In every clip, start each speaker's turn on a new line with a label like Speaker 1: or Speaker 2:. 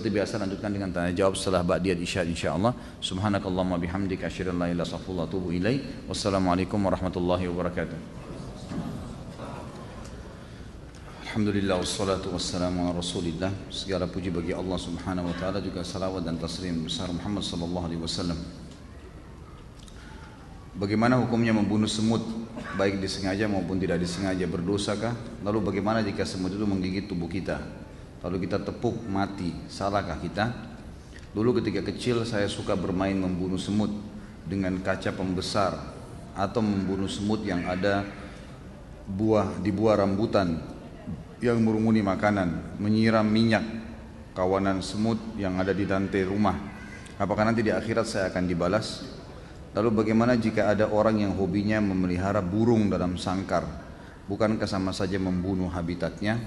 Speaker 1: seperti biasa lanjutkan dengan tanya jawab setelah ba'diyat isya insyaallah. Subhanakallahumma bihamdika asyhadu an la ilaha illa anta astaghfiruka wa atubu ilaik. Wassalamualaikum warahmatullahi wabarakatuh. Alhamdulillah wassalatu wassalamu ala rasulillah. Segala puji bagi Allah subhanahu wa ta'ala, juga salawat dan taslim besar Muhammad sallallahu alaihi wasallam. Bagaimana hukumnya membunuh semut, baik disengaja maupun tidak disengaja, berdosakah? Lalu bagaimana jika semut itu menggigit tubuh kita, lalu kita tepuk mati, salahkah kita? Dulu ketika kecil saya suka bermain membunuh semut dengan kaca pembesar, atau membunuh semut yang ada di buah rambutan yang merumuni makanan, menyiram minyak kawanan semut yang ada di lantai rumah. Apakah nanti di akhirat saya akan dibalas? Lalu bagaimana jika ada orang yang hobinya memelihara burung dalam sangkar? Bukankah sama saja membunuh habitatnya?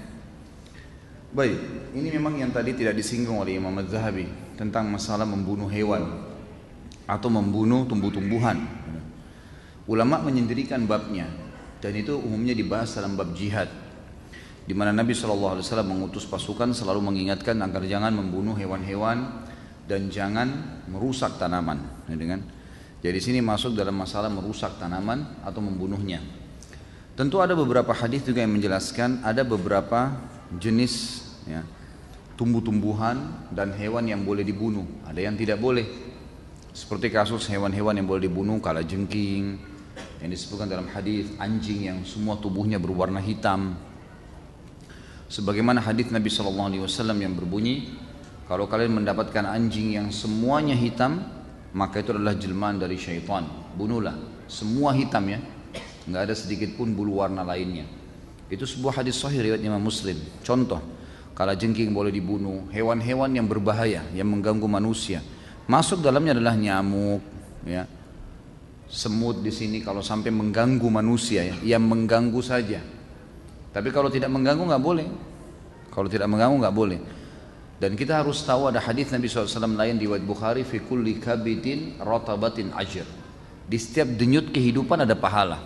Speaker 1: Baik, ini memang yang tadi tidak disinggung oleh Imam Az-Zahabi tentang masalah membunuh hewan atau membunuh tumbuh-tumbuhan. Ulama menyendirikan babnya, dan itu umumnya dibahas dalam bab jihad, di mana Nabi SAW mengutus pasukan selalu mengingatkan agar jangan membunuh hewan-hewan dan jangan merusak tanaman. Jadi sini masuk dalam masalah merusak tanaman atau membunuhnya. Tentu ada beberapa hadis juga yang menjelaskan ada beberapa jenis ya, tumbuh-tumbuhan dan hewan yang boleh dibunuh, ada yang tidak boleh. Seperti kasus hewan-hewan yang boleh dibunuh, kalajengking yang disebutkan dalam hadis, anjing yang semua tubuhnya berwarna hitam. Sebagaimana hadis Nabi SAW yang berbunyi, kalau kalian mendapatkan anjing yang semuanya hitam, maka itu adalah jelmaan dari syaitan, bunuhlah. Semua hitam ya, nggak ada sedikit pun bulu warna lainnya. Itu sebuah hadis sahih riwayat Imam Muslim. Contoh, kalajengking boleh dibunuh, hewan-hewan yang berbahaya, yang mengganggu manusia. Masuk dalamnya adalah nyamuk, ya, semut di sini kalau sampai mengganggu manusia, ya, yang mengganggu saja. Tapi kalau tidak mengganggu nggak boleh. Kalau tidak mengganggu nggak boleh. Dan kita harus tahu ada hadis Nabi SAW lain di riwayat Bukhari, fi kulli kabidin ratabatin ajr. Di setiap denyut kehidupan ada pahala.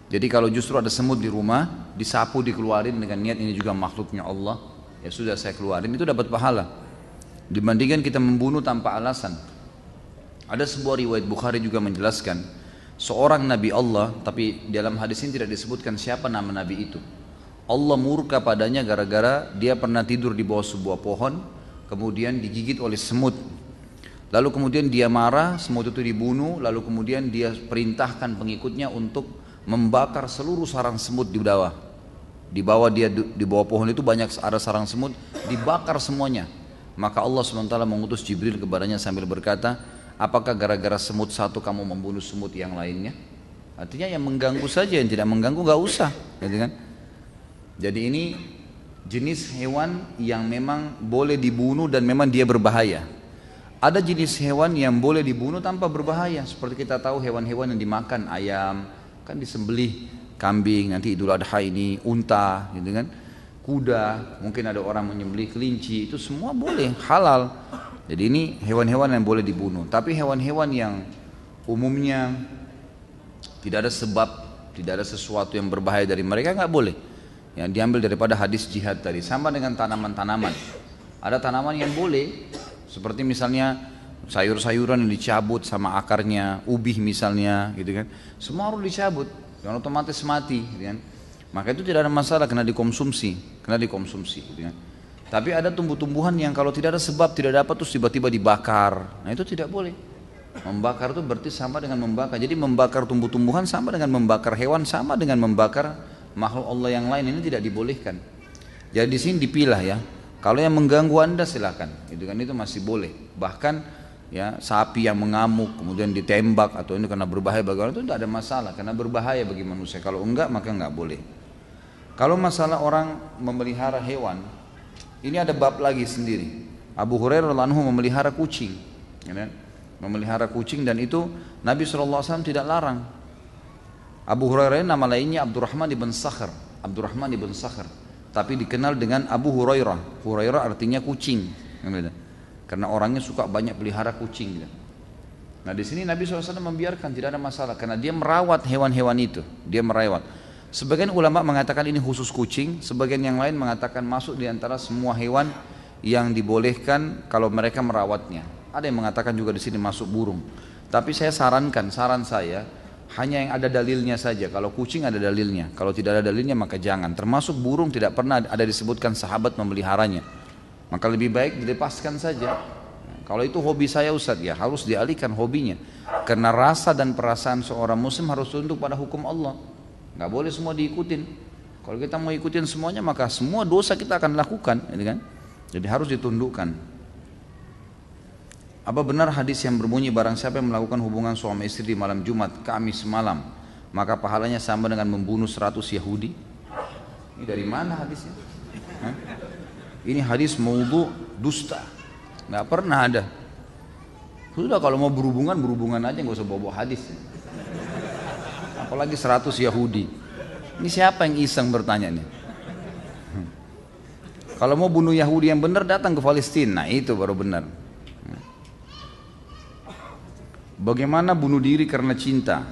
Speaker 1: Jadi kalau justru ada semut di rumah, disapu, dikeluarin dengan niat ini juga makhluknya Allah, ya sudah saya keluarin, itu dapat pahala. Dibandingkan kita membunuh tanpa alasan. Ada sebuah riwayat Bukhari juga menjelaskan seorang Nabi Allah, tapi dalam hadis ini tidak disebutkan siapa nama Nabi itu. Allah murka padanya gara-gara dia pernah tidur di bawah sebuah pohon, kemudian digigit oleh semut. Lalu kemudian dia marah, semut itu dibunuh, lalu kemudian dia perintahkan pengikutnya untuk membakar seluruh sarang semut di bawah. Di bawah pohon itu banyak ada sarang semut, dibakar semuanya. Maka Allah SWT mengutus Jibril kepadanya sambil berkata, apakah gara-gara semut satu kamu membunuh semut yang lainnya? Artinya yang mengganggu saja, yang tidak mengganggu gak usah, gitu kan? Jadi ini jenis hewan yang memang boleh dibunuh dan memang dia berbahaya. Ada jenis hewan yang boleh dibunuh tanpa berbahaya, seperti kita tahu hewan-hewan yang dimakan, ayam kan disembelih, kambing nanti Idul Adha ini, unta gitu kan, kuda, mungkin ada orang menyembelih kelinci, itu semua boleh, halal. Jadi ini hewan-hewan yang boleh dibunuh. Tapi hewan-hewan yang umumnya tidak ada sebab, tidak ada sesuatu yang berbahaya dari mereka, nggak boleh. Yang diambil daripada hadis jihad tadi, sama dengan tanaman-tanaman. Ada tanaman yang boleh, seperti misalnya sayur-sayuran yang dicabut sama akarnya, ubi misalnya, gitu kan. Semua harus dicabut, yang otomatis mati, gitu kan. Maka itu tidak ada masalah, kena dikonsumsi, gitu kan. Tapi ada tumbuh-tumbuhan yang kalau tidak ada sebab, tidak dapat, terus tiba-tiba dibakar. Nah itu tidak boleh. Membakar itu berarti sama dengan membakar. Jadi membakar tumbuh-tumbuhan sama dengan membakar hewan, sama dengan membakar makhluk Allah yang lain, ini tidak dibolehkan. Jadi di sini dipilah ya. Kalau yang mengganggu Anda silakan, itu kan, itu masih boleh. Bahkan ya sapi yang mengamuk kemudian ditembak atau ini karena berbahaya bagi orang, itu tidak ada masalah karena berbahaya bagi manusia. Kalau enggak maka enggak boleh. Kalau masalah orang memelihara hewan, ini ada bab lagi sendiri. Abu Hurairah radhiyallahu anhu memelihara kucing, ya kan? Memelihara kucing, dan itu Nabi SAW tidak larang. Abu Hurairah nama lainnya Abdurrahman ibn Sakhr, tapi dikenal dengan Abu Hurairah. Hurairah artinya kucing, karena orangnya suka banyak pelihara kucing. Nah di sini Nabi SAW membiarkan, tidak ada masalah, karena dia merawat hewan-hewan itu, dia merawat. Sebagian ulama mengatakan ini khusus kucing, sebagian yang lain mengatakan masuk di antara semua hewan yang dibolehkan kalau mereka merawatnya. Ada yang mengatakan juga di sini masuk burung. Tapi saya sarankan, saran saya hanya yang ada dalilnya saja. Kalau kucing ada dalilnya, kalau tidak ada dalilnya maka jangan. Termasuk burung tidak pernah ada disebutkan sahabat memeliharanya. Maka lebih baik dilepaskan saja. Kalau itu hobi saya Ustaz, ya harus dialihkan hobinya. Karena rasa dan perasaan seorang muslim harus tunduk pada hukum Allah. Nggak boleh semua diikutin. Kalau kita mau ikutin semuanya maka semua dosa kita akan lakukan, gitu kan? Jadi harus ditundukkan. Apa benar hadis yang berbunyi barang siapa yang melakukan hubungan suami istri di malam Jumat, Kamis malam, maka pahalanya sama dengan membunuh 100 Yahudi? Ini dari mana hadisnya? Hah? Ini hadis maudhu, dusta. Nggak pernah ada. Sudah kalau mau berhubungan, berhubungan aja, nggak usah bawa hadis. Apalagi 100 Yahudi. Ini siapa yang iseng bertanya nih? Kalau mau bunuh Yahudi yang benar datang ke Palestina, nah itu baru benar. Bagaimana bunuh diri karena cinta?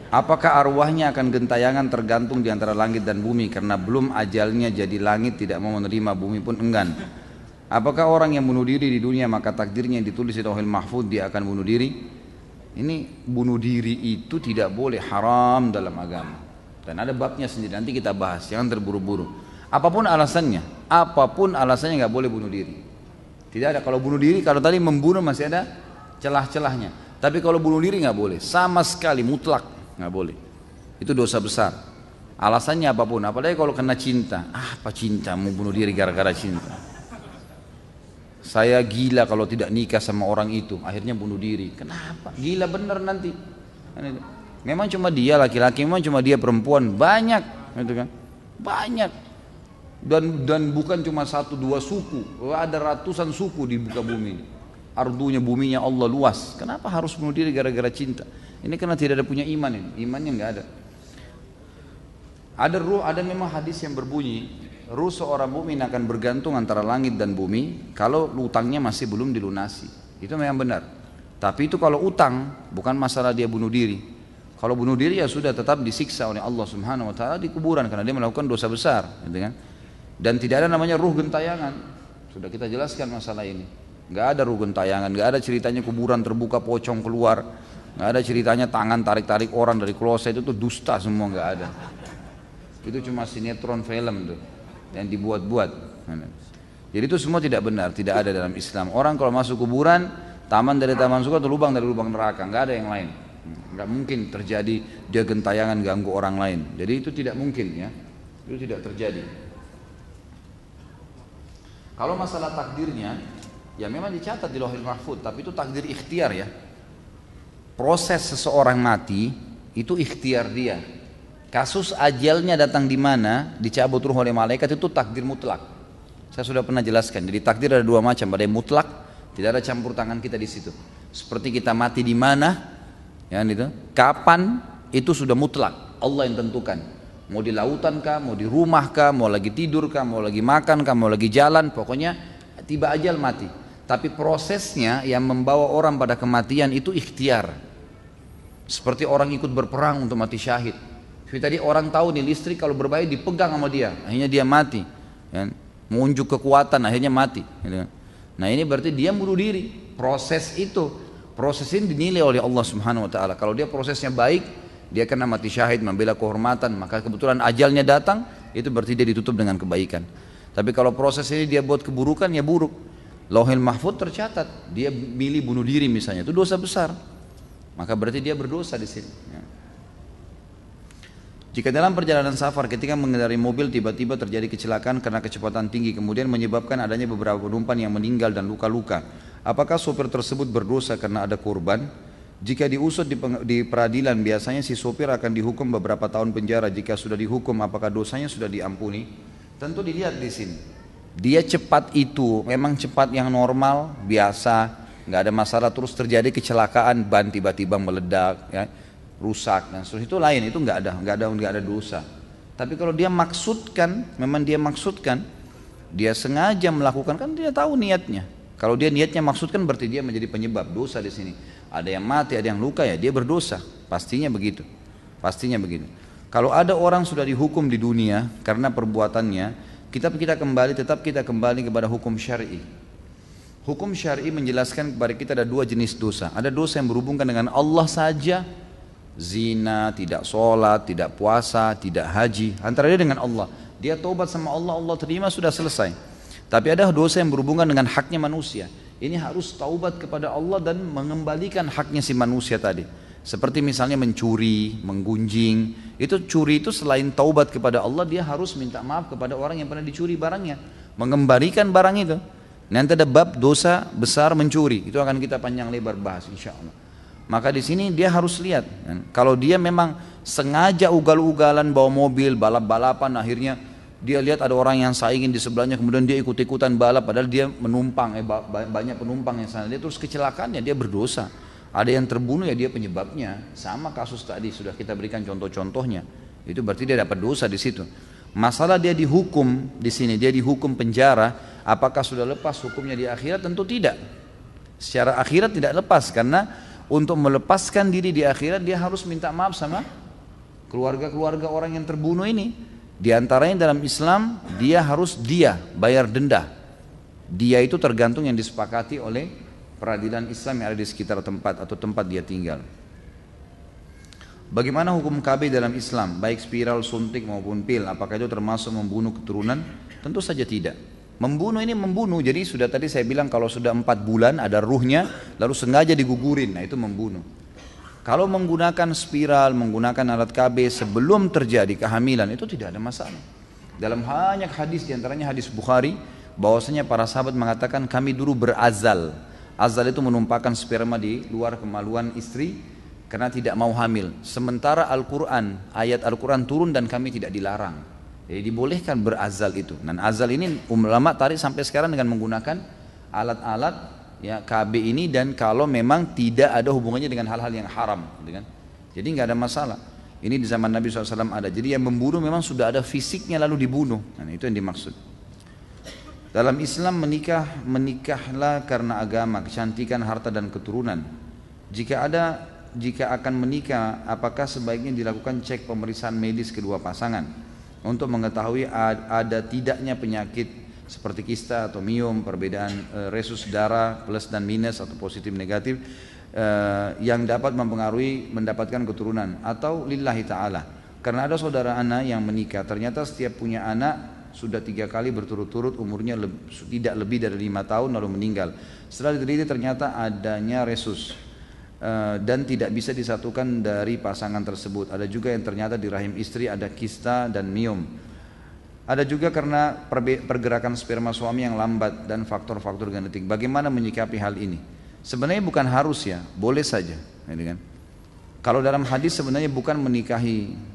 Speaker 1: Apakah arwahnya akan gentayangan tergantung di antara langit dan bumi karena belum ajalnya jadi langit tidak mau menerima, bumi pun enggan? Apakah orang yang bunuh diri di dunia maka takdirnya yang ditulis di Lauhul Mahfuz dia akan bunuh diri? Ini bunuh diri itu tidak boleh, haram dalam agama. Dan ada babnya sendiri, nanti kita bahas, jangan terburu-buru. Apapun alasannya nggak boleh bunuh diri. Tidak ada, kalau bunuh diri, kalau tadi membunuh masih ada celah-celahnya. Tapi kalau bunuh diri nggak boleh, sama sekali mutlak nggak boleh. Itu dosa besar. Alasannya apapun, apalagi kalau kena cinta. Apa cinta, mau bunuh diri gara-gara cinta? Saya gila kalau tidak nikah sama orang itu, akhirnya bunuh diri. Kenapa? Gila bener nanti. Memang cuma dia laki-laki, memang cuma dia perempuan, banyak, gitu kan? Banyak. Dan bukan cuma 1-2 suku, ada ratusan suku di muka bumi ini. Ardunya buminya Allah luas. Kenapa harus bunuh diri gara-gara cinta? Ini karena tidak ada punya iman ini. Imannya nggak ada. Ada memang hadis yang berbunyi, ruh seorang mukmin akan bergantung antara langit dan bumi kalau utangnya masih belum dilunasi. Itu memang benar. Tapi itu kalau utang, bukan masalah dia bunuh diri. Kalau bunuh diri ya sudah tetap disiksa oleh Allah Subhanahu wa taala di kuburan karena dia melakukan dosa besar, gitu kan? Dan tidak ada namanya ruh gentayangan. Sudah kita jelaskan masalah ini. Nggak ada ruh gentayangan, nggak ada ceritanya kuburan terbuka pocong keluar, nggak ada ceritanya tangan tarik-tarik orang dari kloset, itu tuh dusta semua, nggak ada. Itu cuma sinetron film tuh yang dibuat-buat. Jadi itu semua tidak benar, tidak ada dalam Islam. Orang kalau masuk kuburan, taman dari taman surga atau lubang dari lubang neraka, nggak ada yang lain. Nggak mungkin terjadi dia gentayangan ganggu orang lain. Jadi itu tidak mungkin, ya. Itu tidak terjadi. Kalau masalah takdirnya, ya memang dicatat di Lauhul Mahfuz, tapi itu takdir ikhtiar, ya. Proses seseorang mati itu ikhtiar dia. Kasus ajalnya datang di mana, dicabut ruh oleh malaikat, itu takdir mutlak. Saya sudah pernah jelaskan. Jadi takdir ada 2 macam, ada yang mutlak, tidak ada campur tangan kita di situ. Seperti kita mati di mana, ya gitu. Kapan, itu sudah mutlak, Allah yang tentukan. Mau di lautan kah, mau di rumah kah, mau lagi tidur kah, mau lagi makan kah, mau lagi jalan, pokoknya tiba ajal mati. Tapi prosesnya yang membawa orang pada kematian itu ikhtiar. Seperti orang ikut berperang untuk mati syahid. Seperti tadi orang tahu nih listrik kalau berbahaya dipegang sama dia, akhirnya dia mati. Ya. Mengunjuk kekuatan, akhirnya mati. Nah ini berarti dia bunuh diri. Proses ini dinilai oleh Allah Subhanahu Wa Taala. Kalau dia prosesnya baik, dia kena mati syahid, membela kehormatan, maka kebetulan ajalnya datang, itu berarti dia ditutup dengan kebaikan. Tapi kalau proses ini dia buat keburukan, ya buruk. Lauhul Mahfuz tercatat, dia milih bunuh diri misalnya, itu dosa besar. Maka berarti dia berdosa di sini. Ya. Jika dalam perjalanan safar ketika mengendarai mobil tiba-tiba terjadi kecelakaan karena kecepatan tinggi kemudian menyebabkan adanya beberapa penumpang yang meninggal dan luka-luka, apakah sopir tersebut berdosa karena ada korban? Jika diusut di peradilan biasanya si sopir akan dihukum beberapa tahun penjara. Jika sudah dihukum apakah dosanya sudah diampuni? Tentu dilihat di sini. Dia cepat itu memang cepat yang normal, biasa, nggak ada masalah. Terus terjadi kecelakaan, ban tiba-tiba meledak, ya, rusak dan seterusnya, itu lain, itu nggak ada dosa. Tapi kalau dia maksudkan, memang dia maksudkan, dia sengaja melakukan, kan dia tahu niatnya. Kalau dia niatnya maksudkan berarti dia menjadi penyebab dosa di sini. Ada yang mati, ada yang luka, ya dia berdosa, pastinya begitu, pastinya begitu. Kalau ada orang sudah dihukum di dunia karena perbuatannya, tetap kita kembali kepada hukum syar'i. Hukum syar'i menjelaskan kepada kita ada dua jenis dosa. Ada dosa yang berhubungan dengan Allah saja, zina, tidak sholat, tidak puasa, tidak haji, antara dia dengan Allah. Dia taubat sama Allah, Allah terima, sudah selesai. Tapi ada dosa yang berhubungan dengan haknya manusia. Ini harus taubat kepada Allah dan mengembalikan haknya si manusia tadi. Seperti misalnya mencuri, menggunjing. Curi itu selain taubat kepada Allah, dia harus minta maaf kepada orang yang pernah dicuri barangnya, mengembalikan barang itu. Nanti ada bab dosa besar mencuri, itu akan kita panjang lebar bahas insya Allah. Maka di sini dia harus lihat, kalau dia memang sengaja ugal-ugalan bawa mobil, balap-balapan, akhirnya dia lihat ada orang yang saingin di sebelahnya, kemudian dia ikut-ikutan balap, padahal dia menumpang, banyak penumpang yang sana, dia terus kecelakaannya, dia berdosa. Ada yang terbunuh, ya dia penyebabnya. Sama kasus tadi sudah kita berikan contoh-contohnya. Itu berarti dia dapat dosa di situ. Masalah dia dihukum di sini, dia dihukum penjara, apakah sudah lepas hukumnya di akhirat? Tentu tidak. Secara akhirat tidak lepas, karena untuk melepaskan diri di akhirat dia harus minta maaf sama keluarga-keluarga orang yang terbunuh ini. Di antaranya dalam Islam dia harus bayar denda. Dia itu tergantung yang disepakati oleh peradilan Islam yang ada di sekitar tempat atau tempat dia tinggal. Bagaimana hukum KB dalam Islam, baik spiral, suntik maupun pil? Apakah itu termasuk membunuh keturunan? Tentu saja tidak. Membunuh ini membunuh, jadi sudah tadi saya bilang kalau sudah 4 bulan ada ruhnya lalu sengaja digugurin, nah itu membunuh. Kalau menggunakan spiral, menggunakan alat KB sebelum terjadi kehamilan itu tidak ada masalah. Dalam banyak hadis, diantaranya hadis Bukhari, bahwasanya para sahabat mengatakan kami dulu berazal. Azal itu menumpahkan sperma di luar kemaluan istri karena tidak mau hamil. Sementara Al-Quran, ayat Al-Quran turun dan kami tidak dilarang. Jadi dibolehkan berazal itu. Dan azal ini ulama tarik sampai sekarang dengan menggunakan alat-alat ya KB ini, dan kalau memang tidak ada hubungannya dengan hal-hal yang haram, gitu kan? Jadi nggak ada masalah. Ini di zaman Nabi SAW ada. Jadi yang membunuh memang sudah ada fisiknya lalu dibunuh. Nah, itu yang dimaksud. Dalam Islam menikahlah karena agama, kecantikan, harta dan keturunan. Jika akan menikah, apakah sebaiknya dilakukan cek pemeriksaan medis kedua pasangan untuk mengetahui ada tidaknya penyakit seperti kista atau miom, perbedaan resus darah plus dan minus atau positif negatif yang dapat mempengaruhi mendapatkan keturunan, atau lillahi ta'ala. Karena ada saudara anak yang menikah, ternyata setiap punya anak sudah 3 kali berturut-turut, umurnya tidak lebih dari 5 tahun lalu meninggal. Setelah diteliti ternyata adanya resus dan tidak bisa disatukan dari pasangan tersebut. Ada juga yang ternyata di rahim istri ada kista dan miom. Ada juga karena pergerakan sperma suami yang lambat dan faktor-faktor genetik. Bagaimana menyikapi hal ini? Sebenarnya bukan harus ya, boleh saja. Kalau dalam hadis sebenarnya bukan menikahi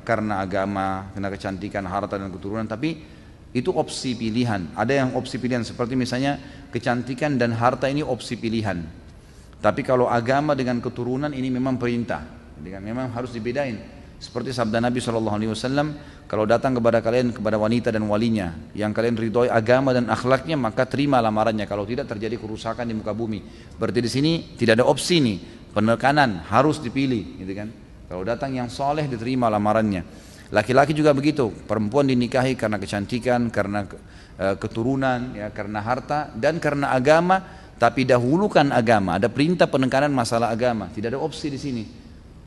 Speaker 1: karena agama, karena kecantikan, harta dan keturunan, tapi itu opsi pilihan. Ada yang opsi pilihan seperti misalnya kecantikan dan harta ini opsi pilihan. Tapi kalau agama dengan keturunan ini memang perintah. Memang harus dibedain. Seperti sabda Nabi SAW, kalau datang kepada kalian, kepada wanita dan walinya yang kalian ridhoi agama dan akhlaknya, maka terima lamarannya. Kalau tidak terjadi kerusakan di muka bumi. Berarti di sini tidak ada opsi nih, penekanan harus dipilih, gitu kan? Kalau datang yang soleh diterima lamarannya. Laki-laki juga begitu, perempuan dinikahi karena kecantikan, karena keturunan, ya, karena harta dan karena agama. Tapi dahulukan agama. Ada perintah penekanan masalah agama. Tidak ada opsi di sini.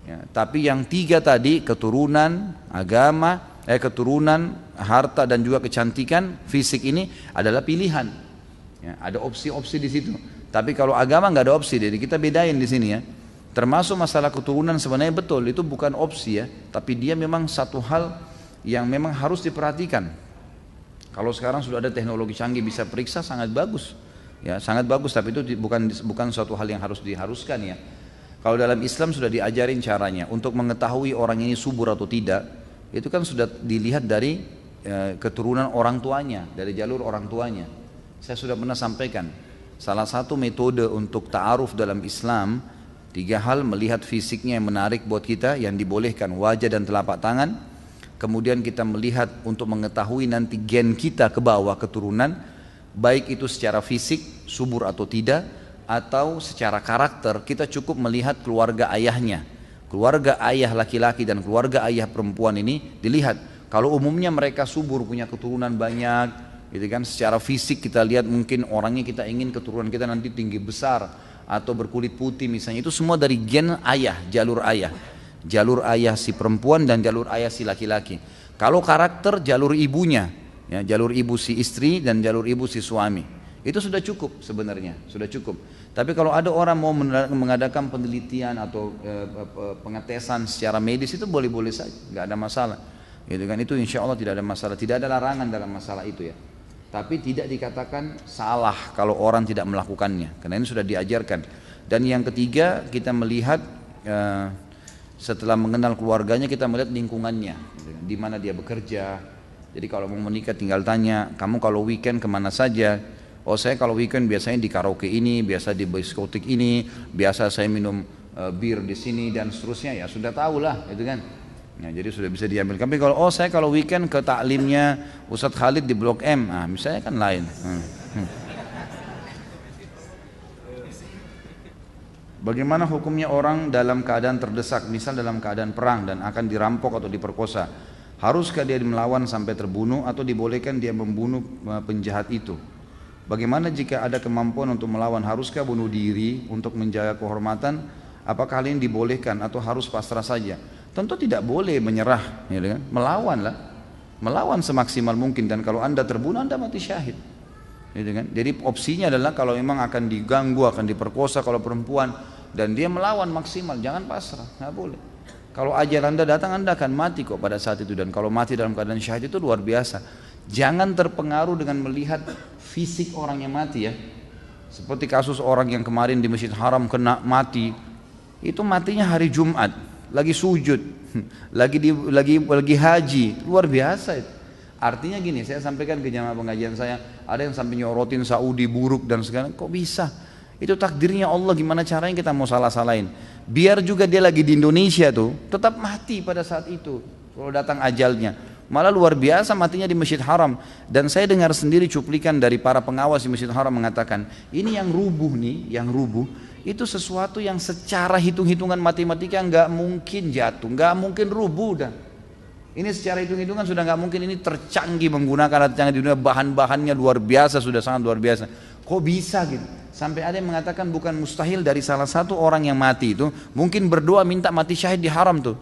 Speaker 1: Ya, tapi yang 3 tadi, keturunan, agama, keturunan, harta dan juga kecantikan, fisik ini adalah pilihan. Ya, ada opsi-opsi di situ. Tapi kalau agama nggak ada opsi, jadi kita bedain di sini ya. Termasuk masalah keturunan sebenarnya betul, itu bukan opsi ya, tapi dia memang satu hal yang memang harus diperhatikan. Kalau sekarang sudah ada teknologi canggih bisa periksa, sangat bagus. Ya, sangat bagus, tapi itu bukan suatu hal yang diharuskan ya. Kalau dalam Islam sudah diajarin caranya untuk mengetahui orang ini subur atau tidak, itu kan sudah dilihat dari keturunan orang tuanya, dari jalur orang tuanya. Saya sudah pernah sampaikan, salah satu metode untuk ta'aruf dalam Islam, 3 hal: melihat fisiknya yang menarik buat kita, yang dibolehkan wajah dan telapak tangan. Kemudian kita melihat untuk mengetahui nanti gen kita ke bawah keturunan, baik itu secara fisik subur atau tidak, atau secara karakter. Kita cukup melihat keluarga ayahnya. Keluarga ayah laki-laki dan keluarga ayah perempuan ini dilihat. Kalau umumnya mereka subur, punya keturunan banyak, gitu kan. Secara fisik kita lihat mungkin orangnya kita ingin keturunan kita nanti tinggi besar atau berkulit putih misalnya. Itu semua dari gen ayah, jalur ayah. Jalur ayah si perempuan dan jalur ayah si laki-laki. Kalau karakter jalur ibunya, ya, jalur ibu si istri dan jalur ibu si suami. Itu sudah cukup sebenarnya, sudah cukup. Tapi kalau ada orang mau mengadakan penelitian atau pengetesan secara medis itu boleh-boleh saja, nggak ada masalah. Gitu kan, itu insya Allah tidak ada masalah, tidak ada larangan dalam masalah itu ya. Tapi tidak dikatakan salah kalau orang tidak melakukannya, karena ini sudah diajarkan. Dan yang ketiga kita melihat setelah mengenal keluarganya kita melihat lingkungannya, di mana dia bekerja. Jadi kalau mau menikah tinggal tanya, kamu kalau weekend kemana saja? Oh saya kalau weekend biasanya di karaoke ini, biasa di diskotik ini, biasa saya minum bir di sini dan seterusnya, ya sudah tahu lah, gitu kan. Nah, jadi sudah bisa diambil. Tapi kalau saya kalau weekend ke taklimnya Ustadz Khalid di Blok M, misalnya kan lain. Bagaimana hukumnya orang dalam keadaan terdesak, misal dalam keadaan perang dan akan dirampok atau diperkosa? Haruskah dia melawan sampai terbunuh atau dibolehkan dia membunuh penjahat itu? Bagaimana jika ada kemampuan untuk melawan? Haruskah bunuh diri untuk menjaga kehormatan? Apakah hal ini dibolehkan atau harus pasrah saja? Tentu tidak boleh menyerah, ya kan? Melawanlah, melawan semaksimal mungkin, dan kalau anda terbunuh anda mati syahid. Gitu kan? Jadi opsinya adalah kalau memang akan diganggu, akan diperkosa kalau perempuan dan dia melawan maksimal, jangan pasrah, nggak boleh. Kalau ajal anda datang anda akan mati kok pada saat itu, dan kalau mati dalam keadaan syahid itu luar biasa. Jangan terpengaruh dengan melihat fisik orang yang mati ya. Seperti kasus orang yang kemarin di Masjid Haram kena mati, itu matinya hari Jumat, lagi sujud, lagi haji, luar biasa itu. Artinya gini, saya sampaikan ke jamaah pengajian saya, ada yang sampai nyorotin Saudi buruk dan segala, kok bisa? Itu takdirnya Allah, gimana caranya kita mau salah-salahin? Biar juga dia lagi di Indonesia tuh, tetap mati pada saat itu, kalau datang ajalnya. Malah luar biasa matinya di Masjid Haram. Dan saya dengar sendiri cuplikan dari para pengawas di Masjid Haram mengatakan, ini yang rubuh nih, yang rubuh, itu sesuatu yang secara hitung-hitungan matematika nggak mungkin jatuh, nggak mungkin rubuh dah. Ini secara hitung-hitungan sudah nggak mungkin, ini tercanggih menggunakan alat canggih di dunia, bahan-bahannya luar biasa, sudah sangat luar biasa. Kok bisa gitu? Sampai ada yang mengatakan bukan mustahil dari salah satu orang yang mati itu mungkin berdoa minta mati syahid di haram tuh.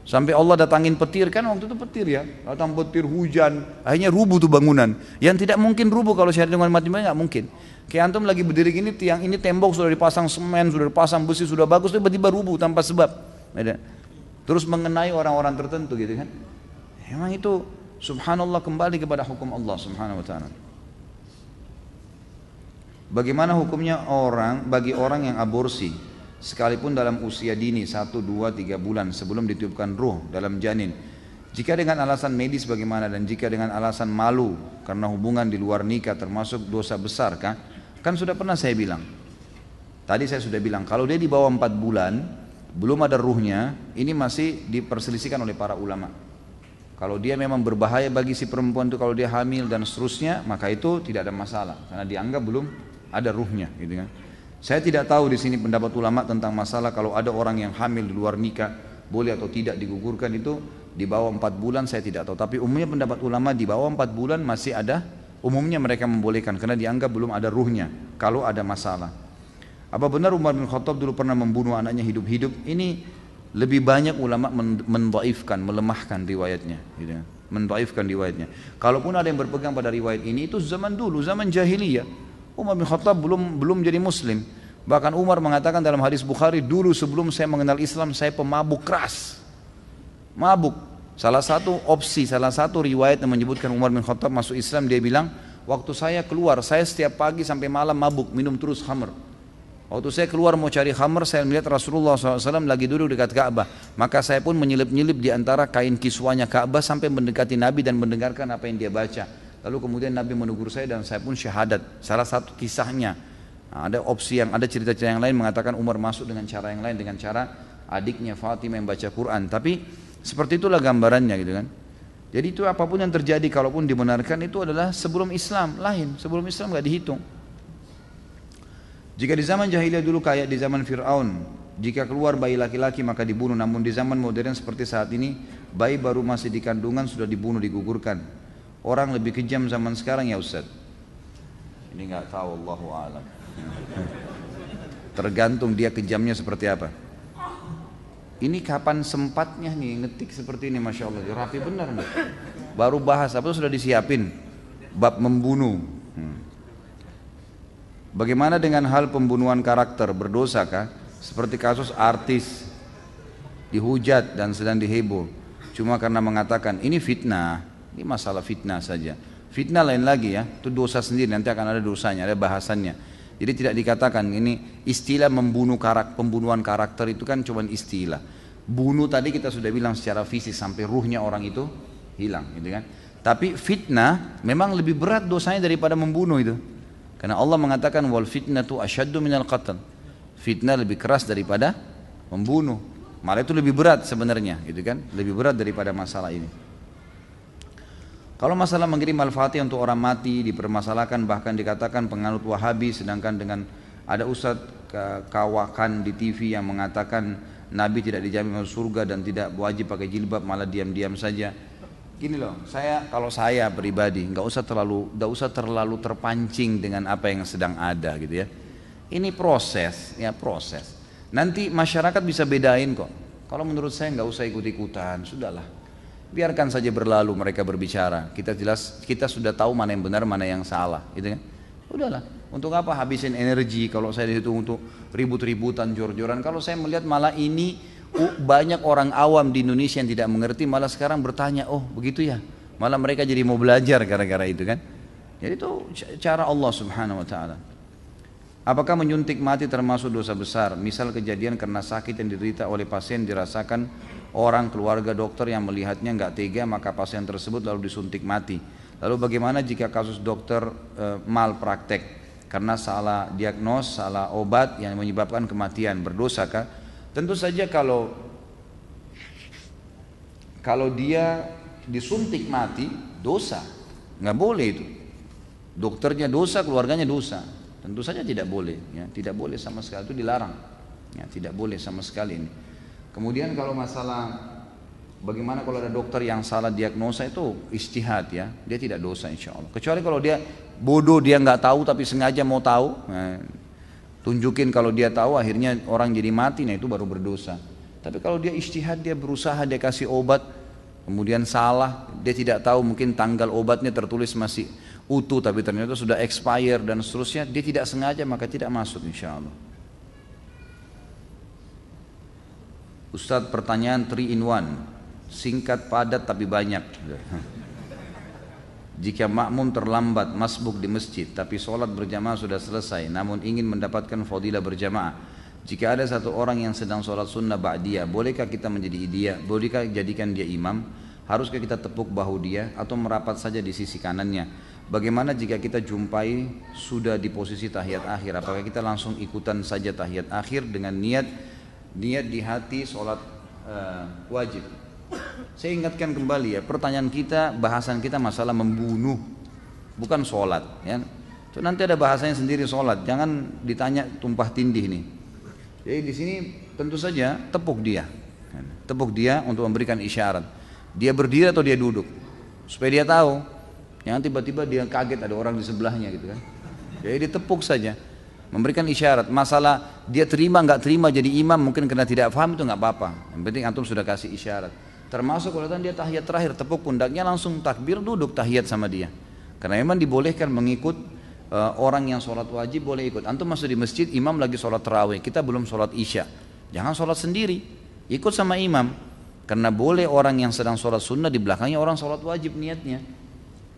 Speaker 1: Sampai Allah datangin petir, kan waktu itu petir ya, datang petir, hujan, akhirnya rubuh tuh bangunan. Yang tidak mungkin rubuh kalau syahid dengan mati nggak mungkin. Kayak antum lagi berdiri gini, tiang ini tembok sudah dipasang semen, sudah dipasang besi, sudah bagus, tiba-tiba rubuh tanpa sebab. Terus mengenai orang-orang tertentu gitu kan. Memang itu subhanallah, kembali kepada hukum Allah subhanahu wa ta'ala. Bagaimana hukumnya bagi orang yang aborsi sekalipun dalam usia dini 1, 2, 3 bulan sebelum ditiupkan ruh dalam janin? Jika dengan alasan medis bagaimana, dan jika dengan alasan malu karena hubungan di luar nikah termasuk dosa besar kah? Kan sudah pernah saya bilang, tadi saya sudah bilang, kalau dia di bawah 4 bulan belum ada ruhnya, ini masih diperselisihkan oleh para ulama. Kalau dia memang berbahaya bagi si perempuan itu, kalau dia hamil dan seterusnya, maka itu tidak ada masalah karena dianggap belum ada ruhnya, gitu kan. Saya tidak tahu di sini pendapat ulama tentang masalah kalau ada orang yang hamil di luar nikah boleh atau tidak digugurkan, itu di bawah 4 bulan saya tidak tahu. Tapi umumnya pendapat ulama di bawah 4 bulan masih ada, umumnya mereka membolehkan karena dianggap belum ada ruhnya kalau ada masalah. Apa benar Umar bin Khattab dulu pernah membunuh anaknya hidup-hidup? Ini lebih banyak ulama mendhaifkan, melemahkan riwayatnya, gitu ya. Mendhaifkan riwayatnya. Kalaupun ada yang berpegang pada riwayat ini, itu zaman dulu, zaman jahiliyah. Umar bin Khattab belum jadi muslim. Bahkan Umar mengatakan dalam hadis Bukhari, dulu sebelum saya mengenal Islam saya pemabuk keras. Mabuk. Salah satu opsi, salah satu riwayat yang menyebutkan Umar bin Khattab masuk Islam, dia bilang, waktu saya keluar, saya setiap pagi sampai malam mabuk, minum terus khamr. Waktu saya keluar mau cari khamr, saya melihat Rasulullah SAW lagi duduk dekat Ka'bah. Maka saya pun menyelip-nyelip di antara kain kiswanya Ka'bah sampai mendekati Nabi dan mendengarkan apa yang dia baca. Lalu kemudian Nabi menegur saya dan saya pun syahadat. Salah satu kisahnya. Nah, ada opsi yang ada cerita-cerita yang lain mengatakan Umar masuk dengan cara yang lain, dengan cara adiknya Fatimah yang baca Quran. Tapi seperti itulah gambarannya, gitu kan. Jadi itu apapun yang terjadi, kalaupun dibenarkan, itu adalah sebelum Islam, lain. Sebelum Islam nggak dihitung. Jika di zaman jahiliyah dulu kayak di zaman Fir'aun, Jika keluar bayi laki-laki maka dibunuh. Namun di zaman modern seperti saat ini, bayi baru masih di kandungan sudah dibunuh, digugurkan. Orang lebih kejam zaman sekarang ya Ustaz. Ini nggak tahu, Allahu a'lam. Tergantung dia kejamnya seperti apa. Ini kapan sempatnya nih ngetik seperti ini, Masya Allah, rapi benar nih. Baru bahas apa sudah disiapin, bab membunuh. Bagaimana dengan hal pembunuhan karakter, berdosakah? Seperti kasus artis dihujat dan sedang diheboh, cuma karena mengatakan ini fitnah, ini masalah fitnah saja. Fitnah lain lagi ya, itu dosa sendiri, nanti akan ada dosanya, ada bahasannya. Jadi tidak dikatakan ini istilah pembunuhan karakter itu kan cuma istilah. Bunuh tadi kita sudah bilang secara fisik sampai ruhnya orang itu hilang, gitu kan. Tapi fitnah memang lebih berat dosanya daripada membunuh itu. Karena Allah mengatakan wal fitnatu asyaddu minal qatl. Fitnah lebih keras daripada membunuh. Malah itu lebih berat sebenarnya, gitu kan. Lebih berat daripada masalah ini. Kalau masalah mengirim al-fatihah untuk orang mati dipermasalahkan, bahkan dikatakan penganut Wahabi, sedangkan dengan ada ustadz kawakan di TV yang mengatakan Nabi tidak dijamin masuk surga dan tidak wajib pakai jilbab, malah diam-diam saja. Gini loh, kalau saya pribadi nggak usah terlalu terpancing dengan apa yang sedang ada gitu ya. Ini proses, ya proses. Nanti masyarakat bisa bedain kok. Kalau menurut saya nggak usah ikut-ikutan, sudahlah. Biarkan saja berlalu mereka berbicara. Kita sudah tahu mana yang benar, mana yang salah, gitu kan? Udahlah. Untuk apa habisin energi kalau saya dihitung untuk ribut-ributan, jor-joran? Kalau saya melihat malah ini banyak orang awam di Indonesia yang tidak mengerti, malah sekarang bertanya, oh begitu ya? Malah mereka jadi mau belajar gara-gara itu kan? Jadi itu cara Allah Subhanahu Wa Taala. Apakah menyuntik mati termasuk dosa besar? Misal kejadian karena sakit yang diderita oleh pasien dirasakan orang keluarga dokter yang melihatnya nggak tega, maka pasien tersebut lalu disuntik mati. Lalu bagaimana jika kasus dokter malpraktek karena salah diagnos, salah obat yang menyebabkan kematian, berdosakah? Tentu saja kalau dia disuntik mati, dosa, nggak boleh itu. Dokternya dosa, keluarganya dosa. Tentu saja tidak boleh, ya, tidak boleh sama sekali, itu dilarang, ya, tidak boleh sama sekali ini. Kemudian kalau masalah bagaimana kalau ada dokter yang salah diagnosa, itu ijtihad ya, dia tidak dosa insya Allah. Kecuali kalau dia bodoh, dia nggak tahu tapi sengaja mau tahu, nah, tunjukin kalau dia tahu akhirnya orang jadi mati, nah itu baru berdosa. Tapi kalau dia ijtihad, dia berusaha, dia kasih obat, kemudian salah, dia tidak tahu mungkin tanggal obatnya tertulis masih utuh tapi ternyata sudah expire dan seterusnya, dia tidak sengaja maka tidak masuk insya Allah. Ustadz, pertanyaan 3 in 1, singkat padat tapi banyak. Jika makmum terlambat masbuk di masjid tapi sholat berjamaah sudah selesai namun ingin mendapatkan fadilah berjamaah, jika ada satu orang yang sedang sholat sunnah ba'diyah, bolehkah kita menjadi dia? Bolehkah jadikan dia imam? Haruskah kita tepuk bahu dia atau merapat saja di sisi kanannya? Bagaimana jika kita jumpai sudah di posisi tahiyat akhir? Apakah kita langsung ikutan saja tahiyat akhir dengan niat di hati sholat wajib? Saya ingatkan kembali ya, pertanyaan kita, bahasan kita masalah membunuh, bukan sholat ya. So, nanti ada bahasanya sendiri sholat, jangan ditanya tumpah tindih nih. Jadi di sini tentu saja tepuk dia untuk memberikan isyarat. Dia berdiri atau dia duduk, supaya dia tahu. Jangan tiba-tiba dia kaget ada orang di sebelahnya gitu kan. Jadi ditepuk saja, memberikan isyarat. Masalah dia terima nggak terima jadi imam mungkin karena tidak paham, itu nggak apa-apa. Yang penting antum sudah kasih isyarat. Termasuk kalau dia tahiyat terakhir, tepuk pundaknya langsung takbir, duduk tahiyat sama dia. Karena memang dibolehkan mengikut orang yang sholat wajib, boleh ikut. Antum masuk di masjid, imam lagi sholat tarawih, kita belum sholat isya, jangan sholat sendiri, ikut sama imam. Karena boleh orang yang sedang sholat sunnah di belakangnya orang sholat wajib niatnya.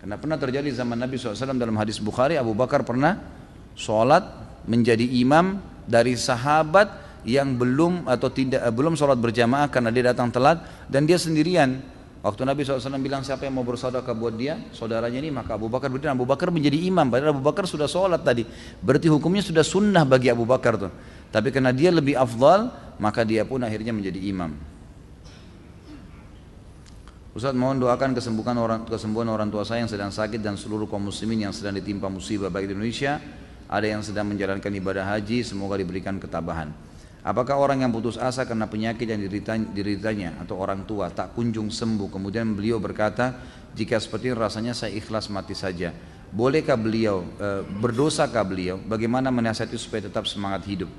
Speaker 1: Karena pernah terjadi zaman Nabi SAW dalam hadis Bukhari, Abu Bakar pernah sholat menjadi imam dari sahabat yang belum sholat berjamaah karena dia datang telat dan dia sendirian. Waktu Nabi SAW bilang siapa yang mau bersedekah buat dia, saudaranya ini, maka Abu Bakar berdiri. Abu Bakar menjadi imam, padahal Abu Bakar sudah sholat tadi. Berarti hukumnya sudah sunnah bagi Abu Bakar tuh. Tapi karena dia lebih afdal, maka dia pun akhirnya menjadi imam. Ustaz, mohon doakan kesembuhan orang tua saya yang sedang sakit dan seluruh kaum muslimin yang sedang ditimpa musibah baik di Indonesia, ada yang sedang menjalankan ibadah haji, semoga diberikan ketabahan. Apakah orang yang putus asa karena penyakit yang dideritanya atau orang tua tak kunjung sembuh, kemudian beliau berkata, jika seperti ini rasanya saya ikhlas mati saja. Bolehkah beliau, berdosakah beliau? Bagaimana menasihati supaya tetap semangat hidup?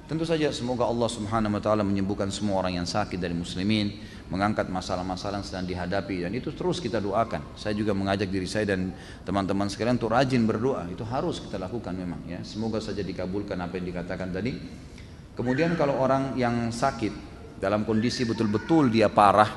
Speaker 1: Tentu saja semoga Allah Subhanahu wa taala menyembuhkan semua orang yang sakit dari muslimin, mengangkat masalah-masalah yang sedang dihadapi, dan itu terus kita doakan. Saya juga mengajak diri saya dan teman-teman sekalian untuk rajin berdoa. Itu harus kita lakukan memang ya. Semoga saja dikabulkan apa yang dikatakan tadi. Kemudian kalau orang yang sakit dalam kondisi betul-betul dia parah,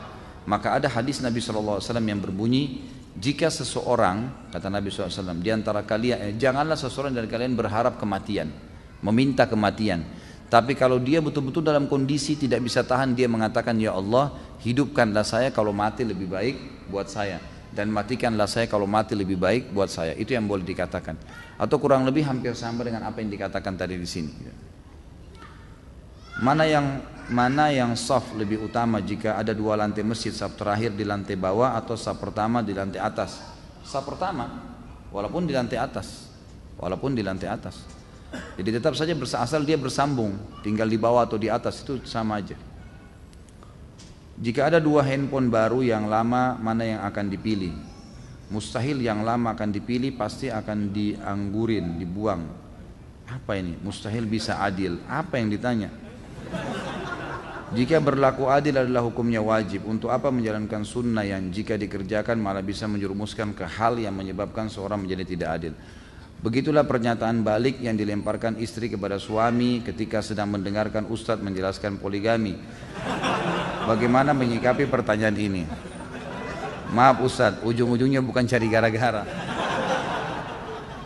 Speaker 1: maka ada hadis Nabi SAW yang berbunyi, jika seseorang, kata Nabi SAW, di antara kalian, janganlah seseorang dari kalian berharap kematian, meminta kematian. Tapi kalau dia betul-betul dalam kondisi tidak bisa tahan, dia mengatakan, ya Allah, hidupkanlah saya kalau mati lebih baik buat saya, dan matikanlah saya kalau mati lebih baik buat saya. Itu yang boleh dikatakan. Atau kurang lebih hampir sama dengan apa yang dikatakan tadi di sini. Mana yang saf lebih utama jika ada dua lantai masjid, saf terakhir di lantai bawah atau saf pertama di lantai atas? Saf pertama, walaupun di lantai atas, jadi tetap saja asal dia bersambung, tinggal di bawah atau di atas itu sama aja. Jika ada dua handphone baru, yang lama mana yang akan dipilih? Mustahil yang lama akan dipilih, pasti akan dianggurin, dibuang. Apa ini? Mustahil bisa adil. Apa yang ditanya? Jika berlaku adil adalah hukumnya wajib, untuk apa menjalankan sunnah yang jika dikerjakan malah bisa menjerumuskan ke hal yang menyebabkan seorang menjadi tidak adil? Begitulah pernyataan balik yang dilemparkan istri kepada suami ketika sedang mendengarkan ustadz menjelaskan poligami. Bagaimana menyikapi pertanyaan ini? Maaf ustadz, ujung-ujungnya bukan cari gara-gara.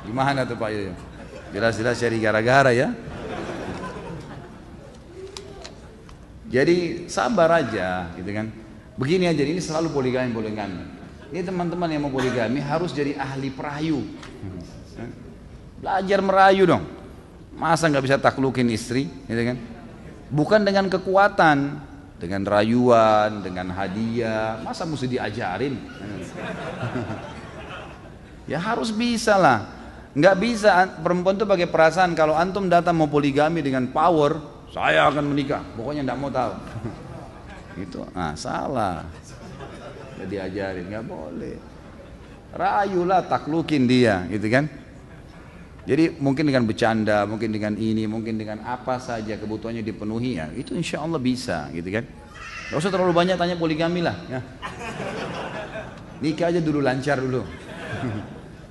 Speaker 1: Gimana tuh Pak Yoyo? Jelas-jelas cari gara-gara ya. Jadi sabar aja gitu kan. Begini aja, ini selalu poligami. Ini teman-teman yang mau poligami harus jadi ahli perayu. Belajar merayu dong. Masa nggak bisa taklukin istri gitu kan? Bukan dengan kekuatan, dengan rayuan, dengan hadiah. Masa mesti diajarin? Ya harus bisa lah. Nggak bisa perempuan tuh pakai perasaan. Kalau antum datang mau poligami dengan power, saya akan menikah, pokoknya tidak mau tahu. Itu, salah. Jadi diajarin, nggak boleh. Rayulah, taklukin dia, gitu kan? Jadi mungkin dengan bercanda, mungkin dengan ini, mungkin dengan apa saja kebutuhannya dipenuhi ya, itu insya Allah bisa, gitu kan? Gak usah terlalu banyak tanya poligami lah. Ya. Nikah aja dulu, lancar dulu.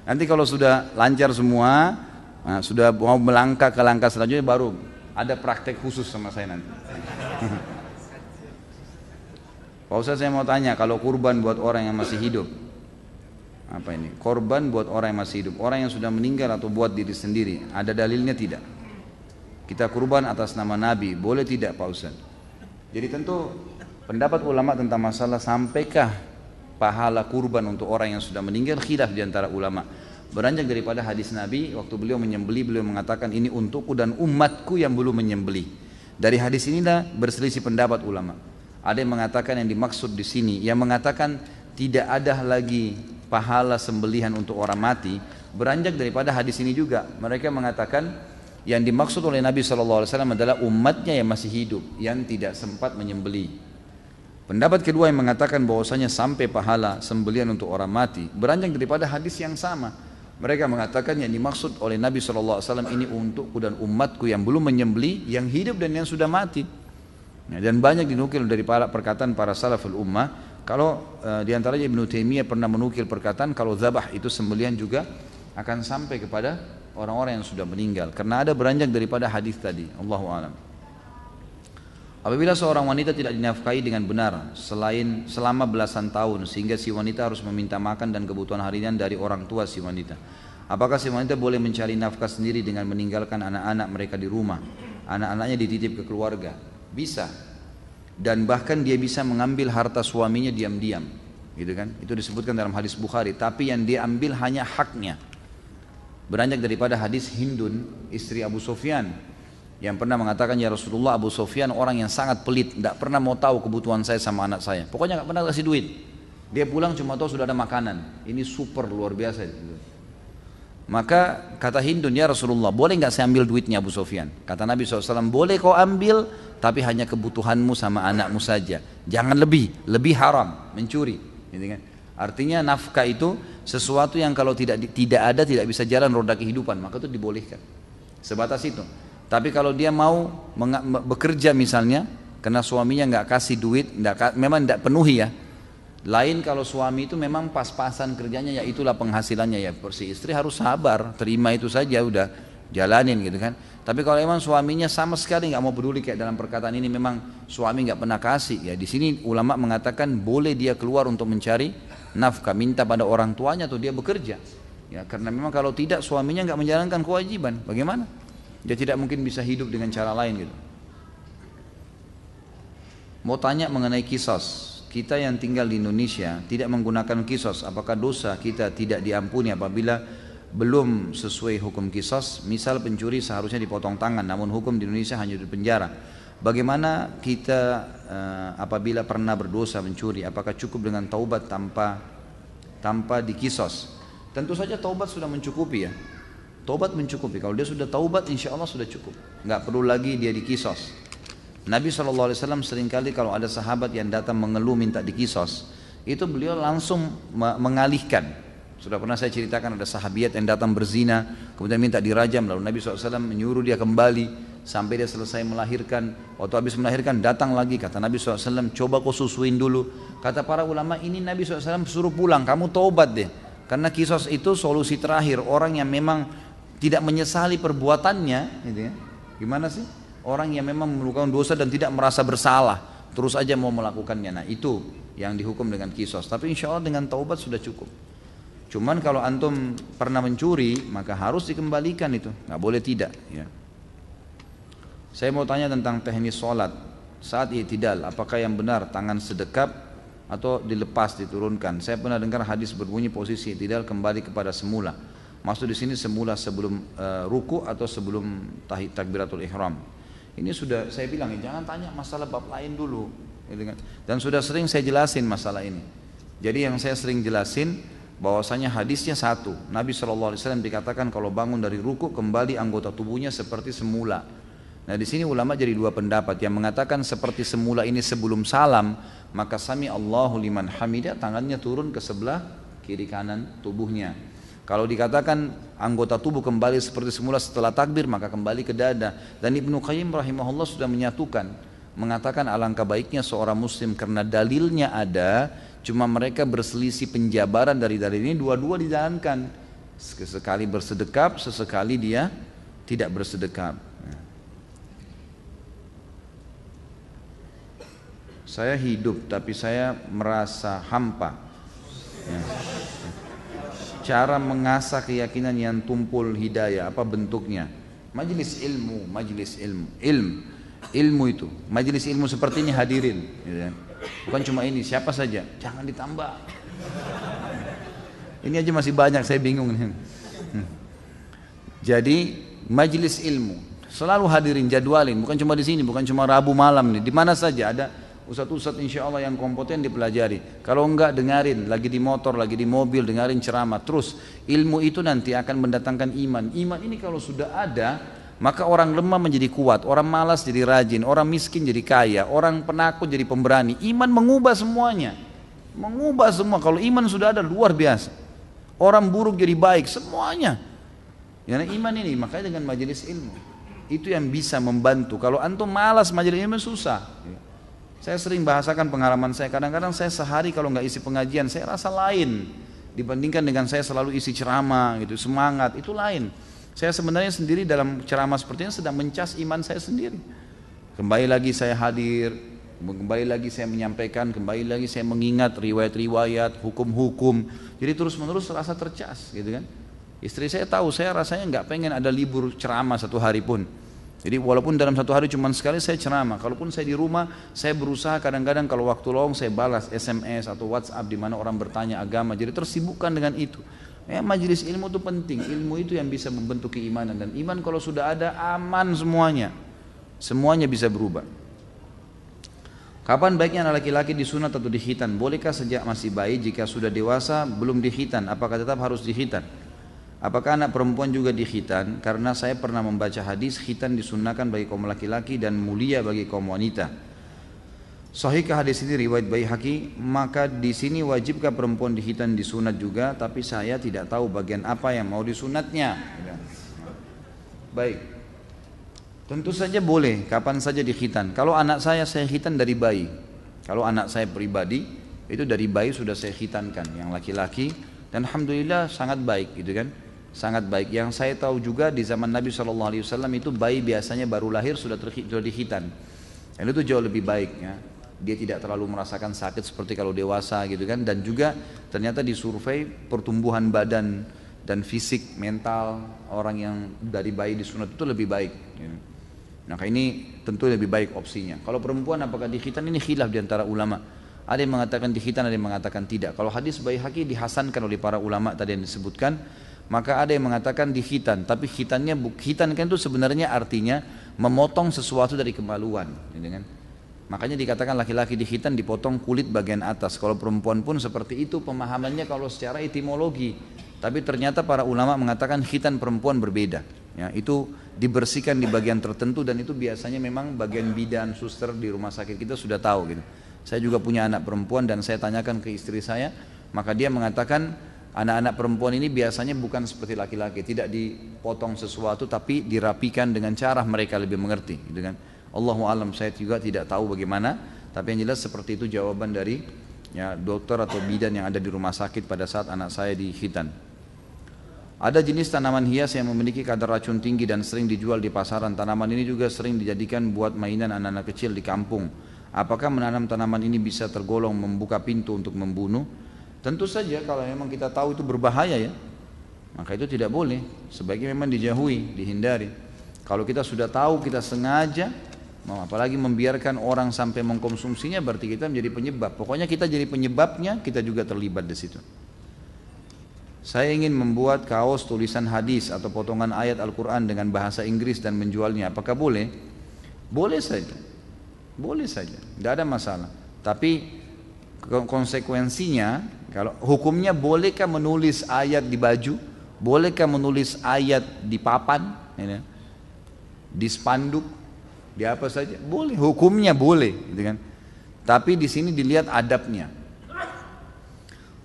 Speaker 1: Nanti kalau sudah lancar semua, sudah mau melangkah ke langkah selanjutnya baru ada praktek khusus sama saya nanti. Pak Ustaz, saya mau tanya, kalau kurban buat orang yang masih hidup, apa ini? Korban buat orang yang masih hidup, orang yang sudah meninggal atau buat diri sendiri, ada dalilnya tidak? Kita kurban atas nama Nabi, boleh tidak Pak Ustaz? Jadi tentu pendapat ulama tentang masalah sampaikah pahala kurban untuk orang yang sudah meninggal, khilaf di antara ulama. Beranjak daripada hadis Nabi, waktu beliau menyembelih, beliau mengatakan ini untukku dan umatku yang belum menyembelih. Dari hadis inilah berselisih pendapat ulama. Ada yang mengatakan yang dimaksud di sini, yang mengatakan tidak ada lagi pahala sembelihan untuk orang mati, beranjak daripada hadis ini juga. Mereka mengatakan yang dimaksud oleh Nabi SAW adalah umatnya yang masih hidup, yang tidak sempat menyembelih. Pendapat kedua yang mengatakan bahwasanya sampai pahala sembelihan untuk orang mati, beranjak daripada hadis yang sama. Mereka mengatakan yang dimaksud oleh Nabi SAW ini untukku dan umatku yang belum menyembelih, yang hidup dan yang sudah mati. Dan banyak dinukil dari perkataan para salaful ummah. Kalau diantaranya Ibnu Taimiyah pernah menukil perkataan kalau zabah itu sembelihan juga akan sampai kepada orang-orang yang sudah meninggal. Karena ada beranjak daripada hadis tadi. Allahu a'lam. Apabila seorang wanita tidak dinafkahi dengan benar selama belasan tahun sehingga si wanita harus meminta makan dan kebutuhan harian dari orang tua si wanita, apakah si wanita boleh mencari nafkah sendiri dengan meninggalkan anak-anak mereka di rumah, anak-anaknya dititip ke keluarga? Bisa. Dan bahkan dia bisa mengambil harta suaminya diam-diam, gitu kan? Itu disebutkan dalam hadis Bukhari, tapi yang dia ambil hanya haknya. Beranjak daripada hadis Hindun, istri Abu Sufyan, yang pernah mengatakan, ya Rasulullah, Abu Sufyan orang yang sangat pelit, tidak pernah mau tahu kebutuhan saya sama anak saya, pokoknya nggak pernah kasih duit. Dia pulang cuma tahu sudah ada makanan. Ini super luar biasa. Maka kata Hindun, ya Rasulullah, boleh nggak saya ambil duitnya Abu Sufyan? Kata Nabi SAW, boleh kau ambil, tapi hanya kebutuhanmu sama anakmu saja. Jangan lebih haram, mencuri. Gitu kan? Artinya nafkah itu sesuatu yang kalau tidak ada, tidak bisa jalan roda kehidupan, maka itu dibolehkan. Sebatas itu. Tapi kalau dia mau bekerja misalnya, karena suaminya nggak kasih duit, memang tidak penuhi ya. Lain kalau suami itu memang pas-pasan kerjanya, ya itulah penghasilannya, ya si istri harus sabar, terima itu saja, udah jalanin gitu kan. Tapi kalau memang suaminya sama sekali nggak mau peduli, kayak dalam perkataan ini memang suami nggak pernah kasih, ya di sini ulama mengatakan boleh dia keluar untuk mencari nafkah, minta pada orang tuanya atau dia bekerja. Ya karena memang kalau tidak suaminya nggak menjalankan kewajiban, bagaimana? Dia tidak mungkin bisa hidup dengan cara lain gitu. Mau tanya mengenai kisos. Kita yang tinggal di Indonesia tidak menggunakan kisos, apakah dosa kita tidak diampuni apabila belum sesuai hukum kisos? Misal pencuri seharusnya dipotong tangan, namun hukum di Indonesia hanya di penjara. Bagaimana kita apabila pernah berdosa mencuri? Apakah cukup dengan taubat tanpa dikisos? Tentu saja taubat sudah mencukupi ya. Taubat mencukupi. Kalau dia sudah taubat, insya Allah sudah cukup. Nggak perlu lagi dia dikisos. Nabi SAW seringkali kalau ada sahabat yang datang mengeluh minta dikisos, itu beliau langsung mengalihkan. Sudah pernah saya ceritakan ada sahabiat yang datang berzina, kemudian minta dirajam, lalu Nabi SAW menyuruh dia kembali sampai dia selesai melahirkan. Waktu habis melahirkan datang lagi, kata Nabi SAW, coba kau susuin dulu. Kata para ulama, ini Nabi SAW suruh pulang, kamu taubat deh. Karena kisos itu solusi terakhir, orang yang memang tidak menyesali perbuatannya, gitu ya. Gimana sih? Orang yang memang melakukan dosa dan tidak merasa bersalah, terus aja mau melakukannya. Nah itu yang dihukum dengan kisos. Tapi insya Allah dengan taubat sudah cukup. Cuman kalau antum pernah mencuri, maka harus dikembalikan itu, nggak boleh tidak. Ya. Saya mau tanya tentang teknis sholat saat i'tidal. Apakah yang benar tangan sedekap atau dilepas diturunkan? Saya pernah dengar hadis berbunyi posisi i'tidal kembali kepada semula. Maksud di sini semula sebelum ruku atau sebelum takbiratul ihram. Ini sudah saya bilang, jangan tanya masalah bab lain dulu, dan sudah sering saya jelasin masalah ini. Jadi yang saya sering jelasin bahwasanya hadisnya satu, Nabi SAW dikatakan kalau bangun dari ruku kembali anggota tubuhnya seperti semula. Nah di sini ulama jadi dua pendapat, yang mengatakan seperti semula ini sebelum salam, maka sami Allahu liman hamidah, tangannya turun ke sebelah kiri kanan tubuhnya. Kalau dikatakan anggota tubuh kembali seperti semula setelah takbir, maka kembali ke dada. Dan Ibnu Qayyim rahimahullah sudah menyatukan, mengatakan alangkah baiknya seorang muslim karena dalilnya ada, cuma mereka berselisih penjabaran dari dalil ini, dua-dua dijalankan. Sesekali bersedekap, sesekali dia tidak bersedekap. Saya hidup tapi saya merasa hampa. Ya. Cara mengasah keyakinan yang tumpul hidayah, apa bentuknya? Majelis ilmu, ilmu itu, majelis ilmu seperti ini hadirin, ya. Bukan cuma ini, siapa saja, jangan ditambah. Ini aja masih banyak, saya bingung nih. Jadi majelis ilmu selalu hadirin, jadwalin, bukan cuma di sini, bukan cuma Rabu malam nih, di mana saja ada. Ustadz-ustadz insya Allah yang kompeten dipelajari. Kalau enggak dengarin, lagi di motor, lagi di mobil, dengarin ceramah. Terus ilmu itu nanti akan mendatangkan iman. Iman ini kalau sudah ada, maka orang lemah menjadi kuat, orang malas jadi rajin, orang miskin jadi kaya, orang penakut jadi pemberani. Iman mengubah semuanya, mengubah semua. Kalau iman sudah ada luar biasa. Orang buruk jadi baik, semuanya. Ya, iman ini, makanya dengan majelis ilmu itu yang bisa membantu. Kalau antum malas majelis ilmu susah. Saya sering bahasakan pengalaman saya, kadang-kadang saya sehari kalau nggak isi pengajian, saya rasa lain dibandingkan dengan saya selalu isi ceramah gitu, semangat, itu lain. Saya sebenarnya sendiri dalam ceramah seperti ini sedang mencas iman saya sendiri. Kembali lagi saya hadir, kembali lagi saya menyampaikan, kembali lagi saya mengingat riwayat-riwayat, hukum-hukum. Jadi terus-menerus rasa tercas gitu kan. Istri saya tahu, saya rasanya nggak pengen ada libur ceramah satu hari pun. Jadi walaupun dalam satu hari cuma sekali saya ceramah, kalaupun saya di rumah, saya berusaha kadang-kadang kalau waktu lowong saya balas SMS atau WhatsApp di mana orang bertanya agama, jadi tersibukkan dengan itu. Ya, majelis ilmu itu penting, ilmu itu yang bisa membentuk keimanan, dan iman kalau sudah ada aman semuanya bisa berubah. Kapan baiknya anak laki-laki disunat atau dikhitan? Bolehkah sejak masih bayi, jika sudah dewasa belum dikhitan, apakah tetap harus dikhitan? Apakah anak perempuan juga dikhitan? Karena saya pernah membaca hadis khitan disunnahkan bagi kaum laki-laki dan mulia bagi kaum wanita. Sahihkah hadis ini riwayat Baihaqi? Maka di sini wajibkah perempuan dikhitan disunat juga? Tapi saya tidak tahu bagian apa yang mau disunatnya. Baik. Tentu saja boleh, kapan saja dikhitan. Kalau anak saya khitan dari bayi. Kalau anak saya pribadi, itu dari bayi sudah saya khitankan, yang laki-laki. Dan alhamdulillah sangat baik, gitu kan? Sangat baik. Yang saya tahu juga di zaman Nabi SAW itu bayi biasanya baru lahir sudah dikhitan. Dan itu jauh lebih baik, ya. Dia tidak terlalu merasakan sakit seperti kalau dewasa, gitu kan? Dan juga ternyata disurvei pertumbuhan badan dan fisik mental orang yang dari bayi disunat itu lebih baik, gitu. Nah ini tentu lebih baik opsinya. Kalau perempuan apakah dikhitan, ini khilaf di antara ulama. Ada yang mengatakan dikhitan, ada yang mengatakan tidak. Kalau hadis Baihaqi dihasankan oleh para ulama tadi yang disebutkan, maka ada yang mengatakan dikhitan. Tapi khitan kan itu sebenarnya artinya memotong sesuatu dari kemaluan, gitu kan? Makanya dikatakan laki-laki dikhitan dipotong kulit bagian atas. Kalau perempuan pun seperti itu pemahamannya kalau secara etimologi. Tapi ternyata para ulama mengatakan khitan perempuan berbeda. Ya, itu dibersihkan di bagian tertentu dan itu biasanya memang bagian bidan, suster di rumah sakit kita sudah tahu gitu. Saya juga punya anak perempuan dan saya tanyakan ke istri saya, maka dia mengatakan anak-anak perempuan ini biasanya bukan seperti laki-laki, tidak dipotong sesuatu tapi dirapikan dengan cara mereka lebih mengerti, gitu kan. Allahu alam, saya juga tidak tahu bagaimana, tapi yang jelas seperti itu jawaban dari ya dokter atau bidan yang ada di rumah sakit pada saat anak saya dikhitan. Ada jenis tanaman hias yang memiliki kadar racun tinggi dan sering dijual di pasaran. Tanaman ini juga sering dijadikan buat mainan anak-anak kecil di kampung. Apakah menanam tanaman ini bisa tergolong membuka pintu untuk membunuh? Tentu saja kalau memang kita tahu itu berbahaya, ya, maka itu tidak boleh. Sebaiknya memang dijauhi, dihindari. Kalau kita sudah tahu, kita sengaja, apalagi membiarkan orang sampai mengkonsumsinya, berarti kita menjadi penyebab. Pokoknya kita jadi penyebabnya, kita juga terlibat di situ. Saya ingin membuat kaos tulisan hadis atau potongan ayat Al-Quran dengan bahasa Inggris dan menjualnya. Apakah boleh? Boleh saja. Boleh saja. Tidak ada masalah. Tapi konsekuensinya, kalau hukumnya bolehkah menulis ayat di baju? Bolehkah menulis ayat di papan? Di spanduk? Di apa saja? Boleh. Hukumnya boleh. Gitu kan? Tapi di sini dilihat adabnya.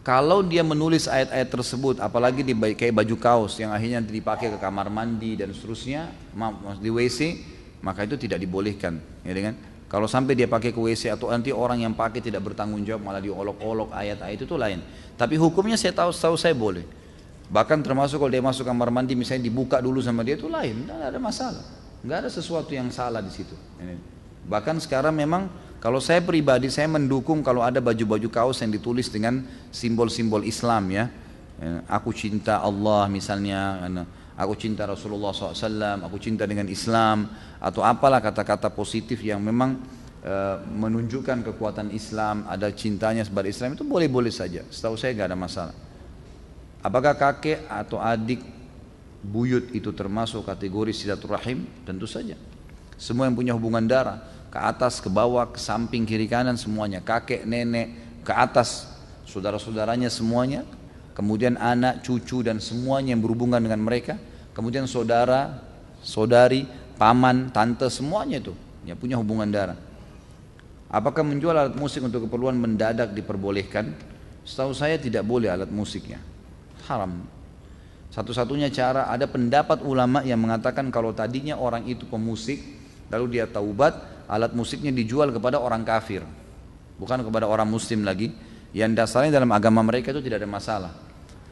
Speaker 1: Kalau dia menulis ayat-ayat tersebut, apalagi kayak baju kaos yang akhirnya dipakai ke kamar mandi dan seterusnya, di WC, maka itu tidak dibolehkan, ya kan? Kalau sampai dia pakai ke WC atau nanti orang yang pakai tidak bertanggung jawab malah diolok-olok ayat-ayat itu lain. Tapi hukumnya saya tahu saya boleh. Bahkan termasuk kalau dia masuk kamar mandi misalnya dibuka dulu sama dia itu lain, tidak ada masalah, nggak ada sesuatu yang salah di situ. Bahkan sekarang memang kalau saya pribadi, saya mendukung kalau ada baju-baju kaos yang ditulis dengan simbol-simbol Islam, ya. Aku cinta Allah misalnya, aku cinta Rasulullah SAW, aku cinta dengan Islam, atau apalah kata-kata positif yang memang menunjukkan kekuatan Islam, ada cintanya sebagai Islam, itu boleh-boleh saja. Setahu saya nggak ada masalah. Apakah kakek atau adik buyut itu termasuk kategori silaturahim? Tentu saja. Semua yang punya hubungan darah, ke atas, ke bawah, ke samping, kiri kanan semuanya, kakek, nenek, ke atas, saudara-saudaranya semuanya, kemudian anak, cucu dan semuanya yang berhubungan dengan mereka, kemudian saudara, saudari, paman, tante, semuanya itu yang punya hubungan darah. Apakah menjual alat musik untuk keperluan mendadak diperbolehkan? Setahu saya tidak boleh alat musiknya, haram. Satu-satunya cara, ada pendapat ulama yang mengatakan kalau tadinya orang itu pemusik, lalu dia taubat, alat musiknya dijual kepada orang kafir, bukan kepada orang muslim lagi, yang dasarnya dalam agama mereka itu tidak ada masalah.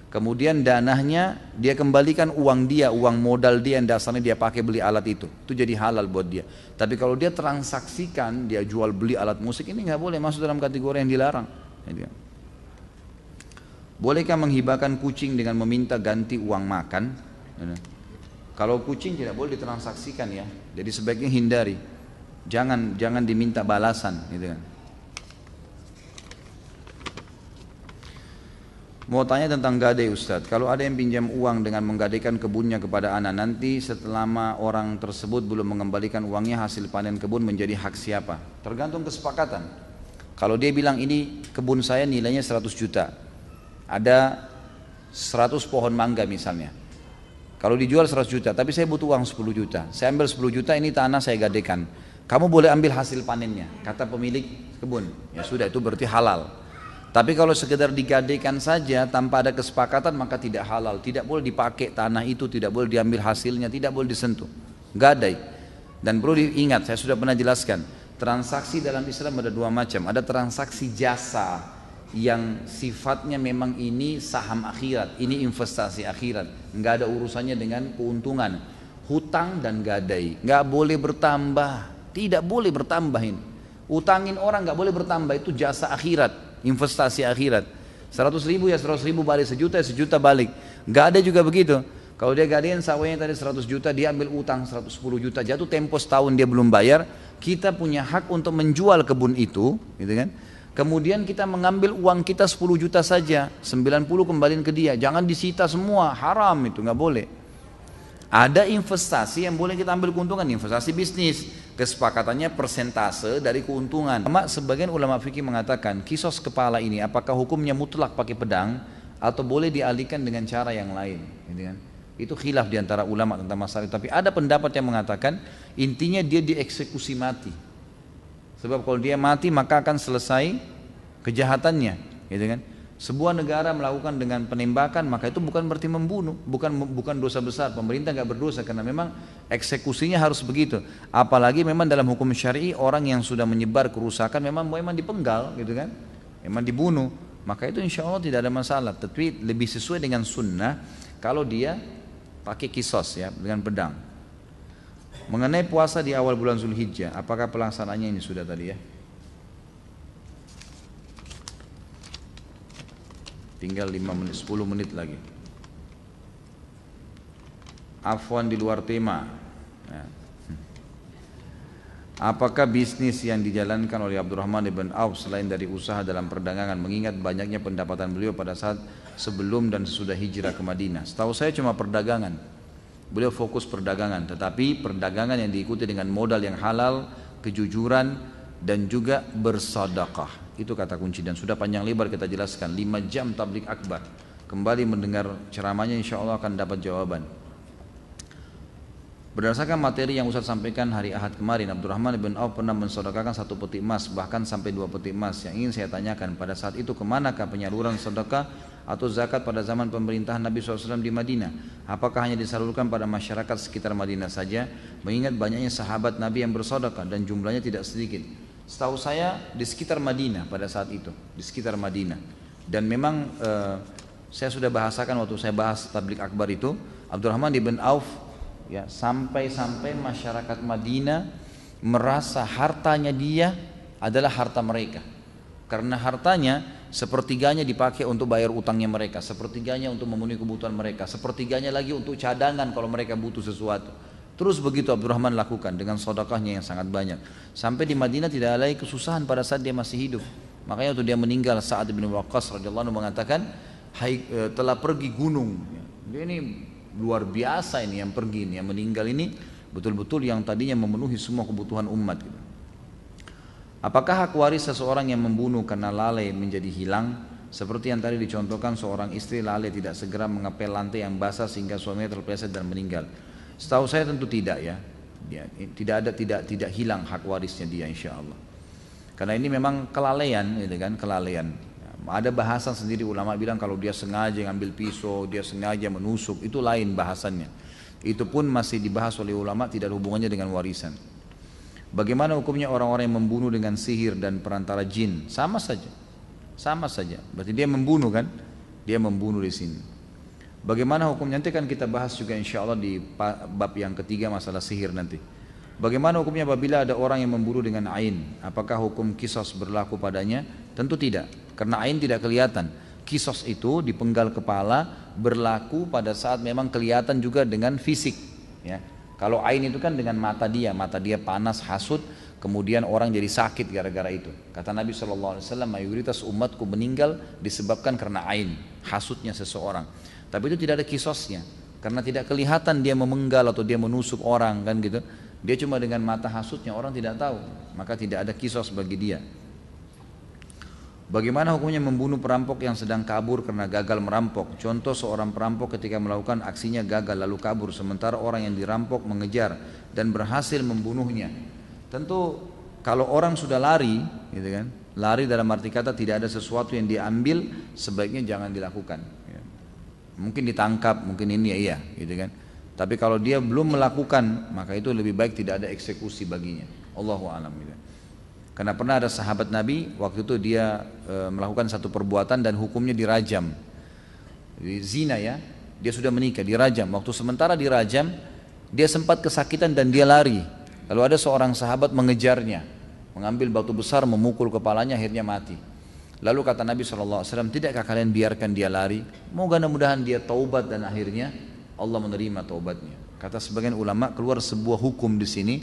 Speaker 1: Kemudian danahnya dia kembalikan uang dia, uang modal dia yang dasarnya dia pakai beli alat itu jadi halal buat dia. Tapi kalau dia transaksikan, dia jual beli alat musik, ini nggak boleh, masuk dalam kategori yang dilarang. Bolehkah menghibahkan kucing dengan meminta ganti uang makan? Kalau kucing tidak boleh ditransaksikan, ya, jadi sebaiknya hindari. Jangan diminta balasan, gitu kan. Mau tanya tentang gadai, Ustadz. Kalau ada yang pinjam uang dengan menggadaikan kebunnya kepada anak, nanti setelah orang tersebut belum mengembalikan uangnya, hasil panen kebun menjadi hak siapa? Tergantung kesepakatan. Kalau dia bilang ini kebun saya nilainya 100 juta, ada 100 pohon mangga misalnya, Kalau dijual 100 juta, tapi saya butuh uang 10 juta. Saya ambil 10 juta, ini tanah saya gadekan. Kamu boleh ambil hasil panennya, kata pemilik kebun. Ya sudah, itu berarti halal. Tapi kalau sekedar digadekan saja tanpa ada kesepakatan, maka tidak halal. Tidak boleh dipakai tanah itu, tidak boleh diambil hasilnya, tidak boleh disentuh. Gadai. Dan perlu diingat, saya sudah pernah jelaskan, transaksi dalam Islam ada dua macam. Ada transaksi jasa yang sifatnya memang ini saham akhirat, ini investasi akhirat, nggak ada urusannya dengan keuntungan. Hutang dan gadai nggak boleh bertambah, tidak boleh bertambah ini. Utangin orang nggak boleh bertambah, itu jasa akhirat, investasi akhirat. 100 ribu ya 100 ribu balik, sejuta ya sejuta balik. Nggak ada juga begitu. Kalau dia gadein sawahnya tadi 100 juta, dia ambil utang 110 juta, jatuh tempo setahun dia belum bayar, kita punya hak untuk menjual kebun itu, gitu kan? Kemudian kita mengambil uang kita 10 juta saja, 90 kembaliin ke dia. Jangan disita semua, haram itu, nggak boleh. Ada investasi yang boleh kita ambil keuntungan, investasi bisnis. Kesepakatannya persentase dari keuntungan. Sebagian ulama fikih mengatakan, kisos kepala ini apakah hukumnya mutlak pakai pedang atau boleh dialihkan dengan cara yang lain, gitu kan? Itu khilaf diantara ulama tentang masalah itu. Tapi ada pendapat yang mengatakan intinya dia dieksekusi mati. Sebab kalau dia mati maka akan selesai kejahatannya, gitu kan? Sebuah negara melakukan dengan penembakan maka itu bukan berarti membunuh, bukan dosa besar. Pemerintah nggak berdosa karena memang eksekusinya harus begitu. Apalagi memang dalam hukum syar'i orang yang sudah menyebar kerusakan memang dipenggal, gitu kan? Memang dibunuh. Maka itu insya Allah tidak ada masalah. Tapi lebih sesuai dengan sunnah kalau dia pakai kisos ya dengan pedang. Mengenai puasa di awal bulan Zulhijjah, apakah pelaksanaannya ini sudah tadi ya? Tinggal 5 menit, 10 menit lagi. Afwan di luar tema. Ya. Apakah bisnis yang dijalankan oleh Abdurrahman ibn Auf selain dari usaha dalam perdagangan, mengingat banyaknya pendapatan beliau pada saat sebelum dan sesudah hijrah ke Madinah? Setahu saya cuma perdagangan. Beliau fokus perdagangan, tetapi perdagangan yang diikuti dengan modal yang halal, kejujuran, dan juga bersedekah. Itu kata kunci dan sudah panjang lebar kita jelaskan. 5 jam tabligh akbar. Kembali mendengar ceramahnya insya Allah akan dapat jawaban. Berdasarkan materi yang Ustaz sampaikan hari Ahad kemarin, Abdurrahman bin Auf pernah mensedekahkan 1 peti emas, bahkan sampai 2 peti emas. Yang ingin saya tanyakan, pada saat itu kemanakah penyaluran sedekah atau zakat pada zaman pemerintahan Nabi SAW di Madinah? Apakah hanya disalurkan pada masyarakat sekitar Madinah saja? Mengingat banyaknya sahabat Nabi yang bersedekah dan jumlahnya tidak sedikit. Setahu saya di sekitar Madinah pada saat itu, di sekitar Madinah. Dan memang saya sudah bahasakan waktu saya bahas tabligh akbar itu, Abdurrahman bin Auf ya, sampai-sampai masyarakat Madinah merasa hartanya dia adalah harta mereka. Karena hartanya sepertiganya dipakai untuk bayar utangnya mereka, sepertiganya untuk memenuhi kebutuhan mereka, sepertiganya lagi untuk cadangan kalau mereka butuh sesuatu. Terus begitu Abdurrahman lakukan dengan sedekahnya yang sangat banyak. Sampai di Madinah tidak ada lagi kesusahan pada saat dia masih hidup. Makanya waktu dia meninggal, Sa'ad bin Waqqas radhiyallahu anhu mengatakan, telah pergi gunung. Dia ini luar biasa ini yang pergi ini, yang meninggal ini betul-betul yang tadinya memenuhi semua kebutuhan umat. Apakah hak waris seseorang yang membunuh karena lalai menjadi hilang? Seperti yang tadi dicontohkan, seorang istri lalai tidak segera mengepel lantai yang basah sehingga suaminya terpeleset dan meninggal. Setahu saya tentu tidak ya, tidak hilang hak warisnya dia insya Allah. Karena ini memang kelalaian, gitu kan, kelalaian. Ada bahasa sendiri ulama bilang kalau dia sengaja ngambil pisau, dia sengaja menusuk, itu lain bahasannya. Itu pun masih dibahas oleh ulama, tidak ada hubungannya dengan warisan. Bagaimana hukumnya orang-orang yang membunuh dengan sihir dan perantara jin? Sama saja, sama saja. Berarti dia membunuh kan? Dia membunuh di sini. Bagaimana hukumnya? Nanti kan kita bahas juga insya Allah di bab yang ketiga masalah sihir nanti. Bagaimana hukumnya apabila ada orang yang membunuh dengan ain? Apakah hukum kisos berlaku padanya? Tentu tidak, karena ain tidak kelihatan. Kisos itu dipenggal kepala berlaku pada saat memang kelihatan juga dengan fisik. Ya. Kalau ain itu kan dengan mata dia panas, hasut, kemudian orang jadi sakit gara-gara itu. Kata Nabi SAW, mayoritas umatku meninggal disebabkan karena ain, hasutnya seseorang. Tapi itu tidak ada kisosnya, karena tidak kelihatan dia memenggal atau dia menusuk orang kan gitu. Dia cuma dengan mata hasutnya, orang tidak tahu, maka tidak ada kisos bagi dia. Bagaimana hukumnya membunuh perampok yang sedang kabur karena gagal merampok? Contoh seorang perampok ketika melakukan aksinya gagal lalu kabur, sementara orang yang dirampok mengejar dan berhasil membunuhnya. Tentu kalau orang sudah lari, gitu kan, lari dalam arti kata tidak ada sesuatu yang diambil, sebaiknya jangan dilakukan. Mungkin ditangkap, mungkin ini ya iya, gitu kan. Tapi kalau dia belum melakukan, maka itu lebih baik tidak ada eksekusi baginya. Allahu a'lam. Gitu. Karena pernah ada sahabat Nabi, waktu itu dia melakukan satu perbuatan dan hukumnya dirajam. Zina ya, dia sudah menikah, dirajam. Waktu sementara dirajam, dia sempat kesakitan dan dia lari. Lalu ada seorang sahabat mengejarnya, mengambil batu besar, memukul kepalanya, akhirnya mati. Lalu kata Nabi SAW, tidakkah kalian biarkan dia lari? Mudah-mudahan dia taubat dan akhirnya Allah menerima taubatnya. Kata sebagian ulama, keluar sebuah hukum di sini.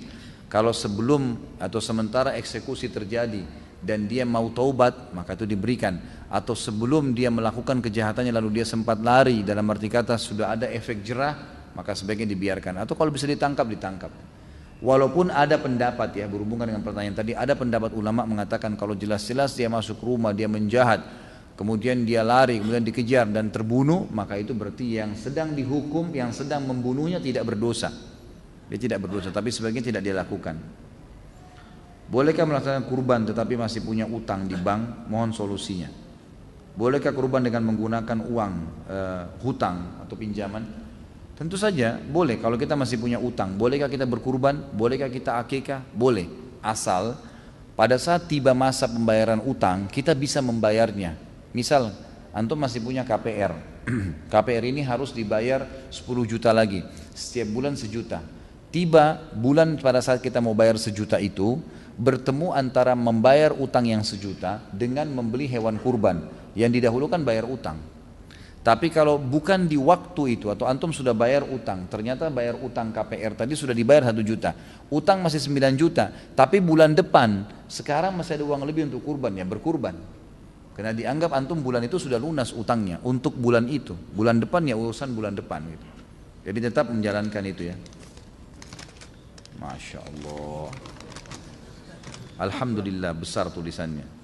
Speaker 1: Kalau sebelum atau sementara eksekusi terjadi dan dia mau taubat, maka itu diberikan. Atau sebelum dia melakukan kejahatannya lalu dia sempat lari, dalam arti kata sudah ada efek jerah, maka sebaiknya dibiarkan. Atau kalau bisa ditangkap, ditangkap. Walaupun ada pendapat ya, berhubungan dengan pertanyaan tadi, ada pendapat ulama mengatakan kalau jelas-jelas dia masuk rumah, dia menjahat, kemudian dia lari, kemudian dikejar dan terbunuh, maka itu berarti yang sedang dihukum, yang sedang membunuhnya tidak berdosa. Dia tidak berdosa, tapi sebagian tidak dia lakukan. Bolehkah melaksanakan kurban tetapi masih punya utang di bank? Mohon solusinya. Bolehkah kurban dengan menggunakan uang hutang atau pinjaman? Tentu saja boleh kalau kita masih punya utang. Bolehkah kita berkurban? Bolehkah kita akikah? Boleh. Asal pada saat tiba masa pembayaran utang kita bisa membayarnya. Misal antum masih punya KPR. KPR ini harus dibayar 10 juta lagi. Setiap bulan 1 juta. Tiba bulan pada saat kita mau bayar 1 juta itu, bertemu antara membayar utang yang 1 juta dengan membeli hewan kurban. Yang didahulukan bayar utang. Tapi kalau bukan di waktu itu atau antum sudah bayar utang, ternyata bayar utang KPR tadi sudah dibayar 1 juta, utang masih 9 juta, tapi bulan depan sekarang masih ada uang lebih untuk kurban, ya berkurban. Karena dianggap antum bulan itu sudah lunas utangnya untuk bulan itu, bulan depan ya urusan bulan depan gitu. Jadi tetap menjalankan itu ya. Masya Allah. Alhamdulillah, besar tulisannya.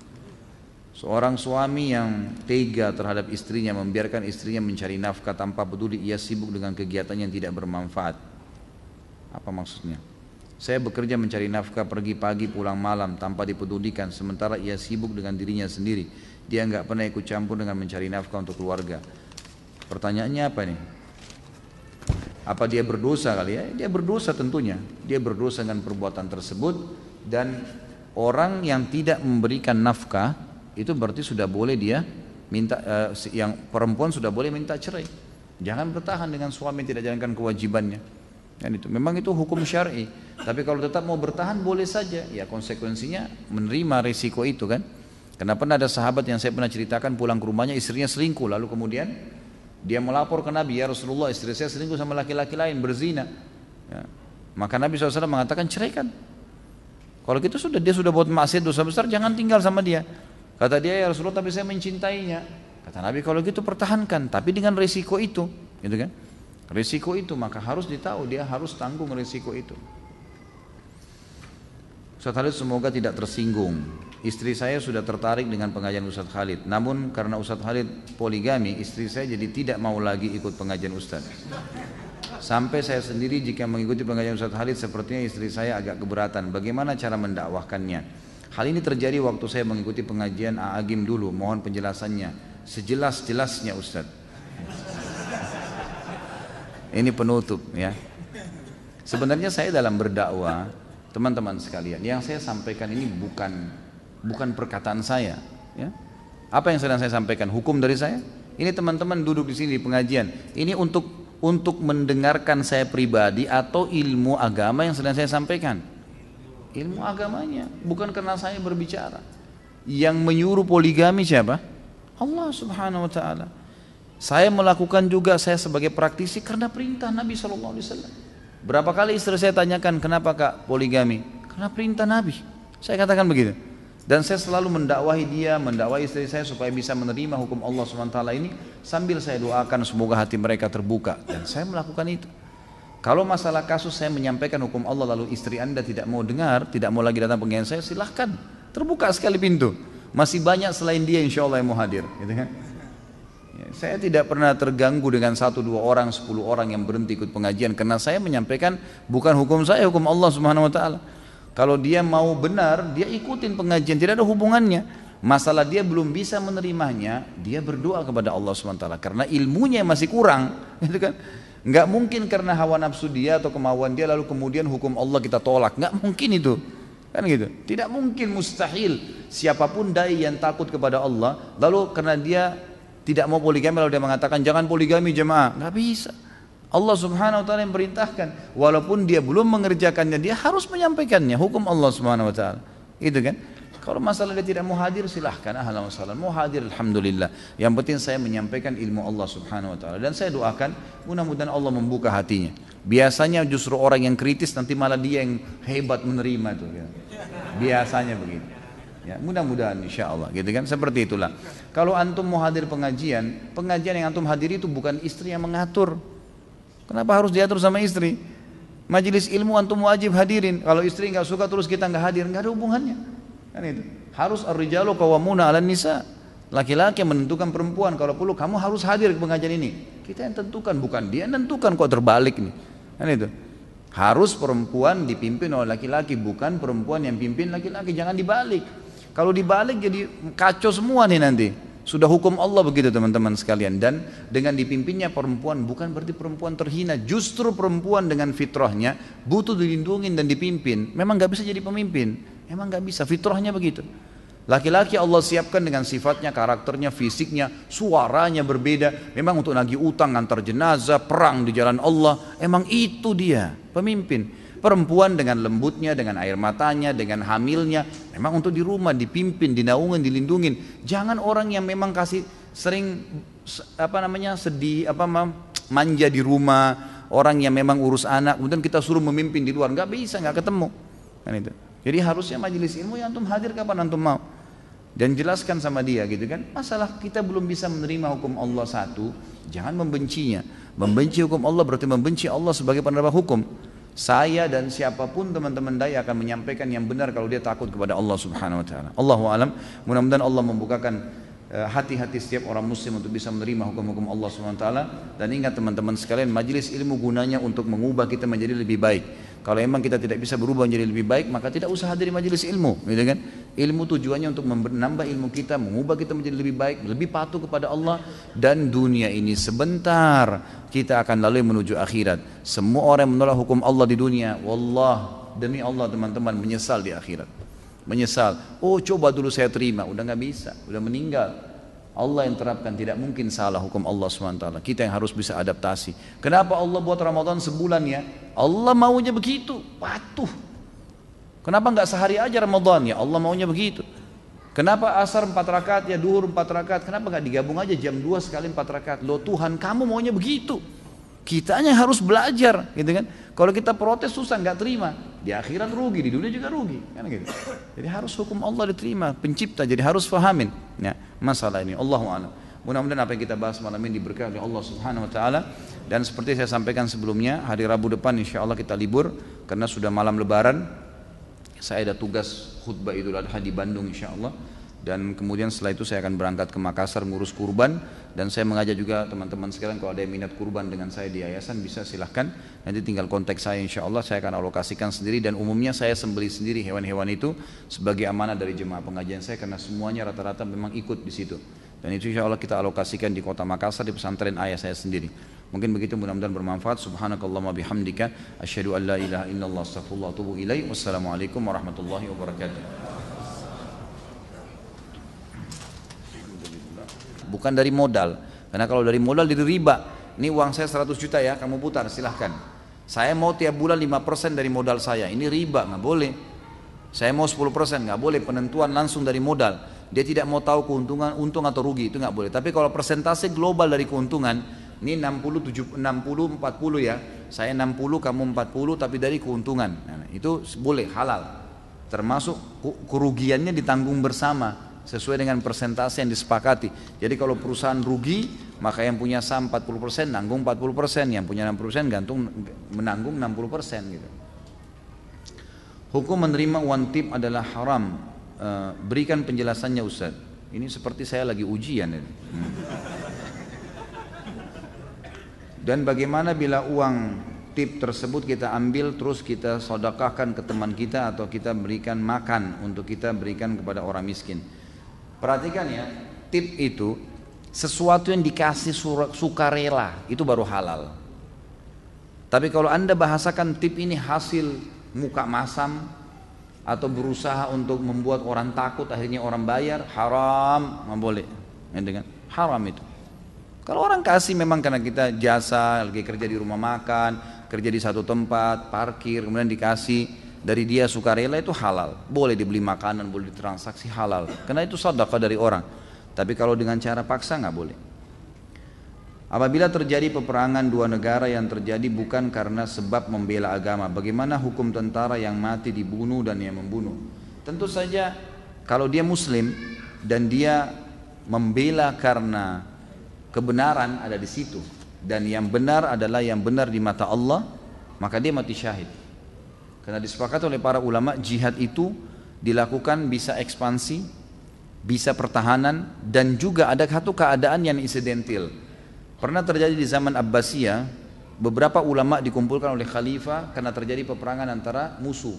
Speaker 1: Seorang suami yang tega terhadap istrinya, membiarkan istrinya mencari nafkah tanpa peduli ia sibuk dengan kegiatan yang tidak bermanfaat. Apa maksudnya? Saya bekerja mencari nafkah, pergi pagi pulang malam tanpa dipedulikan, sementara ia sibuk dengan dirinya sendiri. Dia nggak pernah ikut campur dengan mencari nafkah untuk keluarga. Pertanyaannya apa nih? Apa dia berdosa kali ya? Dia berdosa tentunya. Dia berdosa dengan perbuatan tersebut. Dan orang yang tidak memberikan nafkah itu berarti sudah boleh dia minta, yang perempuan sudah boleh minta cerai. Jangan bertahan dengan suami yang tidak jalankan kewajibannya. Dan itu memang itu hukum syar'i. Tapi kalau tetap mau bertahan boleh saja. Ya konsekuensinya menerima risiko itu kan. Karena pernah ada sahabat yang saya pernah ceritakan pulang ke rumahnya istrinya selingkuh, lalu kemudian dia melapor ke Nabi, ya Rasulullah istri saya selingkuh sama laki-laki lain, berzina ya. Maka Nabi SAW mengatakan ceraikan. Kalau gitu sudah, dia sudah buat maksiat dosa besar, jangan tinggal sama dia. Kata dia, ya Rasulullah tapi saya mencintainya. Kata Nabi kalau gitu pertahankan, tapi dengan risiko itu gitu kan. Risiko itu maka harus ditahu, dia harus tanggung risiko itu. Ustaz Khalid semoga tidak tersinggung. Istri saya sudah tertarik dengan pengajian Ustaz Khalid. Namun karena Ustaz Khalid poligami, istri saya jadi tidak mau lagi ikut pengajian Ustaz. Sampai saya sendiri jika mengikuti pengajian Ustaz Khalid sepertinya istri saya agak keberatan. Bagaimana cara mendakwahkannya? Hal ini terjadi waktu saya mengikuti pengajian A'agim dulu. Mohon penjelasannya. Sejelas-jelasnya Ustaz. Ini penutup ya. Sebenarnya saya dalam berdakwah, teman-teman sekalian, yang saya sampaikan ini bukan perkataan saya ya. Apa yang sedang saya sampaikan? Hukum dari saya. Ini teman-teman duduk di sini di pengajian. Ini untuk mendengarkan saya pribadi atau ilmu agama yang sedang saya sampaikan. Ilmu agamanya, bukan karena saya berbicara. Yang menyuruh poligami siapa? Allah Subhanahu wa taala. Saya melakukan juga, saya sebagai praktisi karena perintah Nabi SAW. Berapa kali istri saya tanyakan, kenapa kak poligami? Karena perintah Nabi. Saya katakan begitu. Dan saya selalu mendakwahi dia, mendakwahi istri saya supaya bisa menerima hukum Allah SWT ini, sambil saya doakan semoga hati mereka terbuka. Dan saya melakukan itu. Kalau masalah kasus saya menyampaikan hukum Allah lalu istri anda tidak mau dengar, tidak mau lagi datang pengajian saya, silahkan. Terbuka sekali pintu. Masih banyak selain dia insya Allah yang mau hadir, gitu kan? Ya, saya tidak pernah terganggu dengan 1-2 orang, 10 orang yang berhenti ikut pengajian, karena saya menyampaikan bukan hukum saya, hukum Allah Subhanahu Wa Taala. Kalau dia mau benar, dia ikutin pengajian, tidak ada hubungannya. Masalah dia belum bisa menerimanya, dia berdoa kepada Allah Subhanahu Wa Taala, karena ilmunya masih kurang, gitu kan? Nggak mungkin karena hawa nafsu dia atau kemauan dia lalu kemudian hukum Allah kita tolak, nggak mungkin itu, kan gitu. Tidak mungkin, mustahil. Siapapun dai yang takut kepada Allah lalu karena dia tidak mau poligami lalu dia mengatakan jangan poligami jemaah, nggak bisa. Allah Subhanahu Wa Taala yang perintahkan, walaupun dia belum mengerjakannya dia harus menyampaikannya, hukum Allah Subhanahu Wa Taala, gitu kan. Kalau masalah dia tidak mau hadir silahkan, ahlan wa sahlan. Mau hadir alhamdulillah. Yang penting saya menyampaikan ilmu Allah Subhanahu Wa Taala, dan saya doakan mudah-mudahan Allah membuka hatinya. Biasanya justru orang yang kritis nanti malah dia yang hebat menerima itu, ya. Biasanya begitu. Ya, mudah-mudahan insya Allah, gitu kan. Seperti itulah. Kalau antum mau hadir pengajian yang antum hadiri itu bukan istri yang mengatur. Kenapa harus diatur sama istri? Majelis ilmu antum wajib hadirin. Kalau istri nggak suka terus kita nggak hadir, nggak ada hubungannya. Kan itu. Harus ar-rijalu qawwamuna 'alan nisa. Laki-laki yang menentukan perempuan, kalau perlu kamu harus hadir ke pengajian ini. Kita yang tentukan, bukan dia yang tentukan, kok terbalik nih. Kan itu. Harus perempuan dipimpin oleh laki-laki, bukan perempuan yang pimpin laki-laki, jangan dibalik. Kalau dibalik jadi kacau semua nih nanti. Sudah hukum Allah begitu teman-teman sekalian. Dan dengan dipimpinnya perempuan bukan berarti perempuan terhina. Justru perempuan dengan fitrahnya butuh dilindungi dan dipimpin. Memang gak bisa jadi pemimpin. Emang gak bisa, fitrahnya begitu. Laki-laki Allah siapkan dengan sifatnya, karakternya, fisiknya, suaranya berbeda. Memang untuk nagih utang, antar jenazah, perang di jalan Allah. Emang itu dia, pemimpin. Perempuan dengan lembutnya, dengan air matanya, dengan hamilnya. Memang untuk di rumah, dipimpin, dinaungin, dilindungin. Jangan orang yang memang kasih sering sedih, manja di rumah. Orang yang memang urus anak, kemudian kita suruh memimpin di luar. Gak bisa, gak ketemu. Kan itu. Jadi harusnya majelis ilmu yang antum hadir kapan antum mau, dan jelaskan sama dia, gitu kan. Masalah kita belum bisa menerima hukum Allah satu, jangan membencinya. Membenci hukum Allah berarti membenci Allah sebagai penerima hukum. Saya dan siapapun teman-teman dai akan menyampaikan yang benar kalau dia takut kepada Allah Subhanahu Wa Taala. Allahu a'lam. Mudah-mudahan Allah membukakan hati-hati setiap orang muslim untuk bisa menerima hukum-hukum Allah Subhanahu Wa Taala. Dan ingat teman-teman sekalian, majelis ilmu gunanya untuk mengubah kita menjadi lebih baik. Kalau memang kita tidak bisa berubah menjadi lebih baik, maka tidak usah hadir majelis ilmu, gitu kan? Ilmu tujuannya untuk menambah ilmu kita, mengubah kita menjadi lebih baik, lebih patuh kepada Allah. Dan dunia ini sebentar, kita akan lalui menuju akhirat. Semua orang yang menolak hukum Allah di dunia, wallah, demi Allah teman-teman, menyesal di akhirat. Menyesal. Oh, coba dulu saya terima, udah nggak bisa, udah meninggal. Allah yang terapkan, tidak mungkin salah hukum Allah SWT. Kita yang harus bisa adaptasi. Kenapa Allah buat Ramadan sebulan ya? Allah maunya begitu, patuh. Kenapa nggak sehari aja Ramadan ya? Allah maunya begitu. Kenapa asar 4 rakaat ya, duhur 4 rakaat? Kenapa nggak digabung aja jam 2 sekali 4 rakaat? Loh Tuhan, kamu maunya begitu. Kitanya harus belajar, gitu kan? Kalau kita protes susah, nggak terima. Di akhirat rugi, di dunia juga rugi, kan gitu. Jadi harus hukum Allah diterima, pencipta. Jadi harus fahamin ya masalah ini. Allahu a'lam. Mudah-mudahan apa yang kita bahas malam ini diberkahi oleh Allah Subhanahu Wa Taala. Dan seperti saya sampaikan sebelumnya, hari Rabu depan insya Allah kita libur karena sudah malam Lebaran. Saya ada tugas khutbah Idul Adha di Bandung insya Allah. Dan kemudian setelah itu saya akan berangkat ke Makassar ngurus kurban. Dan saya mengajak juga teman-teman sekalian, kalau ada yang minat kurban dengan saya di yayasan bisa silahkan. Nanti tinggal kontak saya insya Allah, saya akan alokasikan sendiri. Dan umumnya saya sembelih sendiri hewan-hewan itu sebagai amanah dari jemaah pengajian saya, karena semuanya rata-rata memang ikut di situ. Dan itu insya Allah kita alokasikan di kota Makassar, di pesantren ayah saya sendiri. Mungkin begitu, mudah-mudahan bermanfaat. Subhanakallahumma bihamdika asyhadu an la ilaha illallah astaghfirullah wa atubu ilaih. Wassalamualaikum warahmatullahi wabarakatuh. Bukan dari modal, karena kalau dari modal jadi riba. Ini uang saya 100 juta ya, kamu putar silahkan. Saya mau tiap bulan 5% dari modal saya, ini riba, nggak boleh. Saya mau 10%, nggak boleh. Penentuan langsung dari modal. Dia tidak mau tahu keuntungan, untung atau rugi, itu nggak boleh. Tapi kalau persentase global dari keuntungan, ini 60, 40 ya. Saya 60, kamu 40, tapi dari keuntungan. Nah, itu boleh, halal. Termasuk kerugiannya ditanggung bersama sesuai dengan persentase yang disepakati. Jadi kalau perusahaan rugi, maka yang punya saham 40% nanggung 40%, yang punya 60% menanggung 60% gitu. Hukum menerima uang tip adalah haram berikan penjelasannya Ustaz. Ini seperti saya lagi ujian ini. Dan bagaimana bila uang tip tersebut kita ambil terus kita sedekahkan ke teman kita atau kita berikan makan untuk kita berikan kepada orang miskin. Perhatikan ya, tip itu sesuatu yang dikasih sukarela itu baru halal. Tapi kalau Anda bahasakan tip ini hasil muka masam atau berusaha untuk membuat orang takut akhirnya orang bayar, haram, nggak boleh. Haram itu. Kalau orang kasih memang karena kita jasa, lagi kerja di rumah makan, kerja di satu tempat, parkir, kemudian dikasih dari dia sukarela itu halal. Boleh dibeli makanan, boleh ditransaksi halal. Karena itu sedekah dari orang. Tapi kalau dengan cara paksa nggak boleh. Apabila terjadi peperangan dua negara yang terjadi bukan karena sebab membela agama, bagaimana hukum tentara yang mati dibunuh dan yang membunuh? Tentu saja kalau dia muslim dan dia membela karena kebenaran ada di situ dan yang benar adalah yang benar di mata Allah, maka dia mati syahid. Karena disepakati oleh para ulama jihad itu dilakukan bisa ekspansi, bisa pertahanan dan juga ada satu keadaan yang insidental. Pernah terjadi di zaman Abbasiyah, beberapa ulama dikumpulkan oleh khalifah karena terjadi peperangan antara musuh.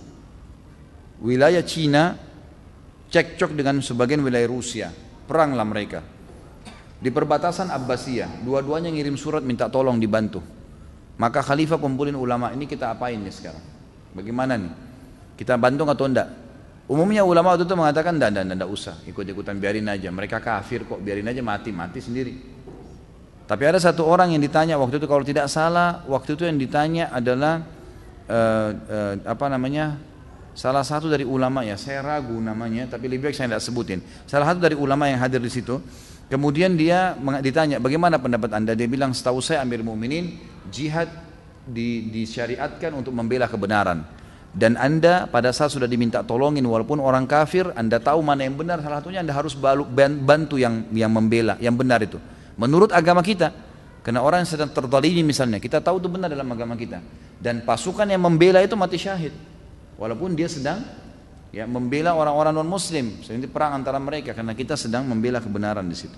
Speaker 1: Wilayah Cina cekcok dengan sebagian wilayah Rusia, peranglah mereka. Di perbatasan Abbasiyah, dua-duanya ngirim surat minta tolong dibantu. Maka khalifah kumpulin ulama, ini kita apain nih sekarang? Bagaimana nih? Kita bantu atau enggak? Umumnya ulama waktu itu mengatakan enggak usah, ikut-ikutan biarin aja. Mereka kafir kok, biarin aja mati sendiri. Tapi ada satu orang yang ditanya waktu itu kalau tidak salah, waktu itu yang ditanya adalah salah satu dari ulama ya, saya ragu namanya, tapi lebih baik saya tidak sebutin. Salah satu dari ulama yang hadir di situ. Kemudian dia ditanya, bagaimana pendapat anda? Dia bilang, setahu saya Amir Mu'minin, jihad disyariatkan untuk membela kebenaran. Dan anda pada saat sudah diminta tolongin walaupun orang kafir, anda tahu mana yang benar, salah satunya anda harus bantu yang membela, yang benar itu. Menurut agama kita, karena orang yang sedang terzalimi misalnya, kita tahu itu benar dalam agama kita. Dan pasukan yang membela itu mati syahid. Walaupun dia sedang ya membela orang-orang non-muslim, seperti perang antara mereka karena kita sedang membela kebenaran di situ.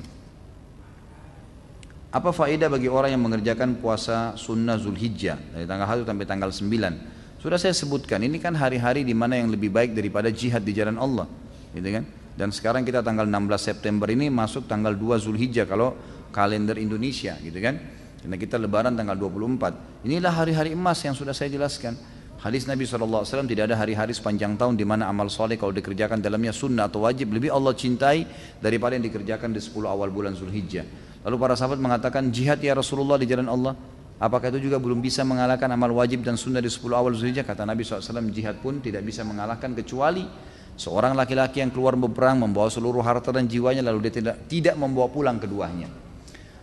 Speaker 1: Apa faedah bagi orang yang mengerjakan puasa sunnah Zulhijjah dari tanggal 1 sampai tanggal 9? Sudah saya sebutkan, ini kan hari-hari di mana yang lebih baik daripada jihad di jalan Allah, gitu kan? Dan sekarang kita tanggal 16 September ini masuk tanggal 2 Zulhijjah kalau kalender Indonesia, gitu kan? Karena kita lebaran tanggal 24. Inilah hari-hari emas yang sudah saya jelaskan. Hadis Nabi SAW, tidak ada hari-hari sepanjang tahun di mana amal soleh kalau dikerjakan dalamnya sunnah atau wajib lebih Allah cintai daripada yang dikerjakan di 10 awal bulan Zulhijjah. Lalu para sahabat mengatakan, jihad ya Rasulullah di jalan Allah, apakah itu juga belum bisa mengalahkan amal wajib dan sunnah di 10 awal Zulhijjah? Kata Nabi SAW, jihad pun tidak bisa mengalahkan kecuali seorang laki-laki yang keluar berperang membawa seluruh harta dan jiwanya lalu dia tidak membawa pulang keduanya.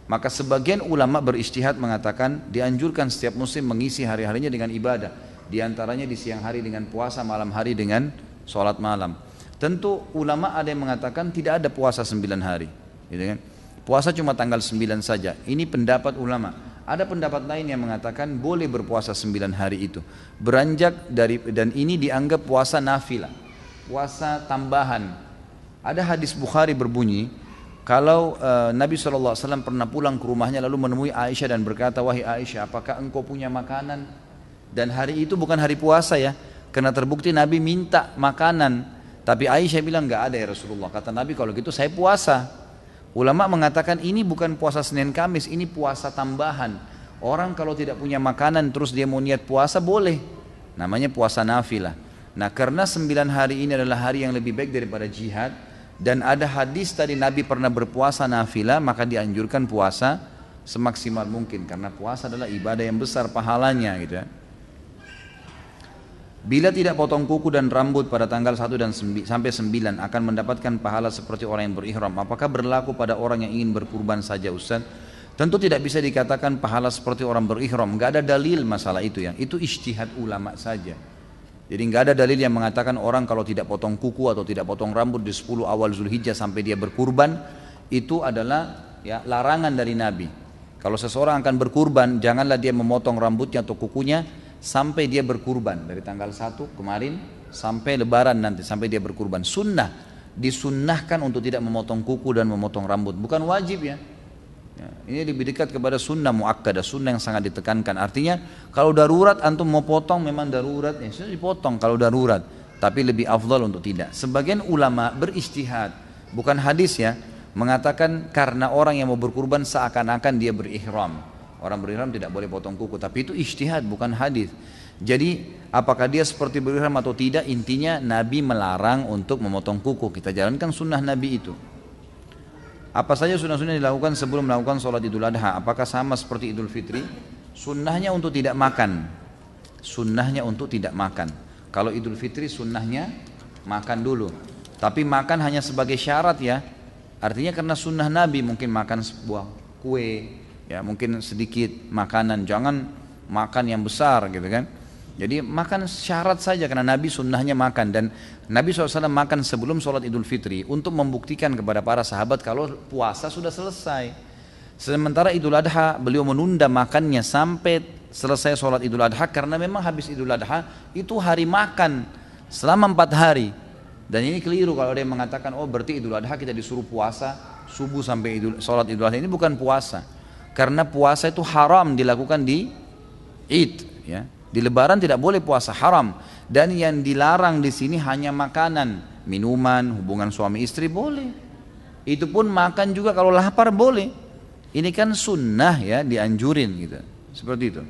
Speaker 1: Maka sebagian ulama berijtihad mengatakan dianjurkan setiap muslim mengisi hari-harinya dengan ibadah. Di antaranya di siang hari dengan puasa, malam hari dengan sholat malam. Tentu ulama ada yang mengatakan tidak ada puasa 9 hari, gitu kan? Puasa cuma tanggal 9 saja. Ini pendapat ulama. Ada pendapat lain yang mengatakan boleh berpuasa 9 hari itu. Beranjak dari, dan ini dianggap puasa nafilah, puasa tambahan. Ada hadis Bukhari berbunyi, kalau Nabi SAW pernah pulang ke rumahnya lalu menemui Aisyah dan berkata, wahai Aisyah, apakah engkau punya makanan? Dan hari itu bukan hari puasa ya, karena terbukti Nabi minta makanan. Tapi Aisyah bilang, enggak ada ya Rasulullah. Kata Nabi, kalau gitu saya puasa. Ulama mengatakan ini bukan puasa Senin Kamis, ini puasa tambahan. Orang kalau tidak punya makanan terus dia mau niat puasa boleh. Namanya puasa nafilah. Nah karena 9 hari ini adalah hari yang lebih baik daripada jihad, dan ada hadis tadi Nabi pernah berpuasa nafilah, maka dianjurkan puasa semaksimal mungkin. Karena puasa adalah ibadah yang besar pahalanya gitu ya. Bila tidak potong kuku dan rambut pada tanggal 1 dan sampai 9 akan mendapatkan pahala seperti orang yang berihram. Apakah berlaku pada orang yang ingin berkurban saja Ustaz? Tentu tidak bisa dikatakan pahala seperti orang berihram. Enggak ada dalil masalah itu ya. Itu ijtihad ulama saja. Jadi enggak ada dalil yang mengatakan orang kalau tidak potong kuku atau tidak potong rambut di 10 awal Zulhijjah sampai dia berkurban, itu adalah ya larangan dari Nabi. Kalau seseorang akan berkurban, janganlah dia memotong rambutnya atau kukunya sampai dia berkurban, dari tanggal 1 kemarin sampai lebaran nanti, sampai dia berkurban. Sunnah disunnahkan untuk tidak memotong kuku dan memotong rambut, bukan wajib ya. Ini lebih dekat kepada sunnah muakkadah, sunnah yang sangat ditekankan. Artinya kalau darurat antum mau potong memang darurat, ya sudah dipotong kalau darurat. Tapi lebih afdal untuk tidak. Sebagian ulama berijtihad, bukan hadis ya, mengatakan karena orang yang mau berkurban seakan-akan dia berihram. Orang berihram tidak boleh potong kuku, tapi itu ijtihad bukan hadis. Jadi apakah dia seperti berihram atau tidak, intinya Nabi melarang untuk memotong kuku. Kita jalankan sunnah Nabi itu. Apa saja sunnah-sunnah dilakukan sebelum melakukan sholat Idul Adha? Apakah sama seperti Idul Fitri? Sunnahnya untuk tidak makan. Sunnahnya untuk tidak makan. Kalau Idul Fitri sunnahnya makan dulu. Tapi makan hanya sebagai syarat ya. Artinya karena sunnah Nabi mungkin makan sebuah kue, ya mungkin sedikit makanan. Jangan makan yang besar gitu kan. Jadi makan syarat saja karena Nabi sunnahnya makan. Dan Nabi SAW makan sebelum sholat Idul Fitri untuk membuktikan kepada para sahabat kalau puasa sudah selesai. Sementara Idul Adha beliau menunda makannya sampai selesai sholat Idul Adha karena memang habis Idul Adha itu hari makan selama 4 hari. Dan ini keliru kalau ada yang mengatakan oh berarti Idul Adha kita disuruh puasa subuh sampai sholat Idul Adha. Ini bukan puasa, karena puasa itu haram dilakukan di Id ya. Di Lebaran tidak boleh puasa, haram. Dan yang dilarang di sini hanya makanan, minuman, hubungan suami istri boleh. Itu pun makan juga kalau lapar boleh. Ini kan sunnah ya, dianjurin gitu. Seperti itu.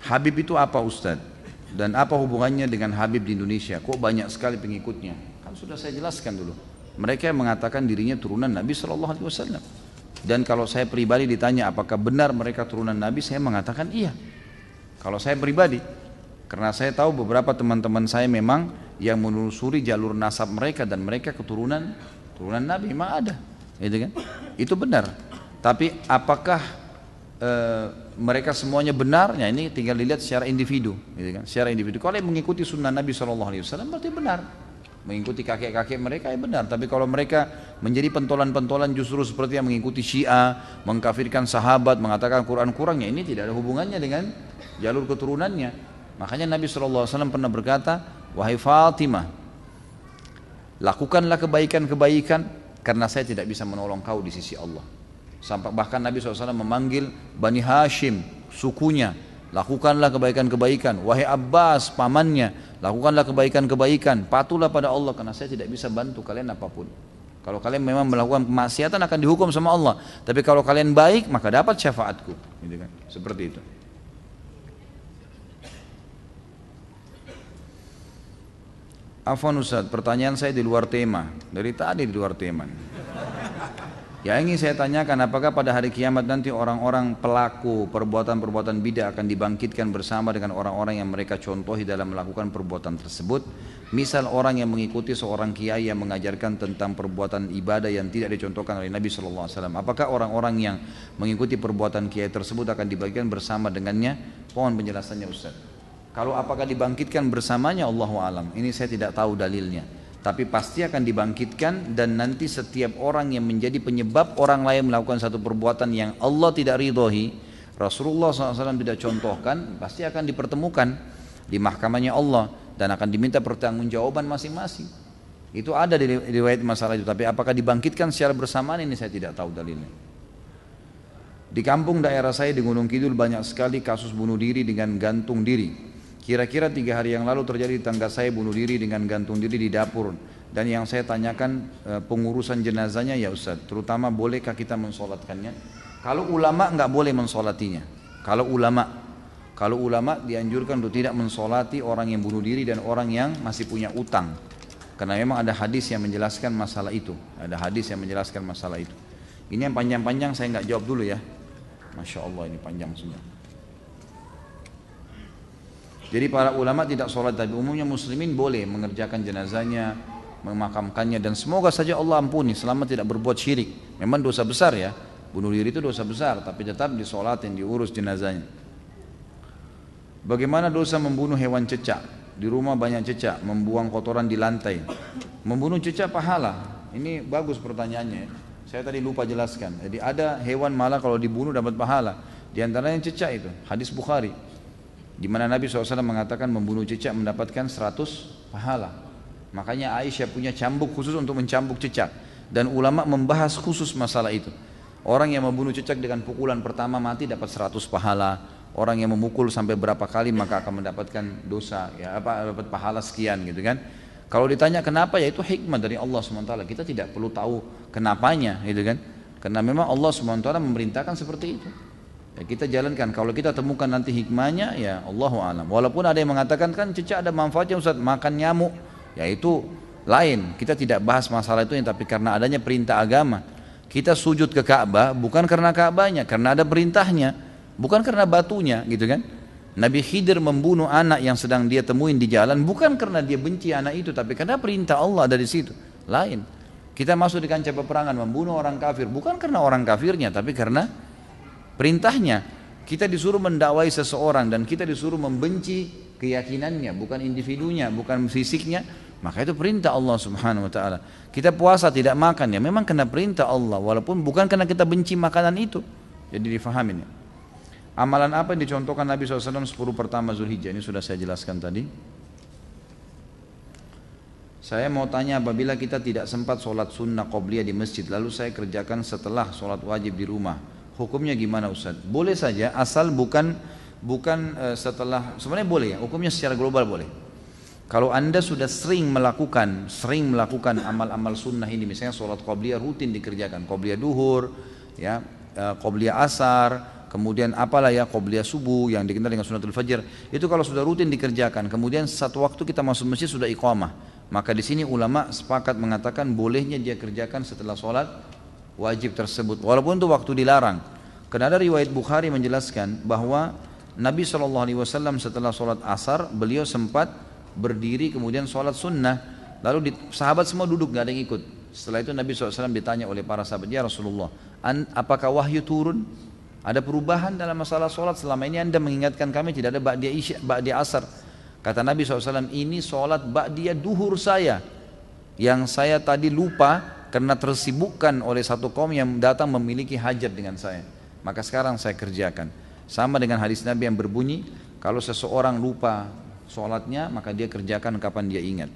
Speaker 1: Habib itu apa Ustaz? Dan apa hubungannya dengan Habib di Indonesia? Kok banyak sekali pengikutnya? Kan sudah saya jelaskan dulu. Mereka yang mengatakan dirinya turunan Nabi SAW. Dan kalau saya pribadi ditanya apakah benar mereka turunan Nabi, saya mengatakan iya. Kalau saya pribadi, karena saya tahu beberapa teman-teman saya memang yang menelusuri jalur nasab mereka dan mereka keturunan Nabi memang ada, gitu kan? Itu benar. Tapi apakah mereka semuanya benar? Ya ini tinggal dilihat secara individu, gitu kan? Secara individu. Kalau yang mengikuti sunnah Nabi SAW berarti benar. Mengikuti kakek-kakek mereka ya benar, tapi kalau mereka menjadi pentolan-pentolan justru seperti yang mengikuti Syiah, mengkafirkan sahabat, mengatakan Quran kurangnya, ini tidak ada hubungannya dengan jalur keturunannya. Makanya Nabi SAW pernah berkata, wahai Fatimah, lakukanlah kebaikan-kebaikan karena saya tidak bisa menolong kau di sisi Allah. Sampai bahkan Nabi SAW memanggil Bani Hashim, sukunya, lakukanlah kebaikan-kebaikan. Wahai Abbas, pamannya, lakukanlah kebaikan-kebaikan, patuhlah pada Allah karena saya tidak bisa bantu kalian apapun. Kalau kalian memang melakukan kemaksiatan akan dihukum sama Allah, tapi kalau kalian baik maka dapat syafaatku, gitu kan? Seperti itu. Afwan Ustaz, pertanyaan saya di luar tema. Dari tadi di luar tema. Ya ingin saya tanyakan, apakah pada hari kiamat nanti orang-orang pelaku perbuatan-perbuatan bidah akan dibangkitkan bersama dengan orang-orang yang mereka contohi dalam melakukan perbuatan tersebut? Misal orang yang mengikuti seorang kiai yang mengajarkan tentang perbuatan ibadah yang tidak dicontohkan oleh Nabi SAW. Apakah orang-orang yang mengikuti perbuatan kiai tersebut akan dibangkitkan bersama dengannya? Mohon penjelasannya Ustaz. Kalau apakah dibangkitkan bersamanya, Allahu alam. Ini saya tidak tahu dalilnya. Tapi pasti akan dibangkitkan dan nanti setiap orang yang menjadi penyebab orang lain melakukan satu perbuatan yang Allah tidak ridhoi, Rasulullah SAW tidak contohkan, pasti akan dipertemukan di mahkamahnya Allah dan akan diminta pertanggungjawaban masing-masing. Itu ada di riwayat masalah itu, tapi apakah dibangkitkan secara bersamaan ini saya tidak tahu dalilnya. Di kampung daerah saya di Gunung Kidul banyak sekali kasus bunuh diri dengan gantung diri. Kira-kira 3 hari yang lalu terjadi di tangga saya bunuh diri dengan gantung diri di dapur. Dan yang saya tanyakan pengurusan jenazahnya ya Ustaz, terutama bolehkah kita mensolatkannya? Kalau ulama nggak boleh mensolatinya. Kalau ulama dianjurkan untuk tidak mensolati orang yang bunuh diri dan orang yang masih punya utang. Karena memang ada hadis yang menjelaskan masalah itu. Ini yang panjang-panjang saya nggak jawab dulu ya. Masya Allah ini panjang semua. Jadi para ulama tidak sholat, tapi umumnya muslimin boleh mengerjakan jenazahnya, memakamkannya, dan semoga saja Allah ampuni selama tidak berbuat syirik. Memang dosa besar ya, bunuh diri itu dosa besar, tapi tetap disolatin, diurus jenazahnya. Bagaimana dosa membunuh hewan cecak? Di rumah banyak cecak, membuang kotoran di lantai. Membunuh cecak pahala. Ini bagus pertanyaannya. Saya tadi lupa jelaskan. Jadi ada hewan malah kalau dibunuh dapat pahala. Di antaranya cecak itu, hadis Bukhari. di mana Nabi SAW mengatakan membunuh cicak mendapatkan 100 pahala. Makanya Aisyah punya cambuk khusus untuk mencambuk cicak, dan ulama membahas khusus masalah itu. Orang yang membunuh cicak dengan pukulan pertama mati dapat 100 pahala. Orang yang memukul sampai berapa kali maka akan mendapatkan dosa, ya dapat pahala sekian gitu kan. Kalau ditanya kenapa, ya itu hikmah dari Allah SWT. Kita tidak perlu tahu kenapanya gitu kan. Karena memang Allah SWT memerintahkan seperti itu. Ya, kita jalankan. Kalau kita temukan nanti hikmahnya, ya Allahu a'lam. Walaupun ada yang mengatakan kan cicak ada manfaatnya Ustaz, makan nyamuk. Ya itu lain. Kita tidak bahas masalah itu, tapi karena adanya perintah agama. Kita sujud ke Ka'bah bukan karena Ka'bahnya, karena ada perintahnya, bukan karena batunya, gitu kan? Nabi Khidir membunuh anak yang sedang dia temuin di jalan bukan karena dia benci anak itu, tapi karena perintah Allah dari situ. Lain. Kita masuk di kancah peperangan membunuh orang kafir bukan karena orang kafirnya, tapi karena perintahnya. Kita disuruh mendakwai seseorang dan kita disuruh membenci keyakinannya, bukan individunya, bukan fisiknya. Maka itu perintah Allah Subhanahu wa taala. Kita puasa tidak makan, ya memang kena perintah Allah, walaupun bukan karena kita benci makanan itu. Jadi difahamin ya. Amalan apa yang dicontohkan Nabi SAW 10 pertama Zulhijjah, ini sudah saya jelaskan tadi. Saya mau tanya, apabila kita tidak sempat sholat sunnah qobliyah di masjid, lalu saya kerjakan setelah sholat wajib di rumah, hukumnya gimana Ustaz? Boleh saja, asal bukan setelah, sebenarnya boleh ya, hukumnya secara global boleh. Kalau anda sudah sering melakukan amal-amal sunnah ini, misalnya sholat qobliyah rutin dikerjakan, qobliyah duhur, ya, qobliyah asar, kemudian apalah ya, qobliyah subuh yang dikenal dengan sunnatul fajr, itu kalau sudah rutin dikerjakan, kemudian satu waktu kita masuk masjid sudah iqamah, maka di sini ulama sepakat mengatakan bolehnya dia kerjakan setelah sholat wajib tersebut, walaupun itu waktu dilarang. Karena ada riwayat Bukhari menjelaskan bahwa Nabi SAW setelah sholat asar beliau sempat berdiri kemudian sholat sunnah, lalu sahabat semua duduk, gak ada yang ikut. Setelah itu Nabi SAW ditanya oleh para sahabat, ya Rasulullah, apakah wahyu turun? Ada perubahan dalam masalah sholat? Selama ini anda mengingatkan kami tidak ada ba'diyah isya, ba'diyah asar. Kata Nabi SAW, ini sholat ba'diyah duhur saya, yang saya tadi lupa karena tersibukkan oleh satu kaum yang datang memiliki hajat dengan saya, maka sekarang saya kerjakan. Sama dengan hadis Nabi yang berbunyi, kalau seseorang lupa sholatnya maka dia kerjakan kapan dia ingat.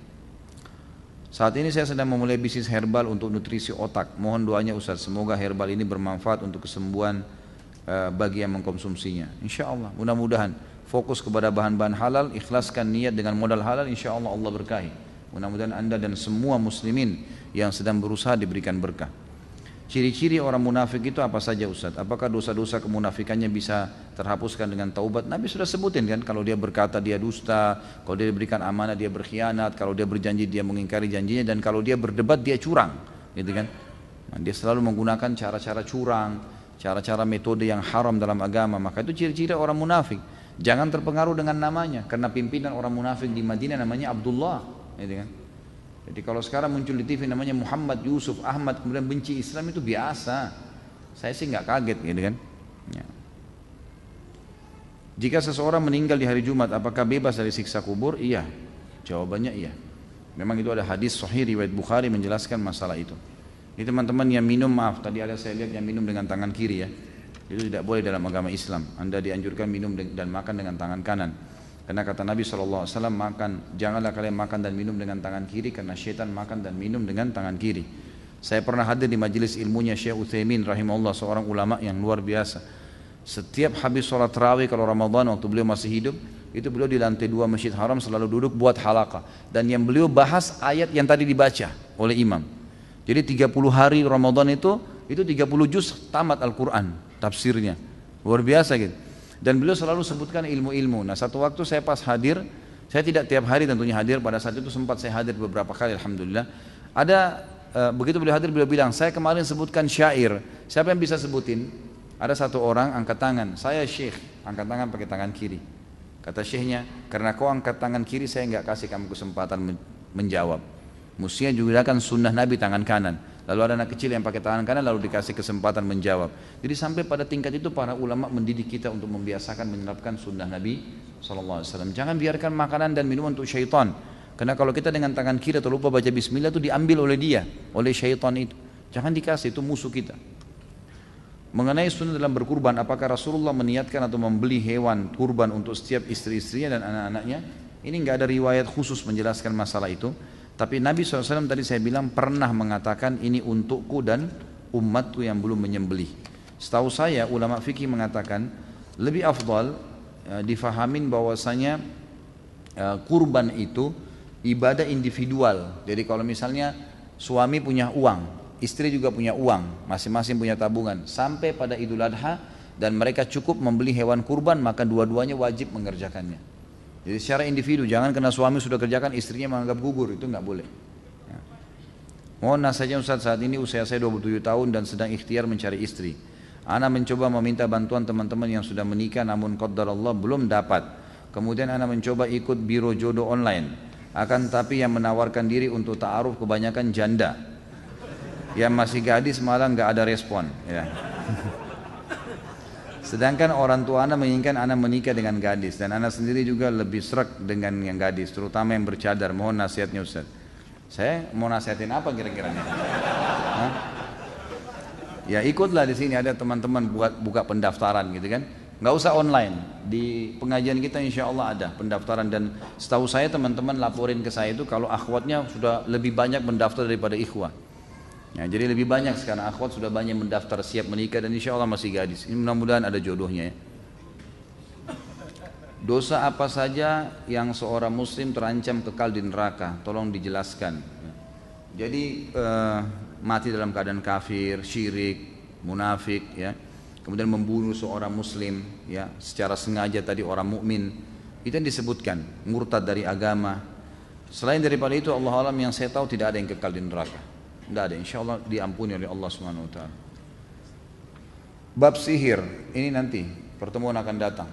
Speaker 1: Saat ini saya sedang memulai bisnis herbal untuk nutrisi otak. Mohon doanya Ustaz, semoga herbal ini bermanfaat untuk kesembuhan bagi yang mengkonsumsinya. Insya Allah, mudah-mudahan fokus kepada bahan-bahan halal, ikhlaskan niat dengan modal halal, insya Allah Allah berkahi. Mudah-mudahan anda dan semua muslimin yang sedang berusaha diberikan berkah. Ciri-ciri orang munafik itu apa saja Ustaz? Apakah dosa-dosa kemunafikannya bisa terhapuskan dengan taubat? Nabi sudah sebutin kan, kalau dia berkata dia dusta, kalau dia diberikan amanah dia berkhianat, kalau dia berjanji dia mengingkari janjinya, dan kalau dia berdebat dia curang, gitu kan? Nah, dia selalu menggunakan cara-cara curang, cara-cara metode yang haram dalam agama. Maka itu ciri-ciri orang munafik. Jangan terpengaruh dengan namanya, karena pimpinan orang munafik di Madinah namanya Abdullah, gitu kan? Jadi kalau sekarang muncul di TV namanya Muhammad, Yusuf, Ahmad, kemudian benci Islam, itu biasa. Saya sih nggak kaget gitu kan. Ya. Jika seseorang meninggal di hari Jumat, apakah bebas dari siksa kubur? Iya. Jawabannya iya. Memang itu ada hadis sahih riwayat Bukhari menjelaskan masalah itu. Ini teman-teman yang minum, maaf tadi ada saya lihat yang minum dengan tangan kiri ya. Itu tidak boleh dalam agama Islam. Anda dianjurkan minum dan makan dengan tangan kanan. Karena kata Nabi SAW, janganlah kalian makan dan minum dengan tangan kiri, karena syaitan makan dan minum dengan tangan kiri. Saya pernah hadir di majelis ilmunya Syekh Utsaimin rahimahullah, seorang ulama yang luar biasa. Setiap habis sholat tarawih kalau Ramadan waktu beliau masih hidup, itu beliau di lantai 2 Masjid Haram selalu duduk buat halaqah. Dan yang beliau bahas ayat yang tadi dibaca oleh imam. Jadi 30 hari Ramadan itu 30 juz tamat Al-Quran, tafsirnya. Luar biasa gitu. Dan beliau selalu sebutkan ilmu-ilmu. Nah satu waktu saya pas hadir, saya tidak tiap hari tentunya hadir, pada saat itu sempat saya hadir beberapa kali alhamdulillah. Begitu beliau hadir, beliau bilang, saya kemarin sebutkan syair, siapa yang bisa sebutin? Ada satu orang angkat tangan, saya syekh, angkat tangan pakai tangan kiri. Kata syekhnya, karena kau angkat tangan kiri saya nggak kasih kamu kesempatan menjawab. Mestinya juga kan sunnah Nabi tangan kanan. Lalu ada anak kecil yang pakai tangan kanan lalu dikasih kesempatan menjawab. Jadi sampai pada tingkat itu para ulama mendidik kita untuk membiasakan menerapkan sunnah Nabi SAW. Jangan biarkan makanan dan minuman untuk syaitan. Karena kalau kita dengan tangan kiri atau lupa baca bismillah itu diambil oleh dia, oleh syaitan itu. Jangan dikasih, itu musuh kita. Mengenai sunnah dalam berkurban, apakah Rasulullah meniatkan atau membeli hewan kurban untuk setiap istri-istrinya dan anak-anaknya? Ini nggak ada riwayat khusus menjelaskan masalah itu. Tapi Nabi SAW tadi saya bilang pernah mengatakan ini untukku dan umatku yang belum menyembelih. Setahu saya ulama fikih mengatakan lebih afdal difahamin bahwasanya kurban itu ibadah individual. Jadi kalau misalnya suami punya uang, istri juga punya uang, masing-masing punya tabungan, sampai pada Idul Adha dan mereka cukup membeli hewan kurban, maka dua-duanya wajib mengerjakannya. Jadi secara individu, jangan karena suami sudah kerjakan istrinya menganggap gugur, itu nggak boleh. Ya. Mohon nasihatnya Ustaz, saat ini usia saya 27 tahun dan sedang ikhtiar mencari istri. Ana mencoba meminta bantuan teman-teman yang sudah menikah namun qadarullah belum dapat. Kemudian ana mencoba ikut biro jodoh online. Akan tapi yang menawarkan diri untuk ta'aruf kebanyakan janda. Yang masih gadis malah nggak ada respon. Ya. Sedangkan orang tua ana menginginkan ana menikah dengan gadis dan ana sendiri juga lebih srek dengan yang gadis, terutama yang bercadar. Mohon nasihatnya Ustaz. Saya mau nasihatin apa kira-kira? Hah? Ya ikutlah di sini ada teman-teman buka pendaftaran gitu kan. Nggak usah online, di pengajian kita insya Allah ada pendaftaran dan setahu saya teman-teman laporin ke saya itu kalau akhwatnya sudah lebih banyak mendaftar daripada ikhwah. Ya, jadi lebih banyak sekarang akhwat sudah banyak mendaftar siap menikah dan insya Allah masih gadis. Ini mudah-mudahan ada jodohnya ya. Dosa apa saja yang seorang muslim terancam kekal di neraka? Tolong dijelaskan. Jadi mati dalam keadaan kafir, syirik, munafik ya. Kemudian membunuh seorang muslim ya secara sengaja tadi orang mukmin itu yang disebutkan murtad dari agama. Selain daripada itu Allah alam yang saya tahu tidak ada yang kekal di neraka. Tidak ada, insya Allah diampuni oleh Allah Subhanahu Wa Taala. Bab sihir ini nanti pertemuan akan datang.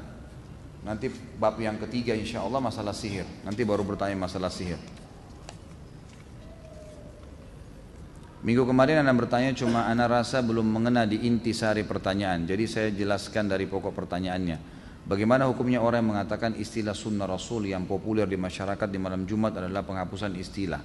Speaker 1: Nanti bab yang ketiga insya Allah masalah sihir. Nanti baru bertanya masalah sihir. Minggu kemarin Anda bertanya cuma Anda rasa belum mengena di intisari pertanyaan. Jadi saya jelaskan dari pokok pertanyaannya. Bagaimana hukumnya orang yang mengatakan istilah sunnah Rasul yang populer di masyarakat di malam Jumat adalah penghapusan istilah.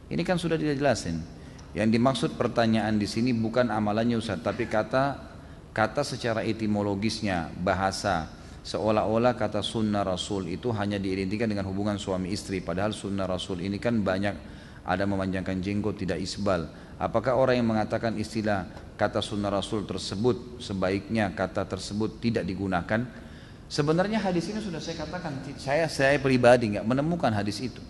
Speaker 1: Ini kan sudah dijelasin. Yang dimaksud pertanyaan di sini bukan amalannya Ustaz, tapi kata secara etimologisnya bahasa. Seolah-olah kata sunnah Rasul itu hanya diidentikan dengan hubungan suami istri. Padahal sunnah Rasul ini kan banyak ada memanjangkan jenggot tidak isbal. Apakah orang yang mengatakan istilah kata sunnah Rasul tersebut sebaiknya kata tersebut tidak digunakan? Sebenarnya hadis ini sudah saya katakan, saya pribadi nggak menemukan hadis itu.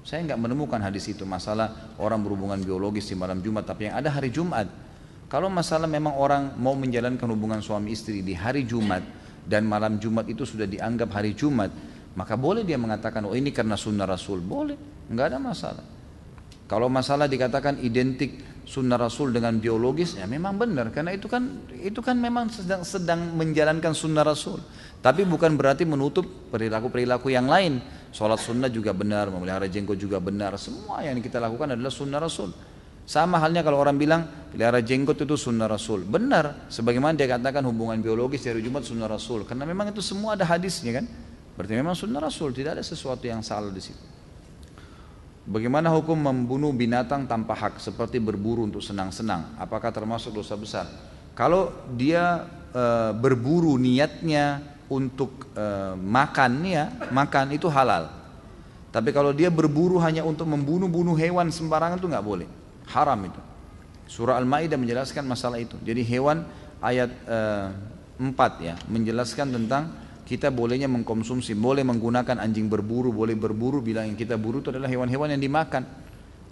Speaker 1: Saya nggak menemukan hadis itu masalah orang berhubungan biologis di malam Jumat, tapi yang ada hari Jumat. Kalau masalah memang orang mau menjalankan hubungan suami istri di hari Jumat dan malam Jumat itu sudah dianggap hari Jumat, maka boleh dia mengatakan oh ini karena sunnah Rasul, boleh, nggak ada masalah. Kalau masalah dikatakan identik sunnah Rasul dengan biologis, ya memang benar karena itu kan memang sedang menjalankan sunnah Rasul. Tapi bukan berarti menutup perilaku-perilaku yang lain. Sholat sunnah juga benar, memelihara jenggot juga benar. Semua yang kita lakukan adalah sunnah Rasul. Sama halnya kalau orang bilang pelihara jenggot itu sunnah Rasul. Benar, sebagaimana dia katakan hubungan biologis dari Jumat sunnah Rasul. Karena memang itu semua ada hadisnya kan. Berarti memang sunnah Rasul, tidak ada sesuatu yang salah di situ. Bagaimana hukum membunuh binatang tanpa hak seperti berburu untuk senang-senang? Apakah termasuk dosa besar? Kalau dia berburu niatnya untuk makan itu halal. Tapi kalau dia berburu hanya untuk membunuh hewan sembarangan itu nggak boleh, haram itu. Surah Al-Maidah menjelaskan masalah itu. Jadi hewan ayat 4 ya menjelaskan tentang kita bolehnya mengkonsumsi, boleh menggunakan anjing berburu, boleh berburu bila yang kita buru itu adalah hewan-hewan yang dimakan.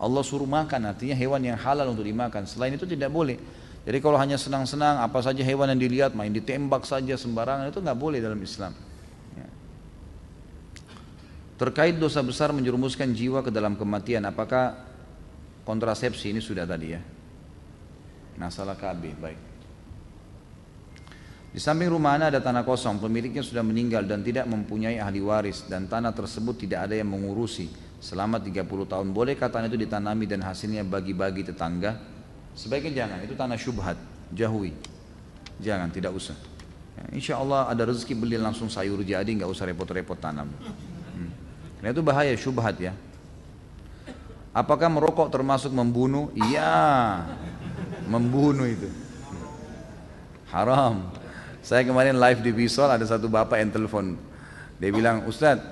Speaker 1: Allah suruh makan, artinya hewan yang halal untuk dimakan. Selain itu tidak boleh. Jadi kalau hanya senang-senang apa saja hewan yang dilihat main ditembak saja sembarangan itu nggak boleh dalam Islam. Ya. Terkait dosa besar menjerumuskan jiwa ke dalam kematian, apakah kontrasepsi ini sudah tadi ya? Masalah KB, baik. Di samping rumah Anda ada tanah kosong, pemiliknya sudah meninggal dan tidak mempunyai ahli waris dan tanah tersebut tidak ada yang mengurusi selama 30 tahun. Bolehkah tanah itu ditanami dan hasilnya bagi-bagi tetangga? Sebaiknya jangan, itu tanah syubhat, jauhi. Jangan, tidak usah. Ya, insya Allah ada rezeki beli langsung sayur jadi, nggak usah repot-repot tanam. Karena itu bahaya syubhat ya. Apakah merokok termasuk membunuh? Iya, membunuh itu. Haram. Saya kemarin live di Bisol, ada satu bapak yang telepon. Dia bilang, Ustadz,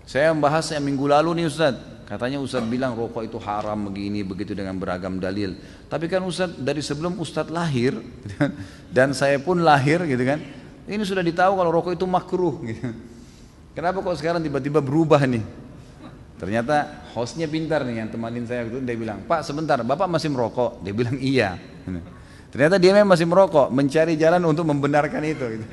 Speaker 1: saya membahas yang minggu lalu nih Ustadz. Katanya Ustadz bilang rokok itu haram begini begitu dengan beragam dalil. Tapi kan Ustadz dari sebelum Ustadz lahir dan saya pun lahir gitu kan, ini sudah ditahu kalau rokok itu makruh gitu. Kenapa kok sekarang tiba-tiba berubah nih? Ternyata hostnya pintar nih yang temanin saya itu, dia bilang, Pak sebentar, Bapak masih merokok? Dia bilang iya. Ternyata dia memang masih merokok, mencari jalan untuk membenarkan itu gitu.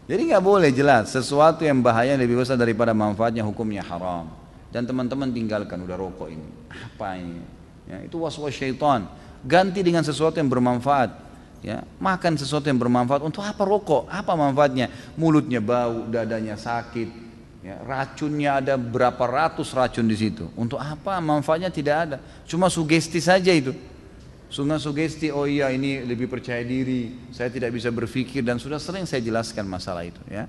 Speaker 1: Jadi nggak boleh, jelas sesuatu yang bahaya lebih besar daripada manfaatnya, hukumnya haram. Dan teman-teman tinggalkan udah rokok ini. Apa ini? Ya, itu waswas syaitan. Ganti dengan sesuatu yang bermanfaat. Ya, makan sesuatu yang bermanfaat. Untuk apa rokok? Apa manfaatnya? Mulutnya bau, dadanya sakit. Ya, racunnya ada berapa ratus racun di situ. Untuk apa? Manfaatnya tidak ada. Cuma sugesti saja itu. Sugesti, oh iya ini lebih percaya diri. Saya tidak bisa berpikir dan sudah sering saya jelaskan masalah itu. Ya,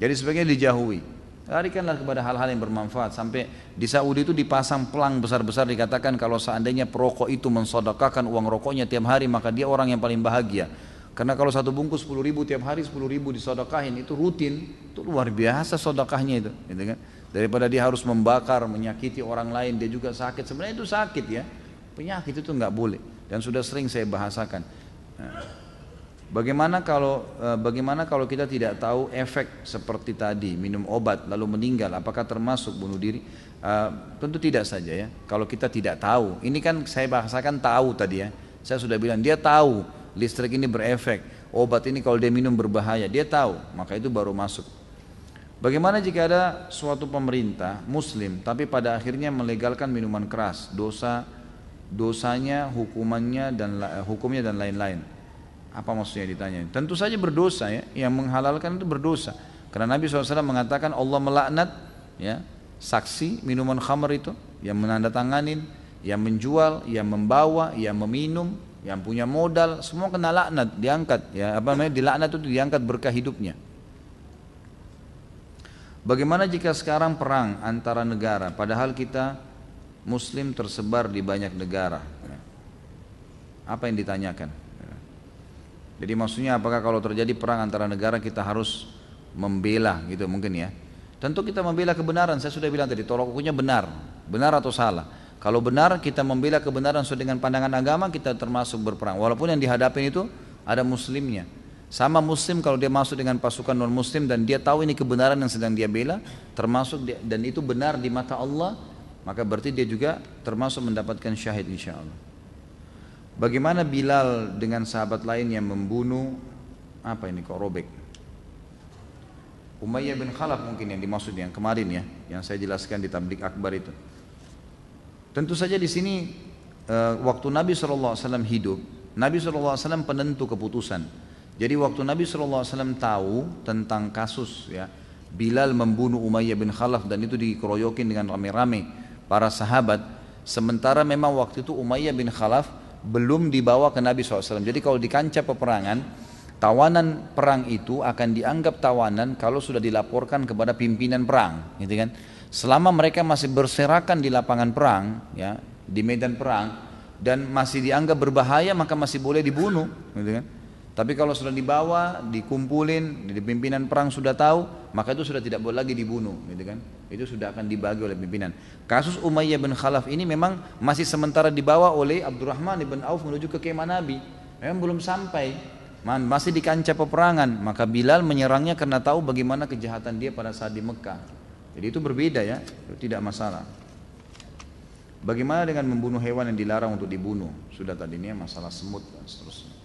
Speaker 1: jadi sebaiknya dijauhi. Larikanlah kepada hal-hal yang bermanfaat. Sampai di Saudi itu dipasang pelang besar-besar, dikatakan kalau seandainya perokok itu mensedekahkan uang rokoknya tiap hari, maka dia orang yang paling bahagia. Karena kalau satu bungkus 10 ribu tiap hari 10 ribu disedekahin, itu rutin, itu luar biasa sedekahnya itu, gitu kan? Daripada dia harus membakar, menyakiti orang lain, dia juga sakit. Sebenarnya itu sakit ya, penyakit itu nggak boleh. Dan sudah sering saya bahasakan. Bagaimana kalau kita tidak tahu efek seperti tadi, minum obat lalu meninggal, apakah termasuk bunuh diri? Tentu tidak saja ya. Kalau kita tidak tahu, ini kan saya bahasakan tahu tadi ya. Saya sudah bilang dia tahu listrik ini berefek, obat ini kalau dia minum berbahaya, dia tahu, maka itu baru masuk. Bagaimana jika ada suatu pemerintah Muslim, tapi pada akhirnya melegalkan minuman keras, dosanya, hukumnya dan lain-lain? Apa maksudnya ditanya? Tentu saja berdosa ya, yang menghalalkan itu berdosa. Karena Nabi SAW mengatakan Allah melaknat ya, saksi minuman khamr itu, yang menandatanganin, yang menjual, yang membawa, yang meminum, yang punya modal, semua kena laknat, diangkat ya, apa namanya, dilaknat itu diangkat berkah hidupnya. Bagaimana jika sekarang perang antara negara, padahal kita Muslim tersebar di banyak negara? Apa yang ditanyakan? Jadi maksudnya apakah kalau terjadi perang antara negara kita harus membela gitu mungkin ya. Tentu kita membela kebenaran, saya sudah bilang tadi tolak ukurnya benar atau salah. Kalau benar kita membela kebenaran sesuai dengan pandangan agama, kita termasuk berperang. Walaupun yang dihadapin itu ada muslimnya. Sama muslim kalau dia masuk dengan pasukan non muslim dan dia tahu ini kebenaran yang sedang dia bela, termasuk dan itu benar di mata Allah, maka berarti dia juga termasuk mendapatkan syahid insyaallah. Bagaimana Bilal dengan sahabat lain yang membunuh, apa ini kok robek? Umayyah bin Khalaf mungkin yang dimaksud yang kemarin ya, yang saya jelaskan di tablik akbar itu. Tentu saja di sini waktu Nabi SAW hidup, Nabi SAW penentu keputusan. Jadi waktu Nabi SAW tahu tentang kasus ya, Bilal membunuh Umayyah bin Khalaf dan itu dikeroyokin dengan rame-rame para sahabat. Sementara memang waktu itu Umayyah bin Khalaf belum dibawa ke Nabi SAW. Jadi kalau di kancah peperangan, tawanan perang itu akan dianggap tawanan kalau sudah dilaporkan kepada pimpinan perang, gitu kan? Selama mereka masih berserakan di lapangan perang, ya, di medan perang, dan masih dianggap berbahaya, maka masih boleh dibunuh, gitu kan? Tapi kalau sudah dibawa, dikumpulin, di pimpinan perang sudah tahu, maka itu sudah tidak boleh lagi dibunuh, gitu kan? Itu sudah akan dibagi oleh pimpinan. Kasus Umayyah bin Khalaf ini memang masih sementara dibawa oleh Abdurrahman bin Auf menuju ke kemah Nabi. Memang belum sampai, masih di kancah peperangan. Maka Bilal menyerangnya karena tahu bagaimana kejahatan dia pada saat di Mekah. Jadi itu berbeda ya, itu tidak masalah. Bagaimana dengan membunuh hewan yang dilarang untuk dibunuh? Sudah tadi ini masalah semut dan seterusnya.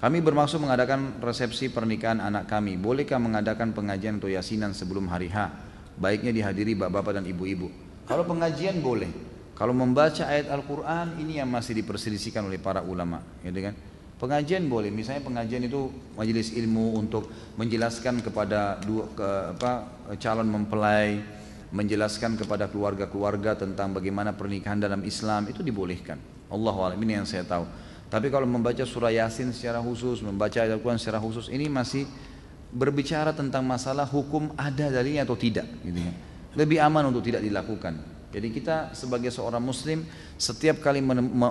Speaker 1: Kami bermaksud mengadakan resepsi pernikahan anak kami. Bolehkah mengadakan pengajian atau yasinan sebelum hari H? Baiknya dihadiri bapak-bapak dan ibu-ibu. Kalau pengajian boleh. Kalau membaca ayat Al-Quran ini yang masih diperselisihkan oleh para ulama, gitu kan? Pengajian boleh. Misalnya pengajian itu majelis ilmu untuk menjelaskan kepada calon mempelai, menjelaskan kepada keluarga-keluarga tentang bagaimana pernikahan dalam Islam, itu dibolehkan. Allahu a'lam, ini yang saya tahu. Tapi kalau membaca surah Yasin secara khusus, membaca ayat Al-Quran secara khusus, ini masih berbicara tentang masalah hukum ada dalilnya atau tidak, gitu kan. Lebih aman untuk tidak dilakukan. Jadi kita sebagai seorang muslim setiap kali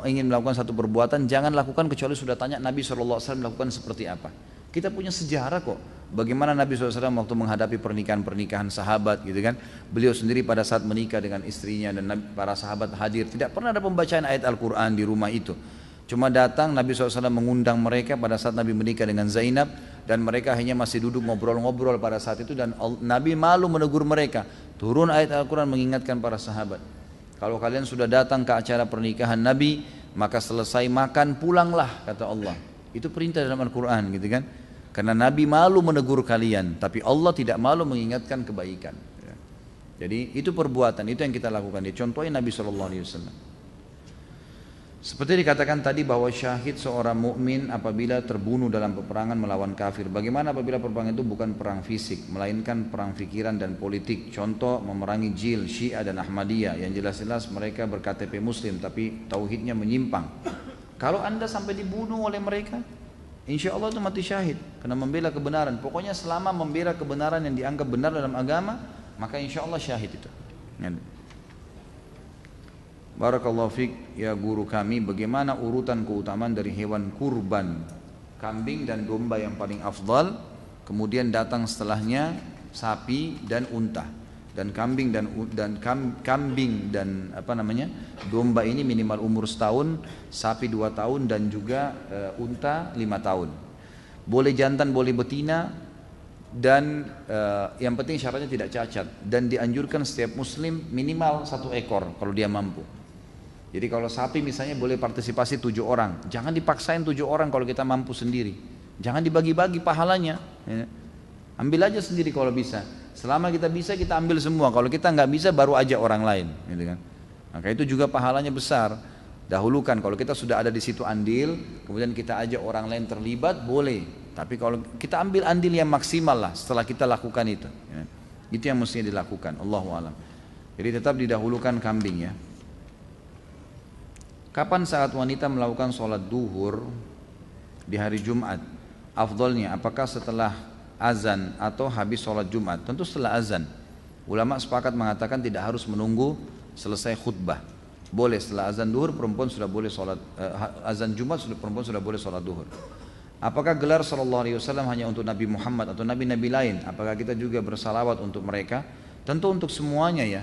Speaker 1: ingin melakukan satu perbuatan jangan lakukan kecuali sudah tanya Nabi SAW melakukan seperti apa. Kita punya sejarah kok. Bagaimana Nabi SAW waktu menghadapi pernikahan-pernikahan sahabat gitu kan. Beliau sendiri pada saat menikah dengan istrinya dan para sahabat hadir. Tidak pernah ada pembacaan ayat Al-Quran di rumah itu. Cuma datang Nabi SAW mengundang mereka pada saat Nabi menikah dengan Zainab dan mereka hanya masih duduk ngobrol-ngobrol pada saat itu dan Nabi malu menegur mereka. Turun ayat Al-Quran mengingatkan para sahabat. Kalau kalian sudah datang ke acara pernikahan Nabi, maka selesai makan pulanglah kata Allah. Itu perintah dalam Al-Quran gitu kan. Karena Nabi malu menegur kalian, tapi Allah tidak malu mengingatkan kebaikan. Jadi itu perbuatan, itu yang kita lakukan. Contohnya Nabi SAW. Seperti dikatakan tadi bahwa syahid seorang mukmin apabila terbunuh dalam peperangan melawan kafir. Bagaimana apabila peperangan itu bukan perang fisik, melainkan perang pikiran dan politik. Contoh memerangi Jil, Syiah dan Ahmadiyah yang jelas-jelas mereka berKTP Muslim tapi tauhidnya menyimpang. Kalau anda sampai dibunuh oleh mereka, insya Allah itu mati syahid karena membela kebenaran. Pokoknya selama membela kebenaran yang dianggap benar dalam agama, maka insya Allah syahid itu. Barakallahu fiik ya guru kami, bagaimana urutan keutamaan dari hewan kurban, kambing dan domba yang paling afdal, kemudian datang setelahnya sapi dan unta, dan kambing dan domba ini minimal umur setahun, sapi 2 tahun dan juga unta 5 tahun. Boleh jantan, boleh betina, dan yang penting syaratnya tidak cacat, dan dianjurkan setiap muslim minimal 1 ekor kalau dia mampu. Jadi kalau sapi misalnya boleh partisipasi 7 orang, jangan dipaksain 7 orang kalau kita mampu sendiri. Jangan dibagi-bagi pahalanya, ya. Ambil aja sendiri kalau bisa. Selama kita bisa kita ambil semua, kalau kita nggak bisa baru aja orang lain, gitu kan. Maka itu juga pahalanya besar. Dahulukan kalau kita sudah ada di situ andil, kemudian kita ajak orang lain terlibat, boleh. Tapi kalau kita ambil andil yang maksimal lah setelah kita lakukan itu, ya. Itu yang mestinya dilakukan. Allahu a'lam. Jadi tetap didahulukan kambing ya. Kapan saat wanita melakukan sholat duhur di hari Jumat? Afdolnya apakah setelah azan atau habis sholat Jumat? Tentu setelah azan. Ulama sepakat mengatakan tidak harus menunggu selesai khutbah. Boleh setelah azan duhur perempuan sudah boleh sholat, azan Jumat perempuan sudah boleh sholat duhur. Apakah gelar sallallahu alaihi wasallam hanya untuk Nabi Muhammad atau nabi-nabi lain? Apakah kita juga bersalawat untuk mereka? Tentu untuk semuanya ya.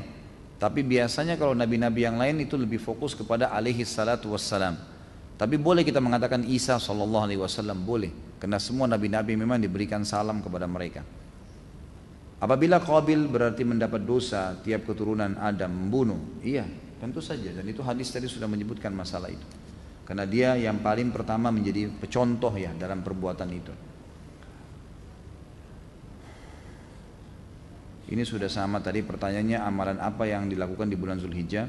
Speaker 1: Tapi biasanya kalau nabi-nabi yang lain itu lebih fokus kepada alaihi salatu wassalam. Tapi boleh kita mengatakan Isa sallallahu alaihi wasallam, boleh. Karena semua nabi-nabi memang diberikan salam kepada mereka. Apabila Qabil berarti mendapat dosa tiap keturunan Adam membunuh, iya tentu saja. Dan itu hadis tadi sudah menyebutkan masalah itu. Karena dia yang paling pertama menjadi contoh ya dalam perbuatan itu. Ini sudah sama tadi pertanyaannya, amalan apa yang dilakukan di bulan Zulhijjah?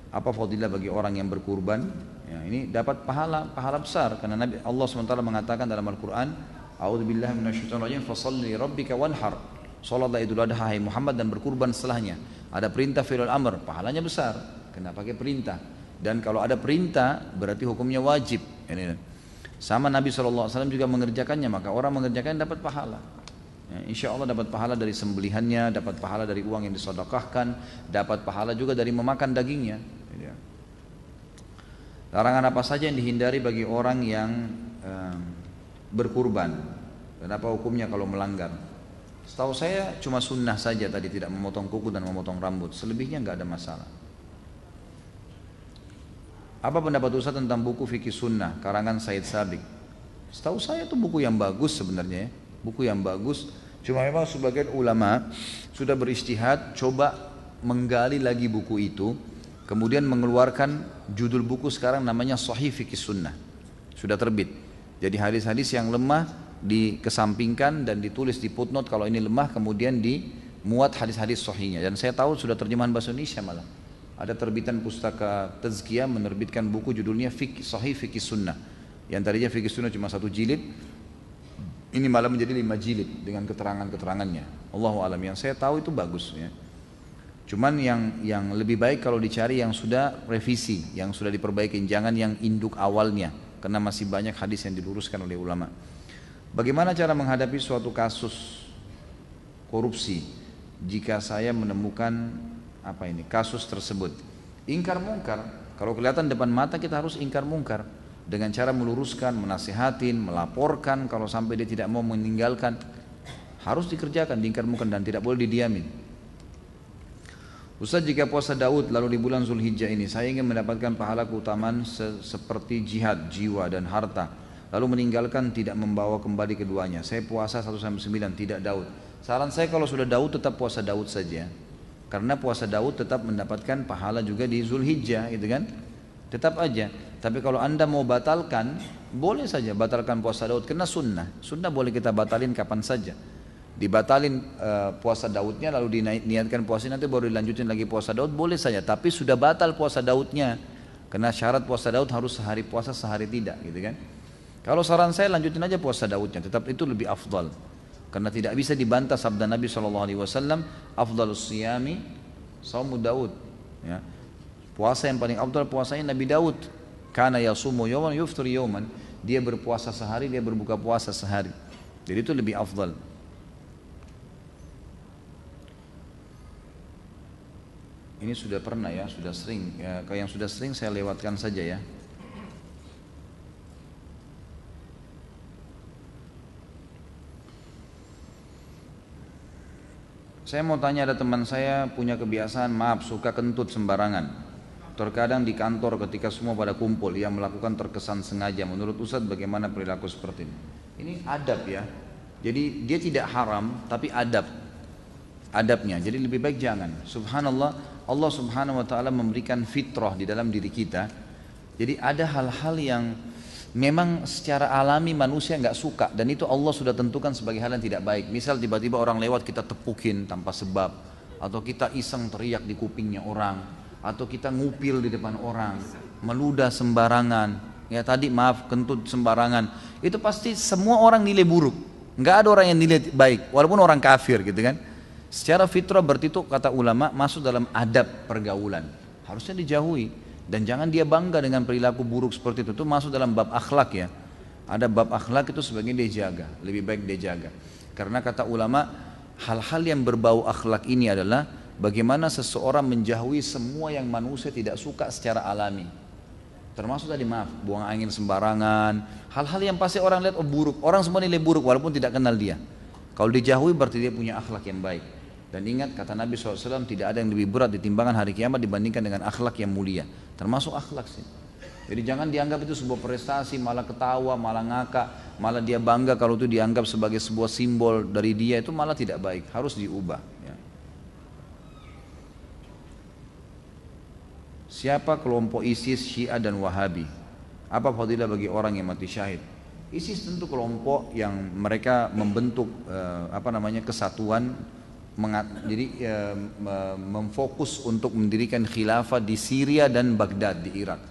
Speaker 1: Apa fadilah bagi orang yang berkurban? Ya, ini dapat pahala besar karena Nabi Allah SWT mengatakan dalam Al-Quran, A'udzubillahi minasyaitonirrajim, fasholli rabbika wanhar. Salatlah Idul Adha hai Muhammad dan berkurban setelahnya. Ada perintah fi'lul amr, pahalanya besar. Kenapa pakai perintah? Dan kalau ada perintah berarti hukumnya wajib. Ini sama Nabi SAW juga mengerjakannya, maka orang mengerjakannya dapat pahala. Ya, insya Allah dapat pahala dari sembelihannya, dapat pahala dari uang yang disedekahkan, dapat pahala juga dari memakan dagingnya. Ya. Larangan apa saja yang dihindari bagi orang yang berkurban? Dan apa hukumnya kalau melanggar? Setahu saya cuma sunnah saja tadi, tidak memotong kuku dan memotong rambut. Selebihnya nggak ada masalah. Apa pendapat Ustaz tentang buku Fikih Sunnah karangan Said Sabiq? Setahu saya itu buku yang bagus sebenarnya ya. Buku yang bagus, cuma memang sebagian ulama sudah beristihad coba menggali lagi buku itu, kemudian mengeluarkan judul buku sekarang namanya Sahih Fikih Sunnah, sudah terbit. Jadi hadis-hadis yang lemah dikesampingkan dan ditulis di footnote kalau ini lemah, kemudian dimuat hadis-hadis sahihnya. Dan saya tahu sudah terjemahan bahasa Indonesia malah. Ada terbitan pustaka Tazkiyah menerbitkan buku judulnya Sahih Fikih Sunnah. Yang tadinya Fikih Sunnah cuma 1 jilid, ini malah menjadi 5 jilid dengan keterangan-keterangannya. Allahu a'lam. Yang saya tahu itu bagus ya. Cuman yang lebih baik kalau dicari yang sudah revisi, yang sudah diperbaiki, jangan yang induk awalnya, karena masih banyak hadis yang diluruskan oleh ulama. Bagaimana cara menghadapi suatu kasus korupsi jika saya menemukan apa ini kasus tersebut. Ingkar mungkar, kalau kelihatan depan mata kita harus ingkar mungkar dengan cara meluruskan, menasihatin, melaporkan. Kalau sampai dia tidak mau meninggalkan, harus dikerjakan, diingkar mungkar dan tidak boleh didiamin. Ustaz, jika puasa Daud lalu di bulan Zulhijjah ini saya ingin mendapatkan pahala keutamaan seperti jihad, jiwa dan harta, lalu meninggalkan tidak membawa kembali keduanya. Saya puasa 1-9, tidak Daud. Saran saya kalau sudah Daud tetap puasa Daud saja. Karena puasa Daud tetap mendapatkan pahala juga di Zulhijjah, gitu kan? Tetap aja. Tapi kalau Anda mau batalkan, boleh saja batalkan puasa Daud karena sunnah. Sunnah boleh kita batalin kapan saja. Dibatalin puasa Daudnya lalu diniatkan puasa nanti baru dilanjutin lagi puasa Daud, boleh saja. Tapi sudah batal puasa Daudnya. Karena syarat puasa Daud harus sehari puasa sehari tidak, gitu kan? Kalau saran saya lanjutin aja puasa Daudnya, tetap itu lebih afdal. Karena tidak bisa dibantah sabda Nabi SAW, afdalus siyami saumu Daud. Ya. Puasa yang paling afdal puasanya Nabi Daud. Kana yasumu yawman yuftir yawman. Dia berpuasa sehari, dia berbuka puasa sehari. Jadi itu lebih afdal. Ini sudah pernah ya, sudah sering. Ya, kalau yang sudah sering saya lewatkan saja ya. Saya mau tanya, ada teman saya punya kebiasaan suka kentut sembarangan. Terkadang di kantor ketika semua pada kumpul, ia melakukan terkesan sengaja. Menurut Ustaz bagaimana perilaku seperti ini? Ini adab ya. Jadi dia tidak haram tapi adabnya. Jadi lebih baik jangan. Subhanallah, Allah Subhanahu wa taala memberikan fitrah di dalam diri kita. Jadi ada hal-hal yang memang secara alami manusia nggak suka dan itu Allah sudah tentukan sebagai hal yang tidak baik. Misal tiba-tiba orang lewat kita tepukin tanpa sebab, atau kita iseng teriak di kupingnya orang, atau kita ngupil di depan orang, meludah sembarangan. Ya tadi kentut sembarangan. Itu pasti semua orang nilai buruk. Nggak ada orang yang nilai baik, walaupun orang kafir gitu kan. Secara fitrah berarti itu kata ulama masuk dalam adab pergaulan. Harusnya dijauhi. Dan jangan dia bangga dengan perilaku buruk seperti itu masuk dalam bab akhlak ya. Ada bab akhlak itu sebagian dia jaga, lebih baik dia jaga. Karena kata ulama, hal-hal yang berbau akhlak ini adalah bagaimana seseorang menjauhi semua yang manusia tidak suka secara alami. Termasuk tadi buang angin sembarangan, hal-hal yang pasti orang lihat buruk, orang semua nilai buruk walaupun tidak kenal dia. Kalau dijauhi berarti dia punya akhlak yang baik. Dan ingat kata Nabi SAW, tidak ada yang lebih berat di timbangan hari kiamat dibandingkan dengan akhlak yang mulia. Termasuk akhlak sih. Jadi jangan dianggap itu sebuah prestasi, malah ketawa, malah ngakak, malah dia bangga kalau itu dianggap sebagai sebuah simbol dari dia, itu malah tidak baik, harus diubah. Ya. Siapa kelompok ISIS, Syiah dan Wahabi? Apa fadilah bagi orang yang mati syahid? ISIS tentu kelompok yang mereka membentuk kesatuan. Jadi memfokus untuk mendirikan khilafah di Syria dan Baghdad di Irak.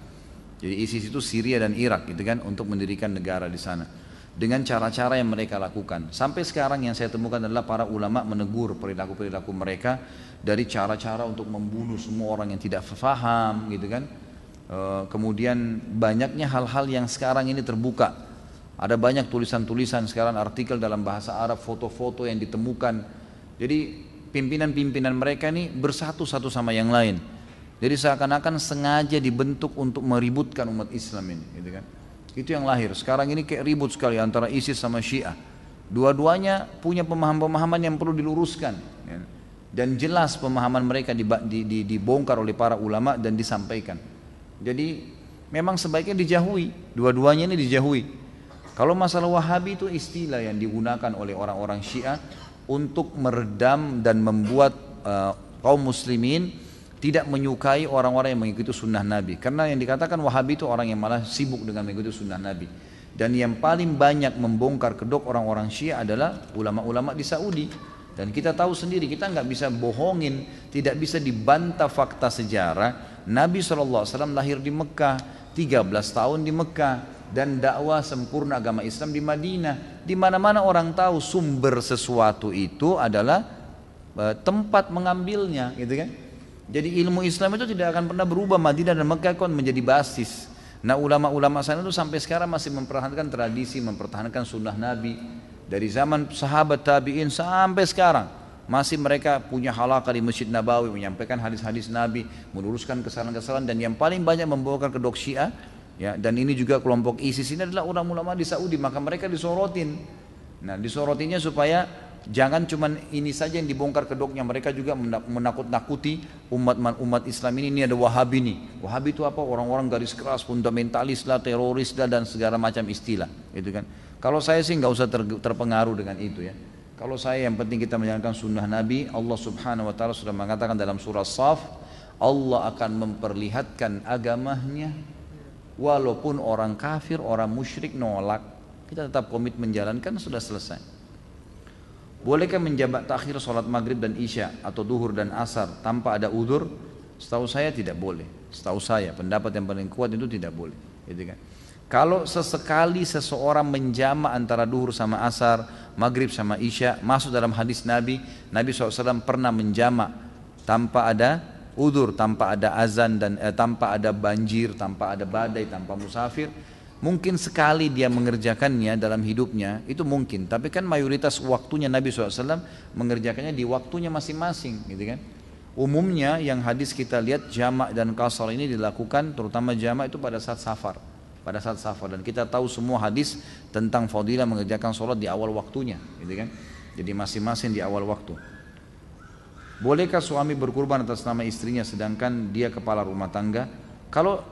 Speaker 1: Jadi ISIS itu Syria dan Irak gitu kan, untuk mendirikan negara di sana dengan cara-cara yang mereka lakukan. Sampai sekarang yang saya temukan adalah para ulama menegur perilaku mereka dari cara-cara untuk membunuh semua orang yang tidak faham gitu kan. Kemudian banyaknya hal-hal yang sekarang ini terbuka. Ada banyak tulisan-tulisan sekarang, artikel dalam bahasa Arab, foto-foto yang ditemukan. Jadi pimpinan-pimpinan mereka ini bersatu satu sama yang lain. Jadi seakan-akan sengaja dibentuk untuk meributkan umat Islam ini, gitu kan? Itu yang lahir. Sekarang ini kayak ribut sekali antara ISIS sama Syiah. Dua-duanya punya pemahaman-pemahaman yang perlu diluruskan. Ya. Dan jelas pemahaman mereka dibongkar oleh para ulama dan disampaikan. Jadi memang sebaiknya dijauhi. Dua-duanya ini dijauhi. Kalau masalah Wahabi itu istilah yang digunakan oleh orang-orang Syiah untuk meredam dan membuat kaum muslimin tidak menyukai orang-orang yang mengikuti sunnah Nabi. Karena yang dikatakan Wahabi itu orang yang malah sibuk dengan mengikuti sunnah Nabi. Dan yang paling banyak membongkar kedok orang-orang Syiah adalah ulama-ulama di Saudi. Dan kita tahu sendiri, kita nggak bisa bohongin, tidak bisa dibantah fakta sejarah. Nabi SAW lahir di Mekah, 13 tahun di Mekah. Dan dakwah sempurna agama Islam di Madinah. Di mana-mana orang tahu sumber sesuatu itu adalah tempat mengambilnya, gitu kan? Jadi ilmu Islam itu tidak akan pernah berubah. Madinah dan Mekah kan menjadi basis. Nah ulama-ulama sana itu sampai sekarang masih mempertahankan tradisi, mempertahankan sunnah Nabi dari zaman sahabat tabi'in sampai sekarang masih mereka punya halaqah di Masjid Nabawi, menyampaikan hadis-hadis Nabi, meluruskan kesalahan-kesalahan, dan yang paling banyak membawakan kedok Syiah, ya, dan ini juga kelompok ISIS ini adalah ulama-ulama di Saudi, maka mereka disorotin. Nah, disorotinnya supaya jangan cuman ini saja yang dibongkar kedoknya, mereka juga menakut-nakuti umat Islam ini ada Wahabi nih. Wahabi itu apa? Orang-orang garis keras, fundamentalis lah, teroris lah, dan segala macam istilah, gitu kan. Kalau saya sih nggak usah terpengaruh dengan itu ya. Kalau saya yang penting kita menjalankan sunnah Nabi. Allah Subhanahu Wa Taala sudah mengatakan dalam surah Shaf, Allah akan memperlihatkan agamanya walaupun orang kafir, orang musyrik nolak, kita tetap komit menjalankan, sudah selesai. Bolehkah menjamak takhir sholat maghrib dan isya atau duhur dan asar tanpa ada udzur? Setahu saya tidak boleh. Setahu saya pendapat yang paling kuat itu tidak boleh, gitu kan. Kalau sesekali seseorang menjamak antara duhur sama asar, maghrib sama isya, masuk dalam hadis Nabi SAW pernah menjamak tanpa ada udzur, tanpa ada azan dan tanpa ada banjir, tanpa ada badai, tanpa musafir. Mungkin sekali dia mengerjakannya dalam hidupnya, itu mungkin. Tapi kan mayoritas waktunya Nabi SAW mengerjakannya di waktunya masing-masing, gitu kan. Umumnya yang hadis kita lihat jamak dan qasar ini dilakukan, terutama jamak itu pada saat safar. Dan kita tahu semua hadis tentang fadilah mengerjakan sholat di awal waktunya, gitu kan. Jadi masing-masing di awal waktu. Bolehkah suami berkurban atas nama istrinya sedangkan dia kepala rumah tangga? Kalau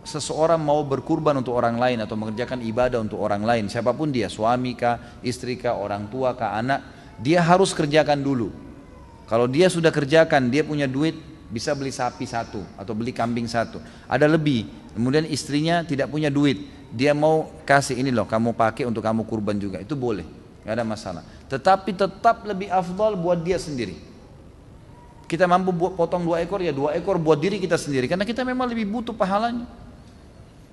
Speaker 1: seseorang mau berkurban untuk orang lain atau mengerjakan ibadah untuk orang lain, siapapun dia, suami kah, istri kah, orang tua kah, anak, dia harus kerjakan dulu. Kalau dia sudah kerjakan, dia punya duit, bisa beli sapi satu atau beli kambing satu, ada lebih, kemudian istrinya tidak punya duit, dia mau kasih ini loh, kamu pakai untuk kamu kurban juga, itu boleh, gak ada masalah. Tetapi tetap lebih afdal buat dia sendiri. Kita mampu potong 2 ekor, ya 2 ekor buat diri kita sendiri, karena kita memang lebih butuh pahalanya.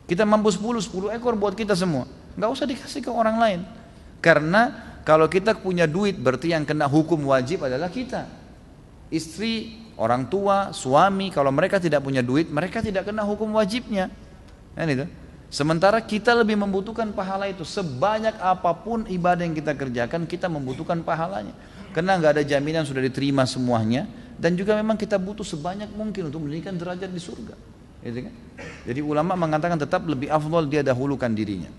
Speaker 1: Kita mampu 10 ekor buat kita semua, gak usah dikasih ke orang lain. Karena kalau kita punya duit, berarti yang kena hukum wajib adalah kita. Istri, orang tua, suami, kalau mereka tidak punya duit, mereka tidak kena hukum wajibnya, kan itu. Sementara kita lebih membutuhkan pahala itu. Sebanyak apapun ibadah yang kita kerjakan, kita membutuhkan pahalanya, karena nggak ada jaminan sudah diterima semuanya, dan juga memang kita butuh sebanyak mungkin untuk meninggikan derajat di surga, gitu kan? Jadi ulama mengatakan tetap lebih afdal dia dahulukan dirinya.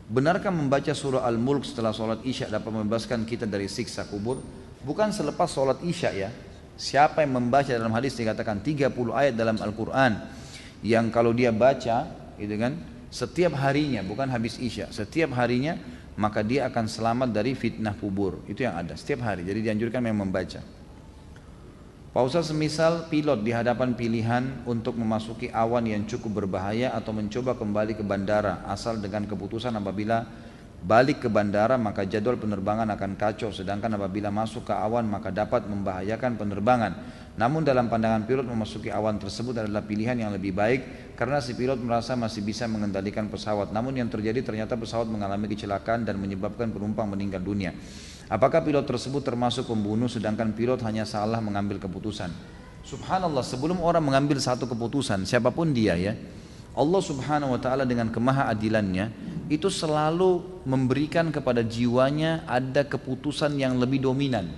Speaker 1: Benarkah membaca surah Al-Mulk setelah sholat isya dapat membebaskan kita dari siksa kubur? Bukan selepas sholat isya ya. Siapa yang membaca, dalam hadis dikatakan 30 ayat dalam Al-Quran yang kalau dia baca, gitu kan, setiap harinya, bukan habis isya, setiap harinya, maka dia akan selamat dari fitnah kubur. Itu yang ada setiap hari. Jadi dianjurkan memang membaca. Pak Ustaz, semisal pilot di hadapan pilihan untuk memasuki awan yang cukup berbahaya atau mencoba kembali ke bandara, asal dengan keputusan apabila balik ke bandara maka jadwal penerbangan akan kacau, sedangkan apabila masuk ke awan maka dapat membahayakan penerbangan. Namun dalam pandangan pilot memasuki awan tersebut adalah pilihan yang lebih baik karena si pilot merasa masih bisa mengendalikan pesawat. Namun yang terjadi ternyata pesawat mengalami kecelakaan dan menyebabkan penumpang meninggal dunia. Apakah pilot tersebut termasuk pembunuh sedangkan pilot hanya salah mengambil keputusan? Subhanallah, sebelum orang mengambil satu keputusan, siapapun dia ya, Allah Subhanahu Wa Taala dengan kemahaadilannya itu selalu memberikan kepada jiwanya ada keputusan yang lebih dominan.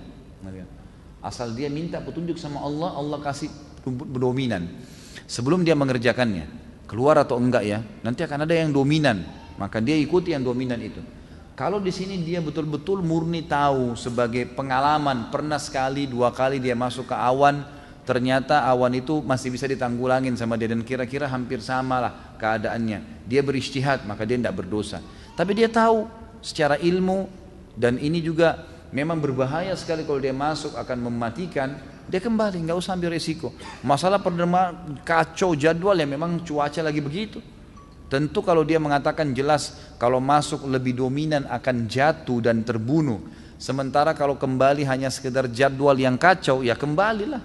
Speaker 1: Asal dia minta petunjuk sama Allah, Allah kasih dominan. Sebelum dia mengerjakannya, keluar atau enggak ya, nanti akan ada yang dominan, maka dia ikuti yang dominan itu. Kalau di sini dia betul-betul murni tahu sebagai pengalaman, pernah sekali, 2 kali dia masuk ke awan, ternyata awan itu masih bisa ditanggulangin sama dia dan kira-kira hampir sama lah keadaannya. Dia berijtihad, maka dia tidak berdosa. Tapi dia tahu secara ilmu, dan ini juga memang berbahaya sekali kalau dia masuk akan mematikan, dia kembali, nggak usah ambil resiko. Masalah penerbangan kacau jadwal ya, memang cuaca lagi begitu. Tentu kalau dia mengatakan jelas kalau masuk lebih dominan akan jatuh dan terbunuh. Sementara kalau kembali hanya sekedar jadwal yang kacau, ya kembalilah.